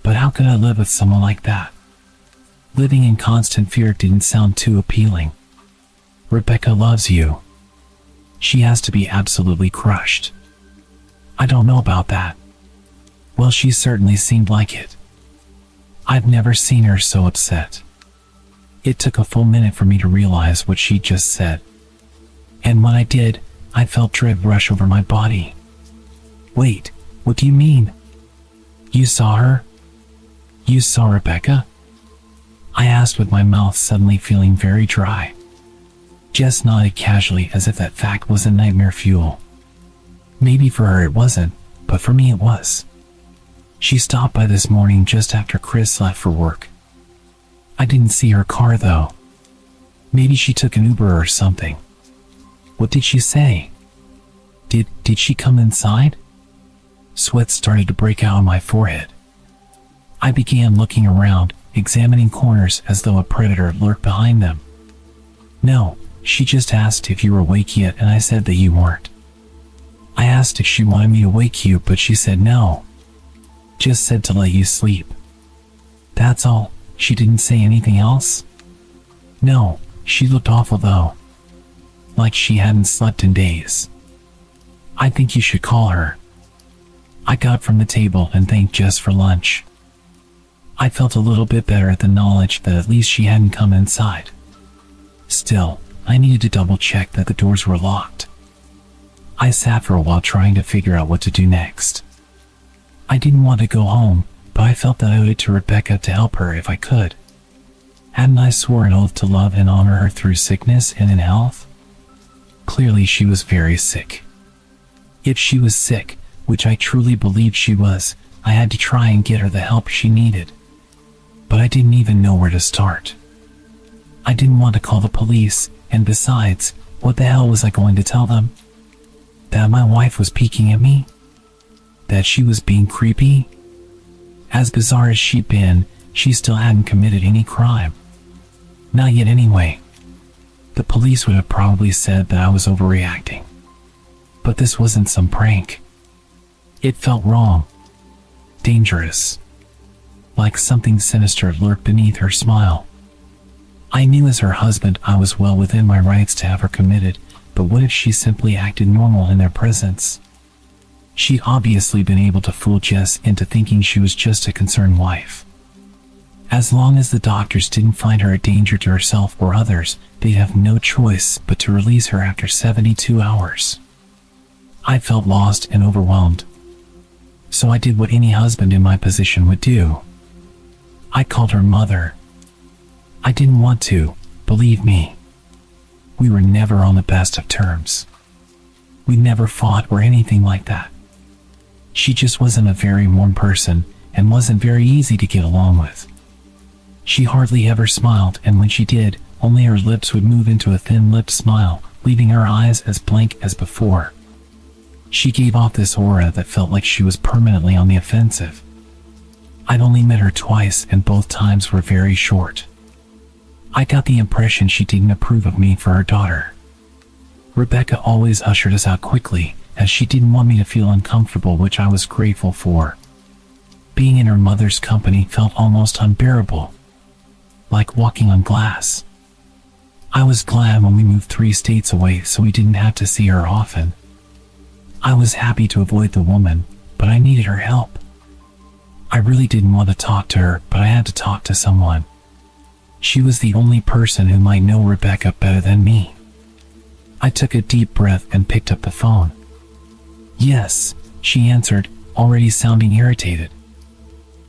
But how could I live with someone like that? Living in constant fear didn't sound too appealing. Rebecca loves you. She has to be absolutely crushed. I don't know about that. Well, she certainly seemed like it. I've never seen her so upset. It took a full minute for me to realize what she just said. And when I did, I felt dread rush over my body. Wait, what do you mean? You saw her? You saw Rebecca? I asked with my mouth suddenly feeling very dry. Jess nodded casually as if that fact was a nightmare fuel. Maybe for her it wasn't, but for me it was. She stopped by this morning just after Chris left for work. I didn't see her car though. Maybe she took an Uber or something. What did she say? Did she come inside? Sweat started to break out on my forehead. I began looking around, examining corners as though a predator lurked behind them. No, she just asked if you were awake yet, and I said that you weren't. I asked if she wanted me to wake you, but she said no. Just said to let you sleep. That's all. She didn't say anything else? No, she looked awful though. Like she hadn't slept in days. I think you should call her. I got from the table and thanked Jess for lunch. I felt a little bit better at the knowledge that at least she hadn't come inside. Still, I needed to double check that the doors were locked. I sat for a while trying to figure out what to do next. I didn't want to go home, but I felt that I owed it to Rebecca to help her if I could. Hadn't I sworn an oath to love and honor her through sickness and in health? Clearly she was very sick. If she was sick, which I truly believed she was, I had to try and get her the help she needed. But I didn't even know where to start. I didn't want to call the police, and besides, what the hell was I going to tell them? That my wife was peeking at me? That she was being creepy? As bizarre as she'd been, she still hadn't committed any crime. Not yet anyway. The police would have probably said that I was overreacting. But this wasn't some prank. It felt wrong. Dangerous. Like something sinister lurked beneath her smile. I knew as her husband I was well within my rights to have her committed, but what if she simply acted normal in their presence? She'd obviously been able to fool Jess into thinking she was just a concerned wife. As long as the doctors didn't find her a danger to herself or others, they'd have no choice but to release her after 72 hours. I felt lost and overwhelmed. So I did what any husband in my position would do. I called her mother. I didn't want to, believe me. We were never on the best of terms. We never fought or anything like that. She just wasn't a very warm person and wasn't very easy to get along with. She hardly ever smiled, and when she did, only her lips would move into a thin-lipped smile, leaving her eyes as blank as before. She gave off this aura that felt like she was permanently on the offensive. I'd only met her twice, and both times were very short. I got the impression she didn't approve of me for her daughter. Rebecca always ushered us out quickly, as she didn't want me to feel uncomfortable, which I was grateful for. Being in her mother's company felt almost unbearable, like walking on glass. I was glad when we moved 3 states away so we didn't have to see her often. I was happy to avoid the woman, but I needed her help. I really didn't want to talk to her, but I had to talk to someone. She was the only person who might know Rebecca better than me. I took a deep breath and picked up the phone. "Yes," she answered, already sounding irritated.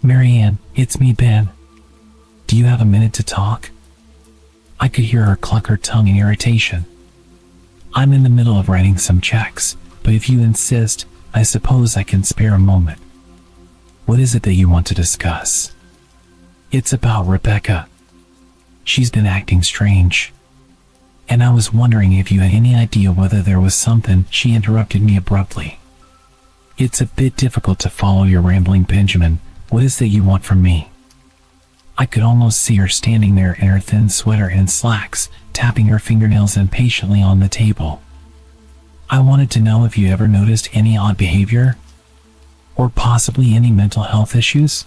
"Marianne, it's me, Ben. Do you have a minute to talk?" I could hear her cluck her tongue in irritation. "I'm in the middle of writing some checks, but if you insist, I suppose I can spare a moment." "What is it that you want to discuss?" "It's about Rebecca. She's been acting strange. And I was wondering if you had any idea whether there was something." She interrupted me abruptly. "It's a bit difficult to follow your rambling, Benjamin. What is that you want from me?" I could almost see her standing there in her thin sweater and slacks, tapping her fingernails impatiently on the table. "I wanted to know if you ever noticed any odd behavior, or possibly any mental health issues."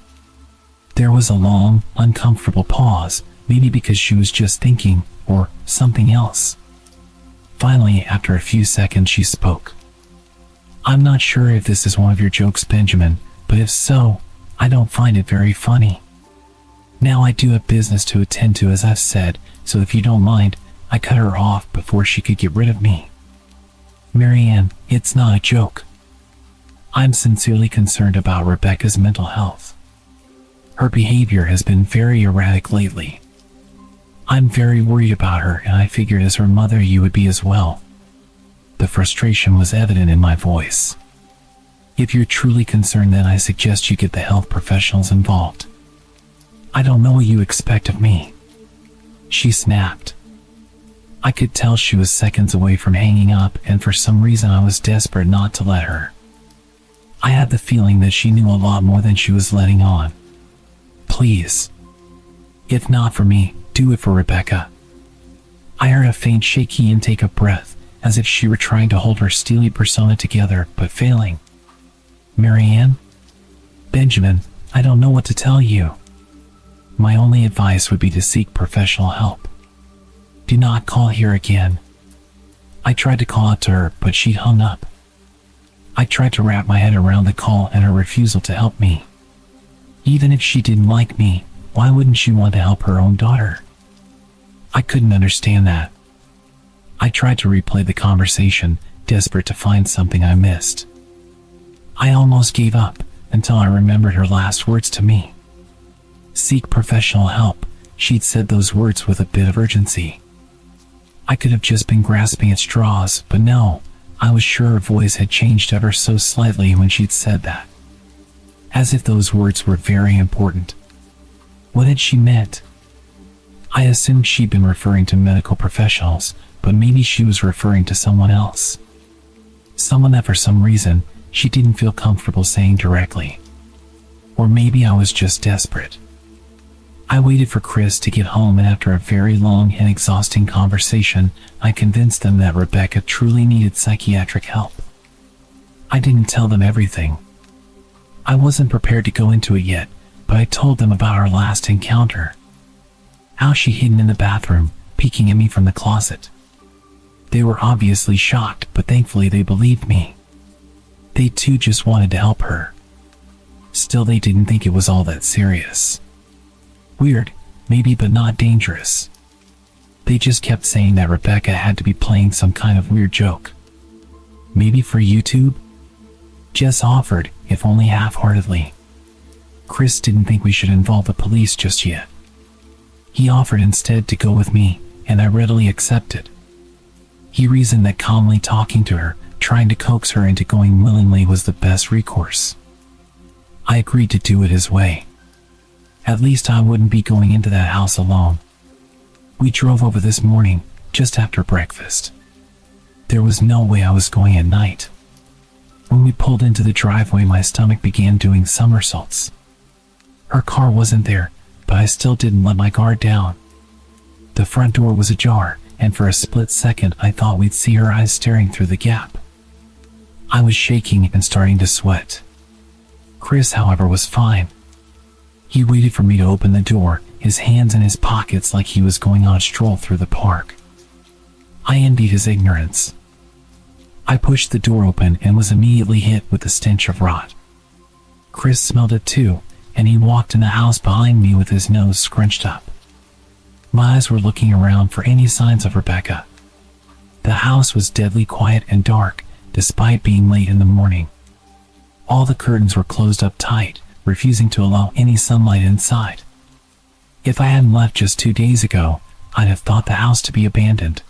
There was a long, uncomfortable pause, maybe because she was just thinking, or something else. Finally, after a few seconds, she spoke. "I'm not sure if this is one of your jokes, Benjamin, but if so, I don't find it very funny. Now I do have business to attend to, as I've said, so if you don't mind, I cut her off before she could get rid of me. Marianne, it's not a joke. I'm sincerely concerned about Rebecca's mental health. Her behavior has been very erratic lately. I'm very worried about her, and I figured as her mother you would be as well." The frustration was evident in my voice. "If you're truly concerned, then I suggest you get the health professionals involved. I don't know what you expect of me," she snapped. I could tell she was seconds away from hanging up, and for some reason I was desperate not to let her. I had the feeling that she knew a lot more than she was letting on. "Please. If not for me, do it for Rebecca." I heard a faint shaky intake of breath, as if she were trying to hold her steely persona together, but failing. "Marianne? Benjamin, I don't know what to tell you. My only advice would be to seek professional help. Do not call here again." I tried to call out to her, but she'd hung up. I tried to wrap my head around the call and her refusal to help me. Even if she didn't like me, why wouldn't she want to help her own daughter? I couldn't understand that. I tried to replay the conversation, desperate to find something I missed. I almost gave up, until I remembered her last words to me. Seek professional help. She'd said those words with a bit of urgency. I could have just been grasping at straws, but no, I was sure her voice had changed ever so slightly when she'd said that. As if those words were very important. What had she meant? I assumed she'd been referring to medical professionals, but maybe she was referring to someone else. Someone that for some reason, she didn't feel comfortable saying directly. Or maybe I was just desperate. I waited for Chris to get home, and after a very long and exhausting conversation, I convinced them that Rebecca truly needed psychiatric help. I didn't tell them everything. I wasn't prepared to go into it yet, but I told them about our last encounter. How she'd hidden in the bathroom, peeking at me from the closet. They were obviously shocked, but thankfully they believed me. They too just wanted to help her. Still, they didn't think it was all that serious. Weird, maybe, but not dangerous. They just kept saying that Rebecca had to be playing some kind of weird joke. Maybe for YouTube? Jess offered, if only half-heartedly. Chris didn't think we should involve the police just yet. He offered instead to go with me, and I readily accepted. He reasoned that calmly talking to her, trying to coax her into going willingly, was the best recourse. I agreed to do it his way. At least I wouldn't be going into that house alone. We drove over this morning, just after breakfast. There was no way I was going at night. When we pulled into the driveway, my stomach began doing somersaults. Her car wasn't there, but I still didn't let my guard down. The front door was ajar, and for a split second I thought we'd see her eyes staring through the gap. I was shaking and starting to sweat. Chris, however, was fine. He waited for me to open the door, his hands in his pockets like he was going on a stroll through the park. I envied his ignorance. I pushed the door open and was immediately hit with the stench of rot. Chris smelled it too, and he walked in the house behind me with his nose scrunched up. My eyes were looking around for any signs of Rebecca. The house was deadly quiet and dark, despite being late in the morning. All the curtains were closed up tight, refusing to allow any sunlight inside. If I hadn't left just 2 days ago, I'd have thought the house to be abandoned.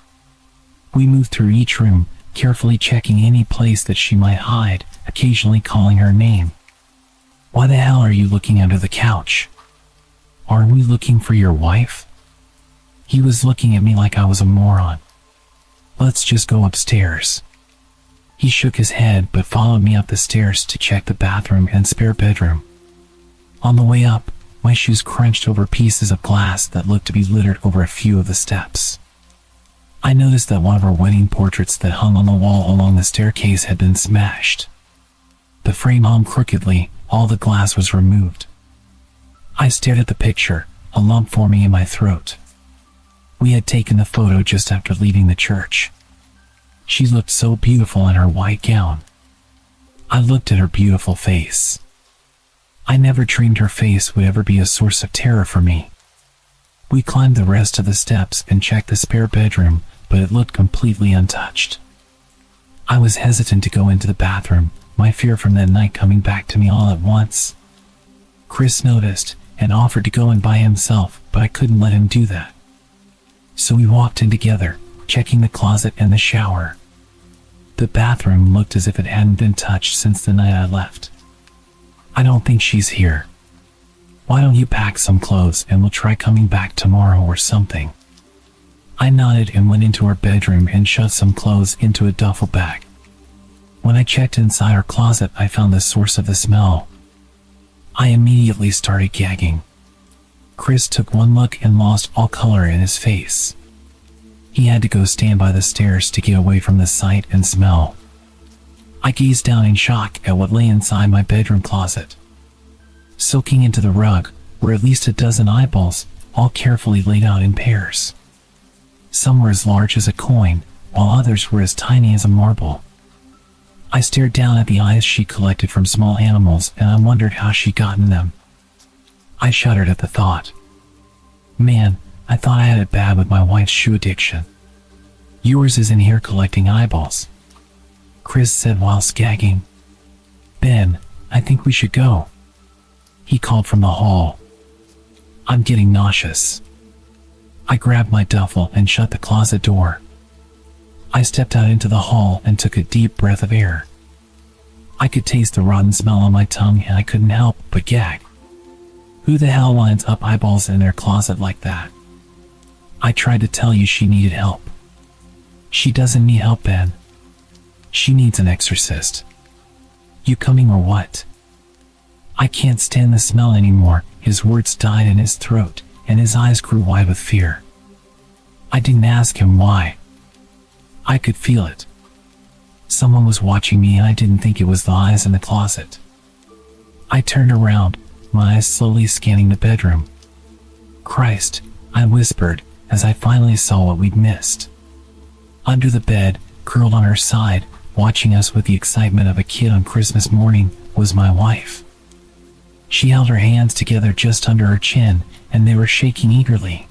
We moved through each room, carefully checking any place that she might hide, occasionally calling her name. "Why the hell are you looking under the couch? Aren't we looking for your wife?" He was looking at me like I was a moron. "Let's just go upstairs." He shook his head but followed me up the stairs to check the bathroom and spare bedroom. On the way up, my shoes crunched over pieces of glass that looked to be littered over a few of the steps. I noticed that one of her wedding portraits that hung on the wall along the staircase had been smashed. The frame hung crookedly, all the glass was removed. I stared at the picture, a lump forming in my throat. We had taken the photo just after leaving the church. She looked so beautiful in her white gown. I looked at her beautiful face. I never dreamed her face would ever be a source of terror for me. We climbed the rest of the steps and checked the spare bedroom, but it looked completely untouched. I was hesitant to go into the bathroom, my fear from that night coming back to me all at once. Chris noticed and offered to go in by himself, but I couldn't let him do that. So we walked in together, checking the closet and the shower. The bathroom looked as if it hadn't been touched since the night I left. "I don't think she's here. Why don't you pack some clothes and we'll try coming back tomorrow or something?" I nodded and went into her bedroom and shoved some clothes into a duffel bag. When I checked inside her closet, I found the source of the smell. I immediately started gagging. Chris took one look and lost all color in his face. He had to go stand by the stairs to get away from the sight and smell. I gazed down in shock at what lay inside my bedroom closet. Soaking into the rug were at least a dozen eyeballs, all carefully laid out in pairs. Some were as large as a coin, while others were as tiny as a marble. I stared down at the eyes she collected from small animals, and I wondered how she'd gotten them. I shuddered at the thought. Man, I thought I had it bad with my wife's shoe addiction. "Yours is in here collecting eyeballs," Chris said whilst gagging. "Ben, I think we should go," he called from the hall. "I'm getting nauseous." I grabbed my duffel and shut the closet door. I stepped out into the hall and took a deep breath of air. I could taste the rotten smell on my tongue and I couldn't help but gag. Who the hell lines up eyeballs in their closet like that? I tried to tell you she needed help. She doesn't need help, Ben. She needs an exorcist. You coming or what? I can't stand the smell anymore. His words died in his throat, and his eyes grew wide with fear. I didn't ask him why. I could feel it. Someone was watching me, and I didn't think it was the eyes in the closet. I turned around, my eyes slowly scanning the bedroom. "Christ," I whispered, as I finally saw what we'd missed. Under the bed, curled on her side, watching us with the excitement of a kid on Christmas morning, was my wife. She held her hands together just under her chin, and they were shaking eagerly.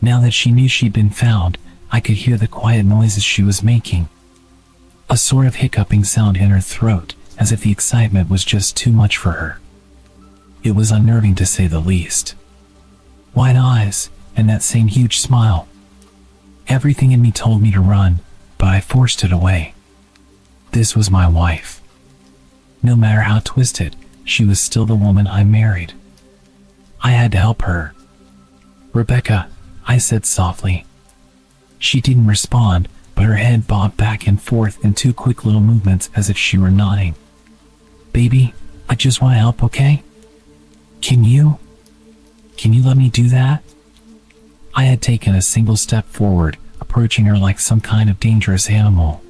Now that she knew she'd been found, I could hear the quiet noises she was making. A sort of hiccuping sound in her throat, as if the excitement was just too much for her. It was unnerving to say the least. Wide eyes, and that same huge smile. Everything in me told me to run, but I forced it away. This was my wife. No matter how twisted, she was still the woman I married. I had to help her. "Rebecca," I said softly. She didn't respond, but her head bobbed back and forth in two quick little movements as if she were nodding. "Baby, I just want to help, okay? Can you let me do that?" I had taken a single step forward, approaching her like some kind of dangerous animal.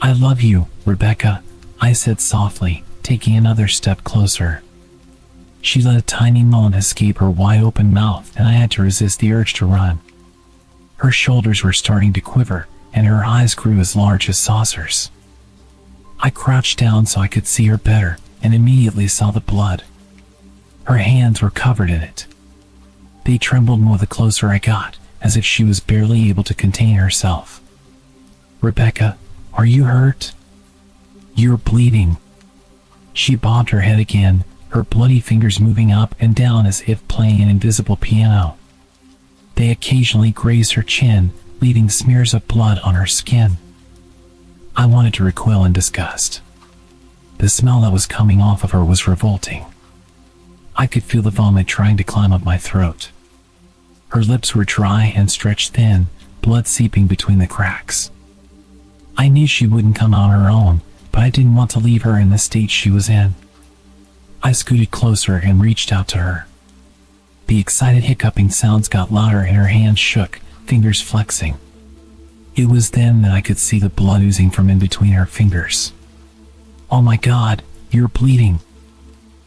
"I love you, Rebecca," I said softly, taking another step closer. She let a tiny moan escape her wide-open mouth, and I had to resist the urge to run. Her shoulders were starting to quiver, and her eyes grew as large as saucers. I crouched down so I could see her better, and immediately saw the blood. Her hands were covered in it. They trembled more the closer I got, as if she was barely able to contain herself. "Rebecca, are you hurt? You're bleeding." She bobbed her head again, her bloody fingers moving up and down as if playing an invisible piano. They occasionally grazed her chin, leaving smears of blood on her skin. I wanted to recoil in disgust. The smell that was coming off of her was revolting. I could feel the vomit trying to climb up my throat. Her lips were dry and stretched thin, blood seeping between the cracks. I knew she wouldn't come out on her own, but I didn't want to leave her in the state she was in. I scooted closer and reached out to her. The excited hiccuping sounds got louder and her hands shook, fingers flexing. It was then that I could see the blood oozing from in between her fingers. "Oh my God, you're bleeding."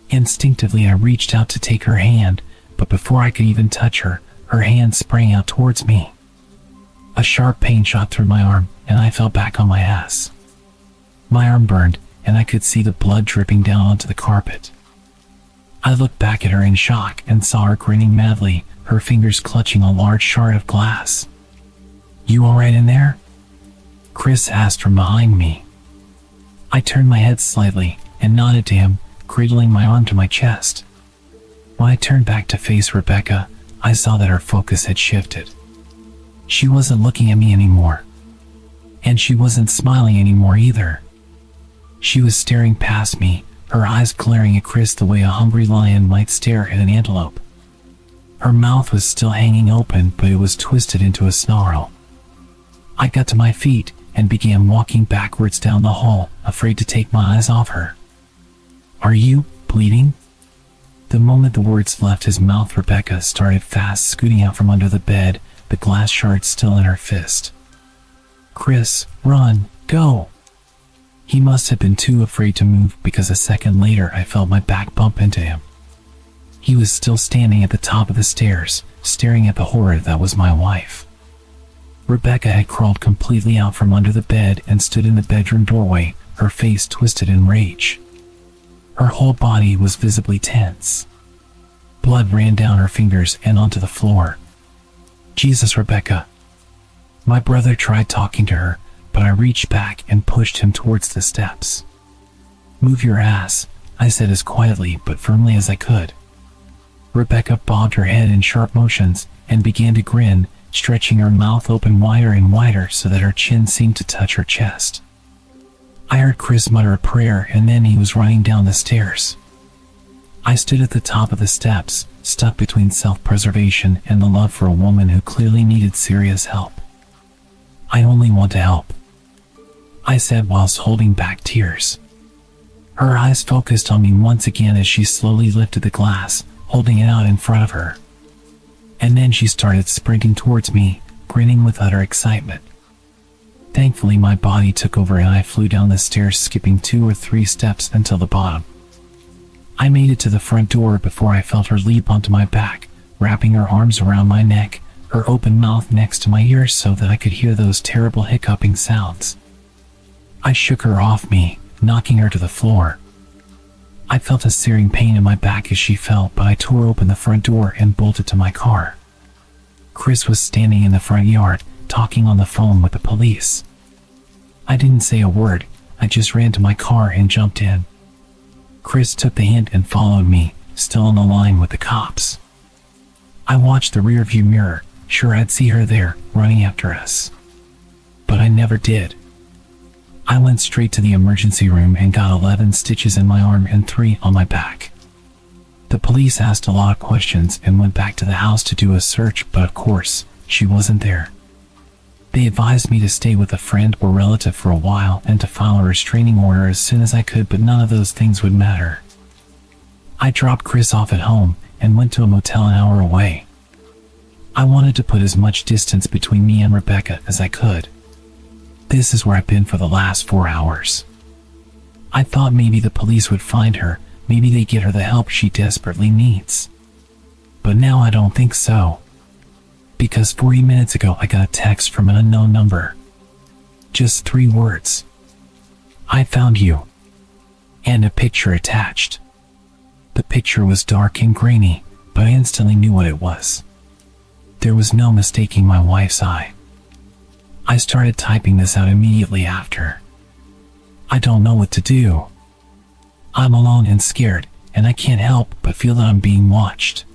Instinctively, I reached out to take her hand, but before I could even touch her, her hand sprang out towards me. A sharp pain shot through my arm, and I fell back on my ass. My arm burned, and I could see the blood dripping down onto the carpet. I looked back at her in shock and saw her grinning madly, her fingers clutching a large shard of glass. "You all right in there?" Chris asked from behind me. I turned my head slightly and nodded to him, cradling my arm to my chest. When I turned back to face Rebecca, I saw that her focus had shifted. She wasn't looking at me anymore. And she wasn't smiling anymore either. She was staring past me, her eyes glaring at Chris the way a hungry lion might stare at an antelope. Her mouth was still hanging open, but it was twisted into a snarl. I got to my feet and began walking backwards down the hall, afraid to take my eyes off her. "Are you bleeding?" The moment the words left his mouth, Rebecca started fast scooting out from under the bed, the glass shard still in her fist. "Chris, run, go!" He must have been too afraid to move, because a second later I felt my back bump into him. He was still standing at the top of the stairs, staring at the horror that was my wife. Rebecca had crawled completely out from under the bed and stood in the bedroom doorway, her face twisted in rage. Her whole body was visibly tense. Blood ran down her fingers and onto the floor. "Jesus, Rebecca." My brother tried talking to her, but I reached back and pushed him towards the steps. "Move your ass," I said as quietly but firmly as I could. Rebecca bobbed her head in sharp motions and began to grin, stretching her mouth open wider and wider so that her chin seemed to touch her chest. I heard Chris mutter a prayer, and then he was running down the stairs. I stood at the top of the steps, stuck between self-preservation and the love for a woman who clearly needed serious help. "I only want to help," I said whilst holding back tears. Her eyes focused on me once again as she slowly lifted the glass, holding it out in front of her. And then she started sprinting towards me, grinning with utter excitement. Thankfully, my body took over and I flew down the stairs, skipping 2 or 3 steps until the bottom. I made it to the front door before I felt her leap onto my back, wrapping her arms around my neck, her open mouth next to my ears so that I could hear those terrible hiccuping sounds. I shook her off me, knocking her to the floor. I felt a searing pain in my back as she fell, but I tore open the front door and bolted to my car. Chris was standing in the front yard, talking on the phone with the police. I didn't say a word. I just ran to my car and jumped in. Chris took the hint and followed me, still on the line with the cops. I watched the rearview mirror, sure I'd see her there, running after us. But I never did. I went straight to the emergency room and got 11 stitches in my arm and 3 on my back. The police asked a lot of questions and went back to the house to do a search, but of course, she wasn't there. They advised me to stay with a friend or relative for a while and to file a restraining order as soon as I could, but none of those things would matter. I dropped Chris off at home and went to a motel an hour away. I wanted to put as much distance between me and Rebecca as I could. This is where I've been for the last 4 hours. I thought maybe the police would find her, maybe they'd get her the help she desperately needs. But now I don't think so. Because 40 minutes ago I got a text from an unknown number. Just 3 words. I found you. And a picture attached. The picture was dark and grainy, but I instantly knew what it was. There was no mistaking my wife's eye. I started typing this out immediately after. I don't know what to do. I'm alone and scared, and I can't help but feel that I'm being watched.